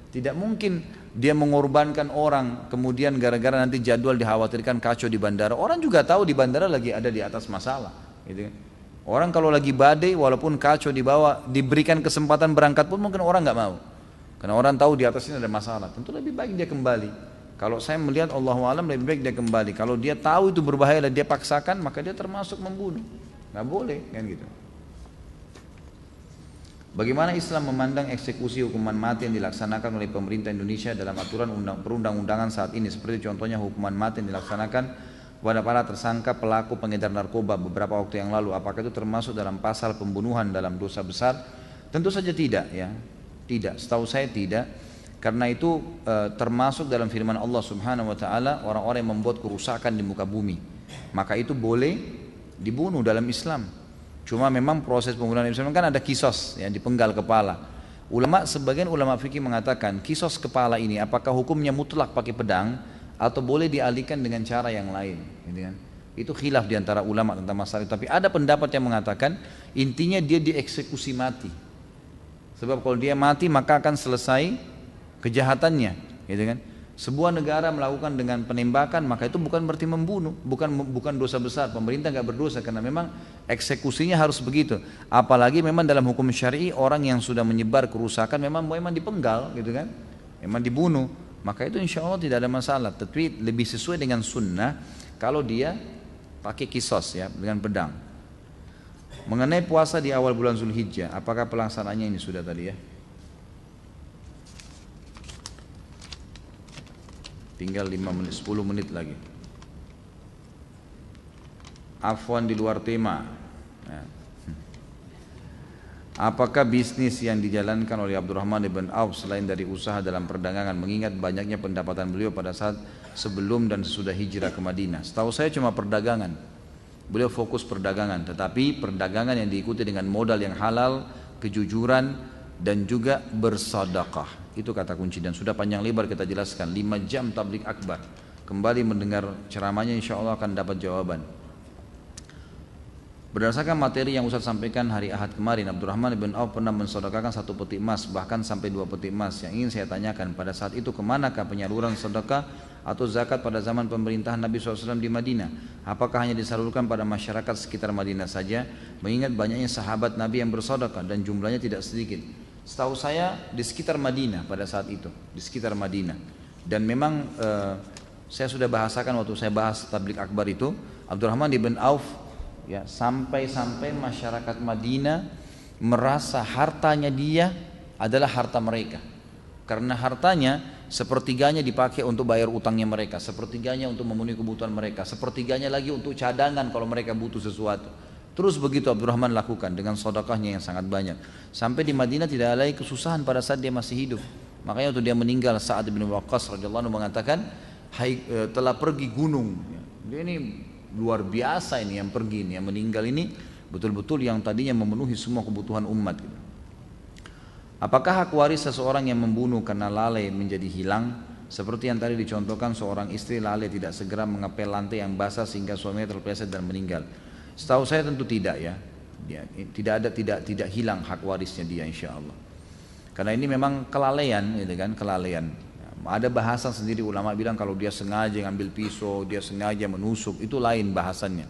Speaker 1: Tidak mungkin dia mengorbankan orang kemudian gara-gara nanti jadwal dikhawatirkan kacau di bandara. Orang juga tahu di bandara lagi ada di atas masalah, gitu kan. Orang kalau lagi badai walaupun kacau di bawah, diberikan kesempatan berangkat pun mungkin orang nggak mau, karena orang tahu di atas ini ada masalah. Tentu lebih baik dia kembali. Kalau saya melihat Allahu a'lam lebih baik dia kembali. Kalau dia tahu itu berbahaya dan dia paksakan, maka dia termasuk membunuh. Nggak boleh kan gitu. Bagaimana Islam memandang eksekusi hukuman mati yang dilaksanakan oleh pemerintah Indonesia dalam aturan perundang-undangan saat ini, seperti contohnya hukuman mati yang dilaksanakan kepada para tersangka pelaku pengedar narkoba beberapa waktu yang lalu? Apakah itu termasuk dalam pasal pembunuhan dalam dosa besar? Tentu saja tidak, ya. Tidak, setahu saya tidak, karena itu termasuk dalam firman Allah Subhanahu wa taala, orang-orang yang membuat kerusakan di muka bumi, maka itu boleh dibunuh dalam Islam. Cuma memang proses pembunuhan Islam kan ada kisos yang dipenggal kepala. Sebagian ulama fikih mengatakan kisos kepala ini apakah hukumnya mutlak pakai pedang atau boleh dialihkan dengan cara yang lain, gitu kan? Itu khilaf di antara ulama tentang masalah itu. Tapi ada pendapat yang mengatakan intinya dia dieksekusi mati. Sebab kalau dia mati maka akan selesai kejahatannya, gitu kan? Sebuah negara melakukan dengan penembakan maka itu bukan berarti membunuh, bukan dosa besar. Pemerintah nggak berdosa karena memang eksekusinya harus begitu. Apalagi memang dalam hukum syar'i orang yang sudah menyebar kerusakan memang dipenggal, gitu kan? Memang dibunuh. Maka itu insya Allah tidak ada masalah. Tapi lebih sesuai dengan sunnah kalau dia pakai kisos, ya, dengan pedang. Mengenai puasa di awal bulan Zulhijjah, apakah pelaksanaannya ini sudah tadi, ya? Tinggal 5 menit, 10 menit lagi. Afwan di luar tema, ya. Apakah bisnis yang dijalankan oleh Abdurrahman ibn Auf selain dari usaha dalam perdagangan, mengingat banyaknya pendapatan beliau pada saat sebelum dan sesudah hijrah ke Madinah? Setahu saya cuma perdagangan. Beliau fokus perdagangan, tetapi perdagangan yang diikuti dengan modal yang halal, kejujuran, dan juga bersedekah. Itu kata kunci, dan sudah panjang lebar kita jelaskan. 5 jam tabligh akbar. Kembali mendengar ceramahnya insya Allah akan dapat jawaban. Berdasarkan materi yang Ustaz sampaikan hari Ahad kemarin, Abdurrahman bin Auf pernah mensedekahkan 1 peti emas, bahkan sampai 2 peti emas. Yang ingin saya tanyakan, pada saat itu kemanakah penyaluran sedekah atau zakat pada zaman pemerintahan Nabi SAW di Madinah? Apakah hanya disalurkan pada masyarakat sekitar Madinah saja? Mengingat banyaknya sahabat Nabi yang bersedekah dan jumlahnya tidak sedikit. Setahu saya di sekitar Madinah pada saat itu, di sekitar Madinah. Dan memang saya sudah bahasakan waktu saya bahas tabligh akbar itu, Abdurrahman bin Auf, ya, sampai masyarakat Madinah merasa hartanya dia adalah harta mereka. Karena hartanya sepertiganya dipakai untuk bayar utangnya mereka, sepertiganya untuk memenuhi kebutuhan mereka, sepertiganya lagi untuk cadangan kalau mereka butuh sesuatu. Terus begitu Abdurrahman lakukan dengan sedekahnya yang sangat banyak. Sampai di Madinah tidak ada lagi kesusahan pada saat dia masih hidup. Makanya waktu dia meninggal, Sa'ad bin Waqqas radhiyallahu anhu mengatakan, telah pergi gunung. Dia ini luar biasa ini yang pergi ini, yang meninggal ini betul-betul yang tadinya memenuhi semua kebutuhan umat. Apakah hak waris seseorang yang membunuh karena lalai menjadi hilang? Seperti yang tadi dicontohkan, seorang istri lalai tidak segera mengepel lantai yang basah sehingga suaminya terpeleset dan meninggal. Setahu saya tentu tidak, ya. Tidak hilang hak warisnya dia insya Allah. Karena ini memang kelalaian, gitu kan, kelalaian. Ada bahasan sendiri ulama bilang kalau dia sengaja ngambil pisau, dia sengaja menusuk, itu lain bahasannya.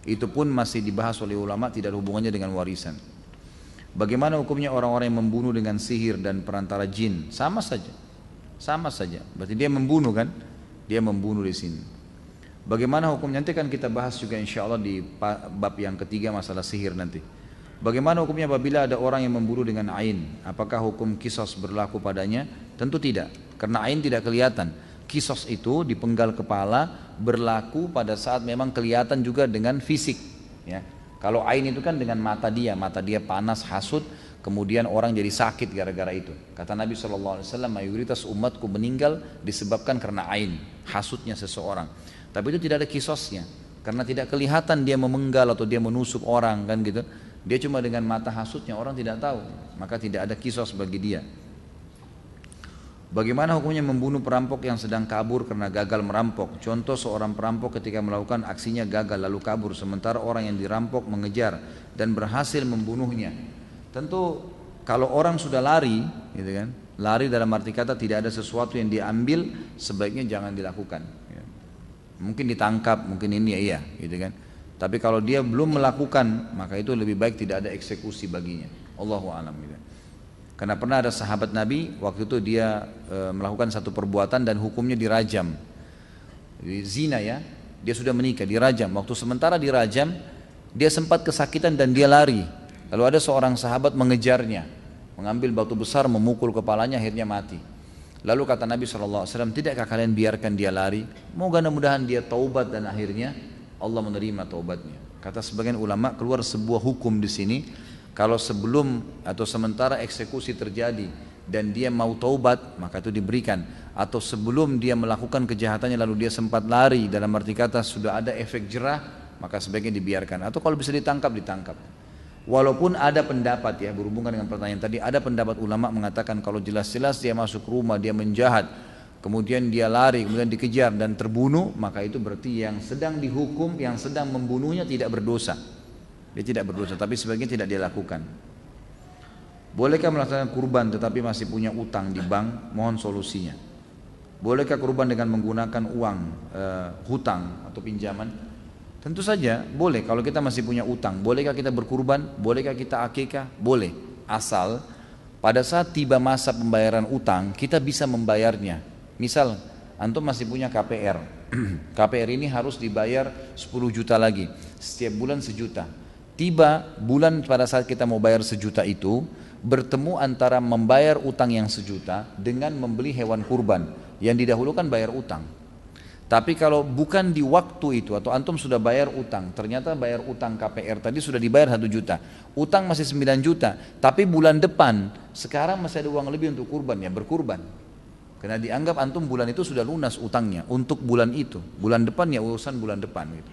Speaker 1: Itu pun masih dibahas oleh ulama, tidak ada hubungannya dengan warisan. Bagaimana hukumnya orang-orang yang membunuh dengan sihir dan perantara jin? Sama saja. Berarti dia membunuh, kan? Dia membunuh di sini. Bagaimana hukumnya? Nanti kan kita bahas juga insya Allah di bab yang ketiga masalah sihir nanti. Bagaimana hukumnya apabila ada orang yang membunuh dengan ain? Apakah hukum kisos berlaku padanya? Tentu tidak, karena ain tidak kelihatan. Kisos itu dipenggal kepala berlaku pada saat memang kelihatan juga dengan fisik, ya. Kalau ain itu kan dengan mata dia panas, hasut, kemudian orang jadi sakit gara-gara itu. Kata Nabi SAW, mayoritas umatku meninggal disebabkan karena ain, hasutnya seseorang. Tapi itu tidak ada kisosnya, karena tidak kelihatan dia memenggal atau dia menusuk orang, kan gitu. Dia cuma dengan mata hasutnya, orang tidak tahu, maka tidak ada kisos bagi dia. Bagaimana hukumnya membunuh perampok yang sedang kabur karena gagal merampok? Contoh, seorang perampok ketika melakukan aksinya gagal lalu kabur, sementara orang yang dirampok mengejar dan berhasil membunuhnya. Tentu kalau orang sudah lari, gitu kan, lari dalam arti kata tidak ada sesuatu yang diambil, sebaiknya jangan dilakukan. Mungkin ditangkap, mungkin ini ya, gitu kan. Tapi kalau dia belum melakukan, maka itu lebih baik tidak ada eksekusi baginya. Allahu a'lam, gitu. Karena pernah ada sahabat Nabi, waktu itu dia melakukan satu perbuatan dan hukumnya dirajam. Zina, ya, dia sudah menikah, dirajam. Waktu sementara dirajam, dia sempat kesakitan dan dia lari. Lalu ada seorang sahabat mengejarnya. mengambil batu besar memukul kepalanya akhirnya mati. Lalu kata Nabi SAW, tidakkah kalian biarkan dia lari? Mudah-mudahan dia taubat dan akhirnya Allah menerima taubatnya. Kata sebagian ulama, keluar sebuah hukum di sini, kalau sebelum atau sementara eksekusi terjadi dan dia mau taubat, maka itu diberikan. Atau sebelum dia melakukan kejahatannya lalu dia sempat lari, dalam arti kata sudah ada efek jerah, maka sebaiknya dibiarkan. Atau kalau bisa ditangkap, ditangkap. Walaupun ada pendapat ya, berhubungan dengan pertanyaan tadi, ada pendapat ulama mengatakan kalau jelas-jelas dia masuk rumah, dia menjahat, kemudian dia lari, kemudian dikejar dan terbunuh, maka itu berarti yang sedang dihukum, yang sedang membunuhnya tidak berdosa. Dia tidak berdosa, tapi sebagian tidak dia lakukan. Bolehkah melaksanakan kurban tetapi masih punya utang di bank? Mohon solusinya. Bolehkah kurban dengan menggunakan uang hutang atau pinjaman? Tentu saja boleh kalau kita masih punya utang. Bolehkah kita berkurban? Bolehkah kita akikah? Boleh. Asal pada saat tiba masa pembayaran utang kita bisa membayarnya. Misal antum masih punya KPR. KPR ini harus dibayar 10 juta lagi. Setiap bulan 1 juta. Tiba bulan pada saat kita mau bayar 1 juta itu, bertemu antara membayar utang yang 1 juta dengan membeli hewan kurban. Yang didahulukan bayar utang. Tapi kalau bukan di waktu itu atau antum sudah bayar utang, ternyata bayar utang KPR tadi sudah dibayar 1 juta, utang masih 9 juta, tapi bulan depan sekarang masih ada uang lebih untuk kurban, ya berkurban. Karena dianggap antum bulan itu sudah lunas utangnya untuk bulan itu, bulan depan ya urusan bulan depan gitu.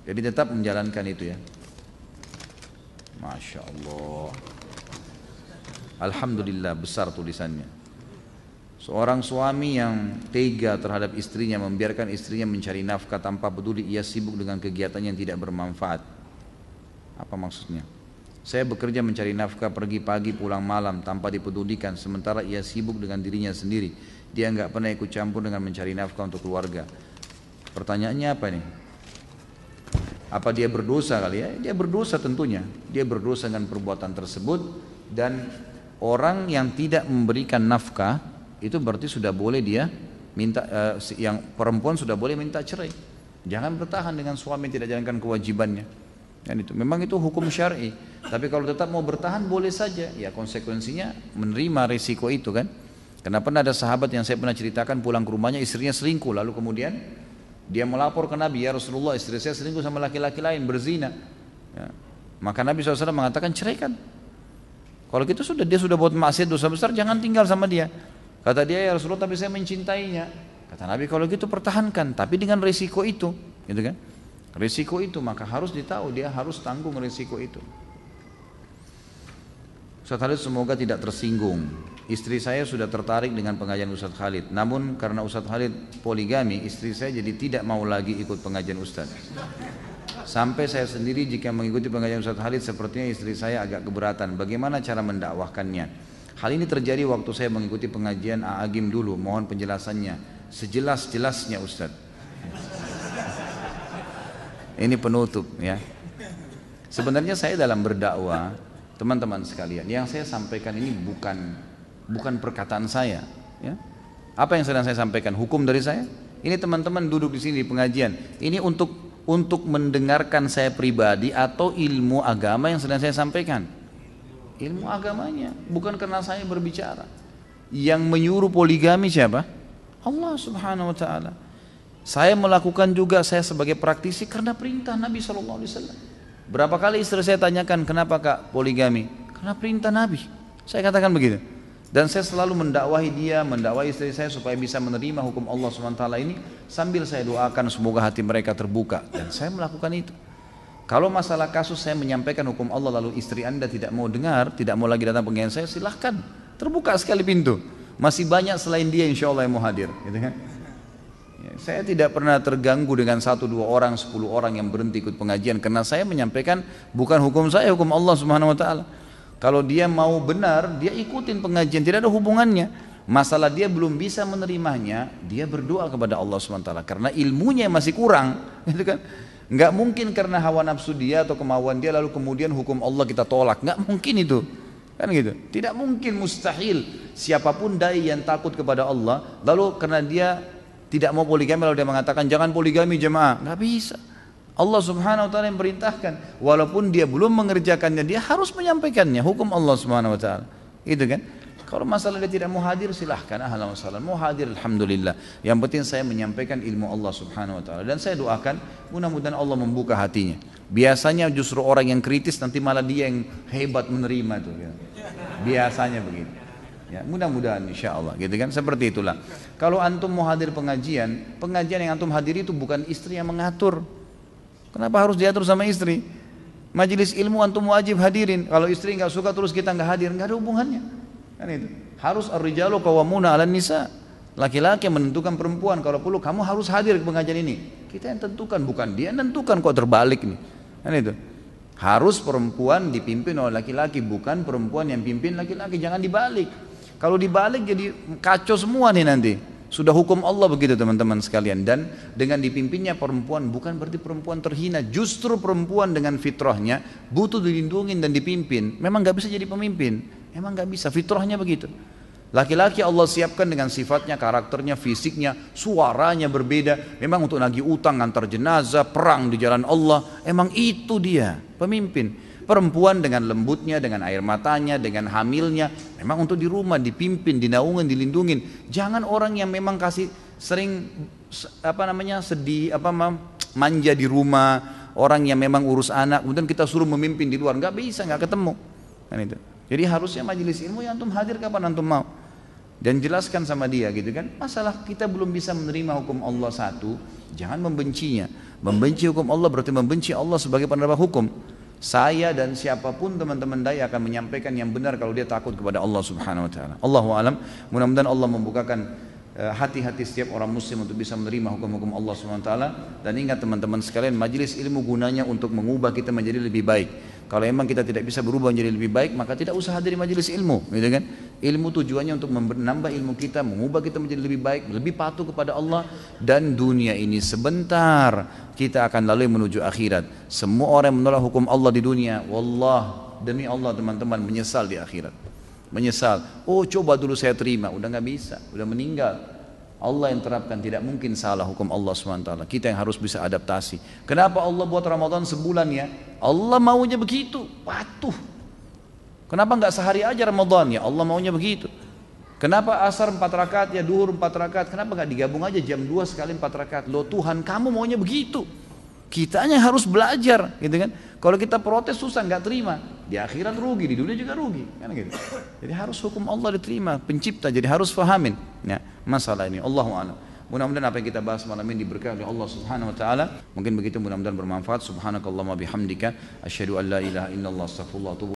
Speaker 1: Jadi tetap menjalankan itu ya. Masya Allah. Alhamdulillah besar tulisannya. Seorang suami yang tega terhadap istrinya, membiarkan istrinya mencari nafkah tanpa peduli ia sibuk dengan kegiatan yang tidak bermanfaat. Apa maksudnya? Saya bekerja mencari nafkah, pergi pagi pulang malam tanpa dipedulikan, sementara ia sibuk dengan dirinya sendiri. Dia nggak pernah ikut campur dengan mencari nafkah untuk keluarga. Pertanyaannya apa nih? Apa dia berdosa kali ya? Dia berdosa tentunya. Dia berdosa dengan perbuatan tersebut, dan orang yang tidak memberikan nafkah itu berarti sudah boleh dia minta, yang perempuan sudah boleh minta cerai. Jangan bertahan dengan suami yang tidak jalankan kewajibannya. Dan itu memang itu hukum syar'i. Tapi kalau tetap mau bertahan boleh saja. Ya konsekuensinya menerima risiko itu kan. Karena pernah ada sahabat yang saya pernah ceritakan pulang ke rumahnya istrinya selingkuh, lalu kemudian dia melapor ke Nabi, ya Rasulullah istri saya selingkuh sama laki-laki lain, berzina. Ya. Maka Nabi SAW mengatakan ceraikan. Kalau gitu sudah, dia sudah buat maksiat dosa besar, jangan tinggal sama dia. Kata dia, ya Rasulullah tapi saya mencintainya. Kata Nabi, kalau gitu pertahankan, tapi dengan risiko itu, gitu kan? Risiko itu maka harus ditahu, dia harus tanggung risiko itu. Ustaz Khalid semoga tidak tersinggung. Istri saya sudah tertarik dengan pengajian Ustaz Khalid, namun karena Ustaz Khalid poligami, istri saya jadi tidak mau lagi ikut pengajian Ustaz. Sampai saya sendiri jika mengikuti pengajian Ustaz Khalid sepertinya istri saya agak keberatan. Bagaimana cara mendakwahkannya? Hal ini terjadi waktu saya mengikuti pengajian A'agim dulu, mohon penjelasannya sejelas-jelasnya Ustaz. Ini penutup ya. Sebenarnya saya dalam berdakwah, teman-teman sekalian, yang saya sampaikan ini bukan perkataan saya ya. Apa yang sedang saya sampaikan? Hukum dari saya. Ini teman-teman duduk di sini di pengajian. Ini untuk mendengarkan saya pribadi atau ilmu agama yang sedang saya sampaikan. Ilmu agamanya, bukan karena saya berbicara. Yang menyuruh poligami siapa? Allah Subhanahu wa ta'ala. Saya melakukan juga, saya sebagai praktisi karena perintah Nabi SAW. Berapa kali istri saya tanyakan, kenapa kak poligami? Karena perintah Nabi. Saya katakan begitu. Dan saya selalu mendakwahi dia, mendakwahi istri saya supaya bisa menerima hukum Allah SWT ini, sambil saya doakan semoga hati mereka terbuka. Dan saya melakukan itu. Kalau masalah kasus saya menyampaikan hukum Allah lalu istri anda tidak mau dengar, tidak mau lagi datang pengajian saya, silahkan, terbuka sekali pintu. Masih banyak selain dia insya Allah yang mau hadir, gitu kan? Ya, saya tidak pernah terganggu dengan 1, 2 orang, 10 orang yang berhenti ikut pengajian karena saya menyampaikan bukan hukum saya, hukum Allah Subhanahu Wa Taala. Kalau dia mau benar, dia ikutin pengajian, tidak ada hubungannya. Masalah dia belum bisa menerimanya, dia berdoa kepada Allah Subhanahu Wa Taala karena ilmunya masih kurang, gitu kan? Nggak mungkin karena hawa nafsu dia atau kemauan dia lalu kemudian hukum Allah kita tolak, nggak mungkin itu, kan gitu. Tidak mungkin, mustahil. Siapapun dai yang takut kepada Allah lalu karena dia tidak mau poligami lalu dia mengatakan jangan poligami jemaah, nggak bisa. Allah Subhanahu Wa Taala yang perintahkan, walaupun dia belum mengerjakannya dia harus menyampaikannya hukum Allah Subhanahu Wa Taala. gitu kan? Kalau masalah dia tidak mau hadir silahkan, ahlan wa sahlan. Mau hadir alhamdulillah. Yang penting saya menyampaikan ilmu Allah Subhanahu wa taala, dan saya doakan mudah-mudahan Allah membuka hatinya. Biasanya justru orang yang kritis nanti malah dia yang hebat menerima itu ya. Biasanya begitu. Ya, mudah-mudahan insyaallah gitu kan, seperti itulah. Kalau antum mau hadir pengajian, pengajian yang antum hadiri itu bukan istri yang mengatur. Kenapa harus diatur sama istri? Majelis ilmu antum wajib hadirin. Kalau istri nggak suka terus kita nggak hadir, nggak ada hubungannya. Kan itu. Harus ar-rijalu qawwamuna 'alan nisa. Laki-laki yang menentukan perempuan, kalau perlu kamu harus hadir ke pengajian ini. Kita yang tentukan, bukan dia yang tentukan, kok terbalik nih. Kan itu. Harus perempuan dipimpin oleh laki-laki, bukan perempuan yang pimpin laki-laki, jangan dibalik. Kalau dibalik jadi kacau semua nih nanti. Sudah hukum Allah begitu teman-teman sekalian. Dan dengan dipimpinnya perempuan bukan berarti perempuan terhina. Justru perempuan dengan fitrahnya butuh dilindungi dan dipimpin. Memang gak bisa jadi pemimpin. Emang gak bisa, fitrahnya begitu. Laki-laki Allah siapkan dengan sifatnya, karakternya, fisiknya, suaranya berbeda. Memang untuk nagih utang, antar jenazah, perang di jalan Allah. Emang itu dia, pemimpin. Perempuan dengan lembutnya, dengan air matanya, dengan hamilnya. Memang untuk di rumah, dipimpin, dinaungin, dilindungin. Jangan orang yang memang kasih sering sedih, manja di rumah. Orang yang memang urus anak, kemudian kita suruh memimpin di luar. Gak bisa, gak ketemu. Kan itu. Jadi harusnya majelis ilmu yang antum hadir kapan antum mau, dan jelaskan sama dia gitu kan. Masalah kita belum bisa menerima hukum Allah satu, jangan membencinya. Membenci hukum Allah berarti membenci Allah sebagai penerima hukum. Saya dan siapapun teman-teman dai akan menyampaikan yang benar kalau dia takut kepada Allah Subhanahu wa taala. Allahu alam. Mudah-mudahan Allah membukakan hati-hati setiap orang muslim untuk bisa menerima hukum-hukum Allah Subhanahu wa taala. Dan ingat teman-teman sekalian, majelis ilmu gunanya untuk mengubah kita menjadi lebih baik. Kalau memang kita tidak bisa berubah menjadi lebih baik, maka tidak usah hadiri majelis ilmu, gitu kan? Ilmu tujuannya untuk menambah ilmu kita, mengubah kita menjadi lebih baik, lebih patuh kepada Allah. Dan dunia ini sebentar, kita akan lalui menuju akhirat. Semua orang yang menolak hukum Allah di dunia, wallah, demi Allah teman-teman, menyesal di akhirat. Menyesal, oh coba dulu saya terima, udah gak bisa, udah meninggal. Allah yang terapkan, tidak mungkin salah hukum Allah SWT. Kita yang harus bisa adaptasi. Kenapa Allah buat Ramadan sebulan ya? Allah maunya begitu, patuh. Kenapa enggak sehari aja Ramadan ya? Allah maunya begitu. Kenapa asar 4 rakaat ya, duhur 4 rakaat? Kenapa enggak digabung aja jam 2 sekali 4 rakaat? Loh Tuhan, kamu maunya begitu. Kitanya harus belajar, gitu kan? Kalau kita protes susah, nggak terima. Di akhirat rugi, di dunia juga rugi, kan gitu. Jadi harus hukum Allah diterima, pencipta. Jadi harus fahamin ya, masalah ini. Allahu a'lam. Mudah-mudahan apa yang kita bahas malam ini diberkahi oleh Allah Subhanahu wa taala. Mungkin begitu, mudah-mudahan bermanfaat. Subhanakallahumma bihamdika asyhadu an la ilaha illallah astaghfirullah wa atubu